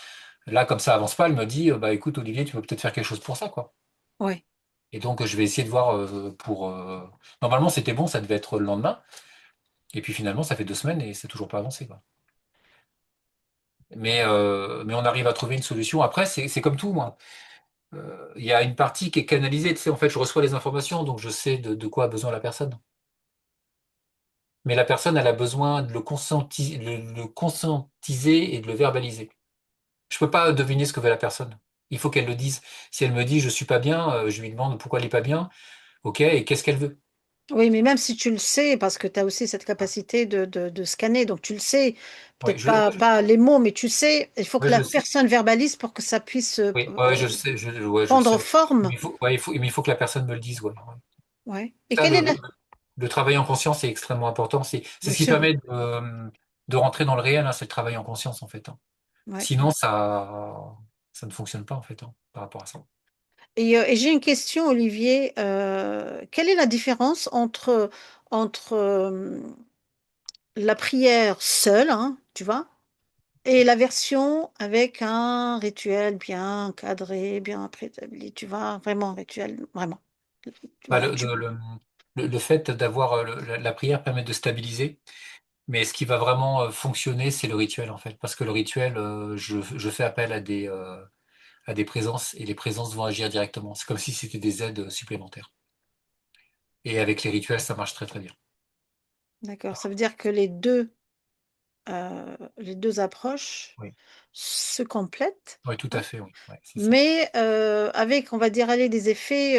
là, comme ça avance pas, elle me dit, bah écoute, Olivier, tu peux peut-être faire quelque chose pour ça, quoi. Ouais, Et donc je vais essayer de voir Normalement, c'était bon, ça devait être le lendemain. Et puis finalement, ça fait 2 semaines et c'est toujours pas avancé, quoi. Mais on arrive à trouver une solution. Après, c'est comme tout, moi. Il y a une partie qui est canalisée. Tu sais, en fait, je reçois les informations, donc je sais de quoi a besoin la personne. Mais la personne, elle a besoin de le conscientiser et de le verbaliser. Je peux pas deviner ce que veut la personne. Il faut qu'elle le dise. Si elle me dit je suis pas bien, je lui demande pourquoi elle est pas bien. Ok, et qu'est-ce qu'elle veut? oui, mais même si tu le sais, parce que tu as aussi cette capacité de scanner, donc tu le sais, Oui, peut-être pas les mots, mais tu sais, il faut que ouais, je la le sais. personne verbalise pour que ça puisse Oui, ouais, je le sais. Ouais, je le sais. prendre Ouais. forme. Mais il faut que la personne me le dise. Ouais. Ouais. Ouais. Et Ça, quelle est la... le travail en conscience est extrêmement important. C'est Bien ce qui sûr. permet de rentrer dans le réel, hein, c'est le travail en conscience, en fait, hein. Ouais. Sinon, ça ne fonctionne pas, en fait, hein, par rapport à ça. Et j'ai une question, Olivier. Quelle est la différence entre la prière seule, hein, tu vois, et la version avec un rituel bien cadré, bien préétabli, tu vois, vraiment un rituel, vraiment. Bah, Voilà, tu... le fait d'avoir la prière permet de stabiliser, mais ce qui va vraiment fonctionner, c'est le rituel en fait, parce que le rituel, je fais appel à des présences et les présences vont agir directement. C'est comme si c'était des aides supplémentaires. Et avec les rituels, ça marche très très bien. D'accord, ça veut dire que les deux approches Oui, se complètent, oui, tout à hein, fait, oui, ouais, c'est ça. mais avec, on va dire, aller des effets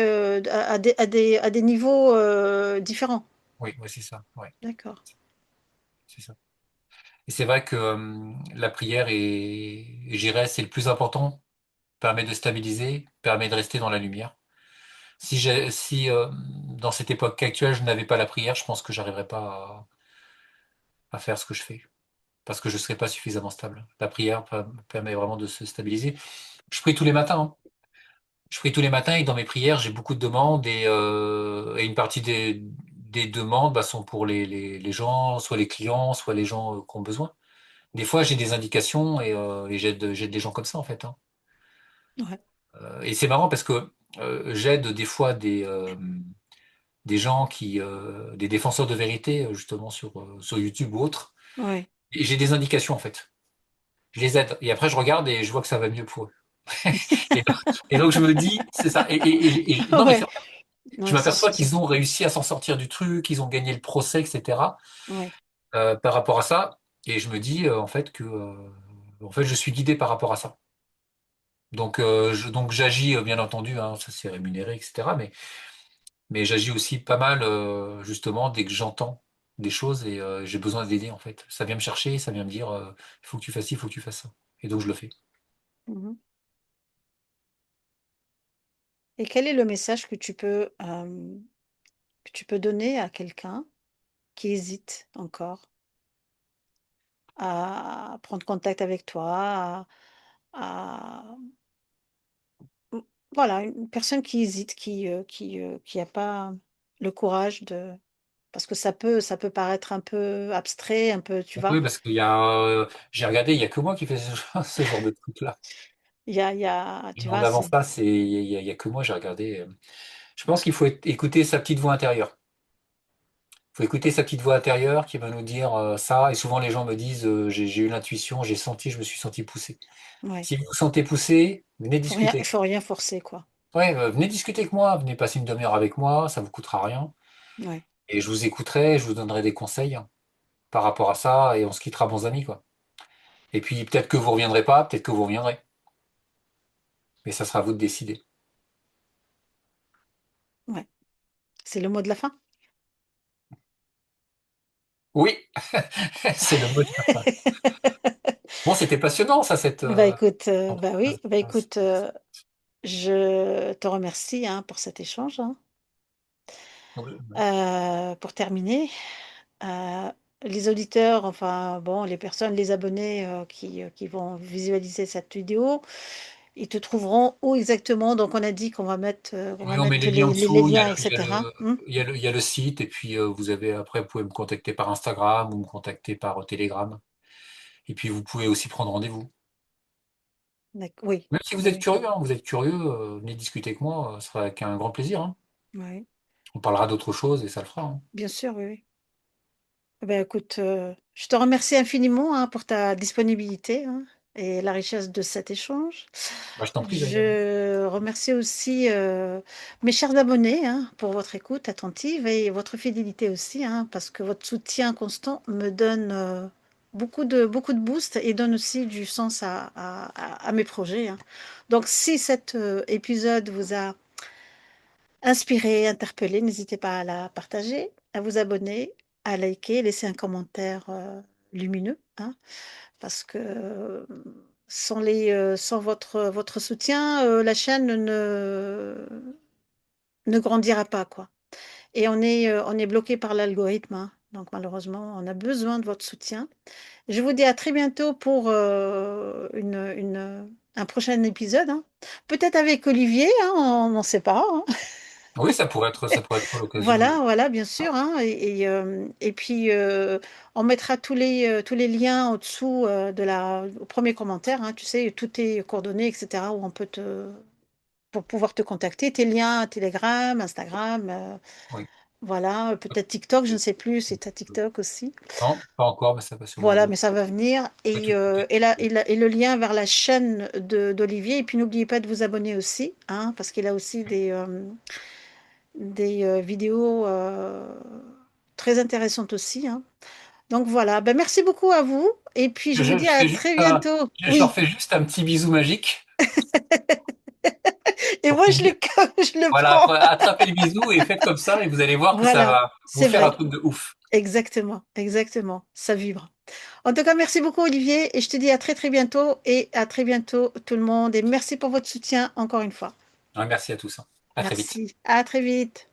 à des niveaux différents. Oui, oui, c'est ça, ouais, D'accord. c'est ça. Et c'est vrai que la prière j'irais, c'est le plus important, permet de stabiliser, permet de rester dans la lumière. Si dans cette époque actuelle, je n'avais pas la prière, je pense que j'arriverais pas à faire ce que je fais, parce que je serais pas suffisamment stable. La prière permet vraiment de se stabiliser. Je prie tous les matins, hein. Je prie tous les matins et dans mes prières, j'ai beaucoup de demandes et une partie des demandes sont pour les gens, soit les clients, soit les gens qui ont besoin. Des fois, j'ai des indications et j'aide des gens comme ça, en fait, hein. Ouais, Et c'est marrant parce que j'aide des fois des gens des défenseurs de vérité, justement, sur YouTube ou autre. ouais. Et j'ai des indications, en fait. Je les aide. Et après, je regarde et je vois que ça va mieux pour eux. Et, et donc, je me dis, c'est ça. Non, mais Ouais, je ouais, m'aperçois qu'ils ont réussi à s'en sortir du truc, ils ont gagné le procès, etc. ouais. Par rapport à ça. Et je me dis, en fait, en fait, je suis guidé par rapport à ça. Donc j'agis, bien entendu, hein, ça c'est rémunéré, etc. Mais j'agis aussi pas mal, justement, dès que j'entends des choses et j'ai besoin d'aider, en fait. Ça vient me chercher, ça vient me dire, il faut que tu fasses ci, il faut que tu fasses ça. Et donc je le fais. Mhm. Et quel est le message que tu peux donner à quelqu'un qui hésite encore à prendre contact avec toi, à- voilà, une personne qui hésite, qui a pas le courage de, parce que ça peut paraître un peu abstrait, un peu, tu vois. Oui, parce j'ai regardé, il y a que moi qui fais ce genre de truc-là. Il y a, Et tu non, vois, d'avant c'est, ça, il y a que moi, j'ai regardé. Je pense qu'il faut écouter sa petite voix intérieure. Il faut écouter sa petite voix intérieure qui va nous dire ça. Et souvent, les gens me disent, j'ai eu l'intuition, j'ai senti, je me suis senti poussé. ouais. Si vous vous sentez poussé, venez Il discuter. faut rien forcer, quoi. Ouais, venez discuter avec moi, venez passer une demi-heure avec moi, ça vous coûtera rien. Ouais, Et je vous écouterai, je vous donnerai des conseils par rapport à ça, et on se quittera bons amis, quoi. Et puis peut-être que vous reviendrez pas, peut-être que vous reviendrez. Mais ça sera à vous de décider. ouais. C'est le mot de la fin. Oui, c'est le mot de la fin. Bon, c'était passionnant, ça, Bah oui, bah écoute, je te remercie hein, pour cet échange, hein. Pour terminer, euh, les auditeurs, enfin bon, les personnes, les abonnés qui vont visualiser cette vidéo, ils te trouveront où exactement? Donc on a dit qu'on va Oui, on met mettre les liens en les dessous, liens, etc. il y a le site, et puis vous avez, après, vous pouvez me contacter par Instagram ou me contacter par Telegram. Et puis vous pouvez aussi prendre rendez-vous. Oui, Même si vous êtes oui, curieux, hein, vous êtes curieux, venez discuter avec moi, ce sera avec un grand plaisir, hein. oui, On parlera d'autre chose et ça le fera, hein. bien sûr, oui, oui. Eh ben, écoute, je te remercie infiniment hein, pour ta disponibilité hein, et la richesse de cet échange. Bah, je t'en prie d'ailleurs. Je remercie aussi mes chers abonnés hein, pour votre écoute attentive et votre fidélité aussi, hein, parce que votre soutien constant me donne beaucoup de boost et donne aussi du sens à mes projets, hein. Donc, si cet épisode vous a inspiré, interpellé, n'hésitez pas à la partager, à vous abonner, à liker, laisser un commentaire lumineux, hein, parce que sans votre soutien, la chaîne ne grandira pas, quoi. Et on est bloqué par l'algorithme, hein. Donc malheureusement, on a besoin de votre soutien. Je vous dis à très bientôt pour un prochain épisode, hein. Peut-être avec Olivier, hein, on n'en sait pas, hein. Oui, ça pourrait être l'occasion Voilà, de. voilà, bien sûr, hein, et puis on mettra tous les liens au-dessous au premier commentaire, hein, tu sais, toutes tes coordonnées, etc., où on peut pour pouvoir te contacter, tes liens, Telegram, Instagram, Oui. voilà, peut-être TikTok, je ne sais plus, c'est ta TikTok aussi. Non, pas encore, mais ça va sûrement Voilà, venir. mais ça va venir. Oui, tout, tout est- Et le lien vers la chaîne d'Olivier. Et puis n'oubliez pas de vous abonner aussi, hein, parce qu'il a aussi des vidéos très intéressantes aussi, hein. Donc voilà, ben, merci beaucoup à vous. Et puis je vous dis Je à fais juste très bientôt. je leur Oui, fais juste un petit bisou magique et pour moi qu'ils disent, je le voilà, prends. attrapez le bisou et faites comme ça et vous allez voir que ça Voilà, va vous c'est faire un vrai. truc de ouf. Exactement, exactement. Ça vibre. En tout cas, merci beaucoup Olivier et je te dis à très très bientôt et à très bientôt tout le monde et merci pour votre soutien encore une fois. Ouais, merci à tous, hein. À très vite. Merci. À très vite.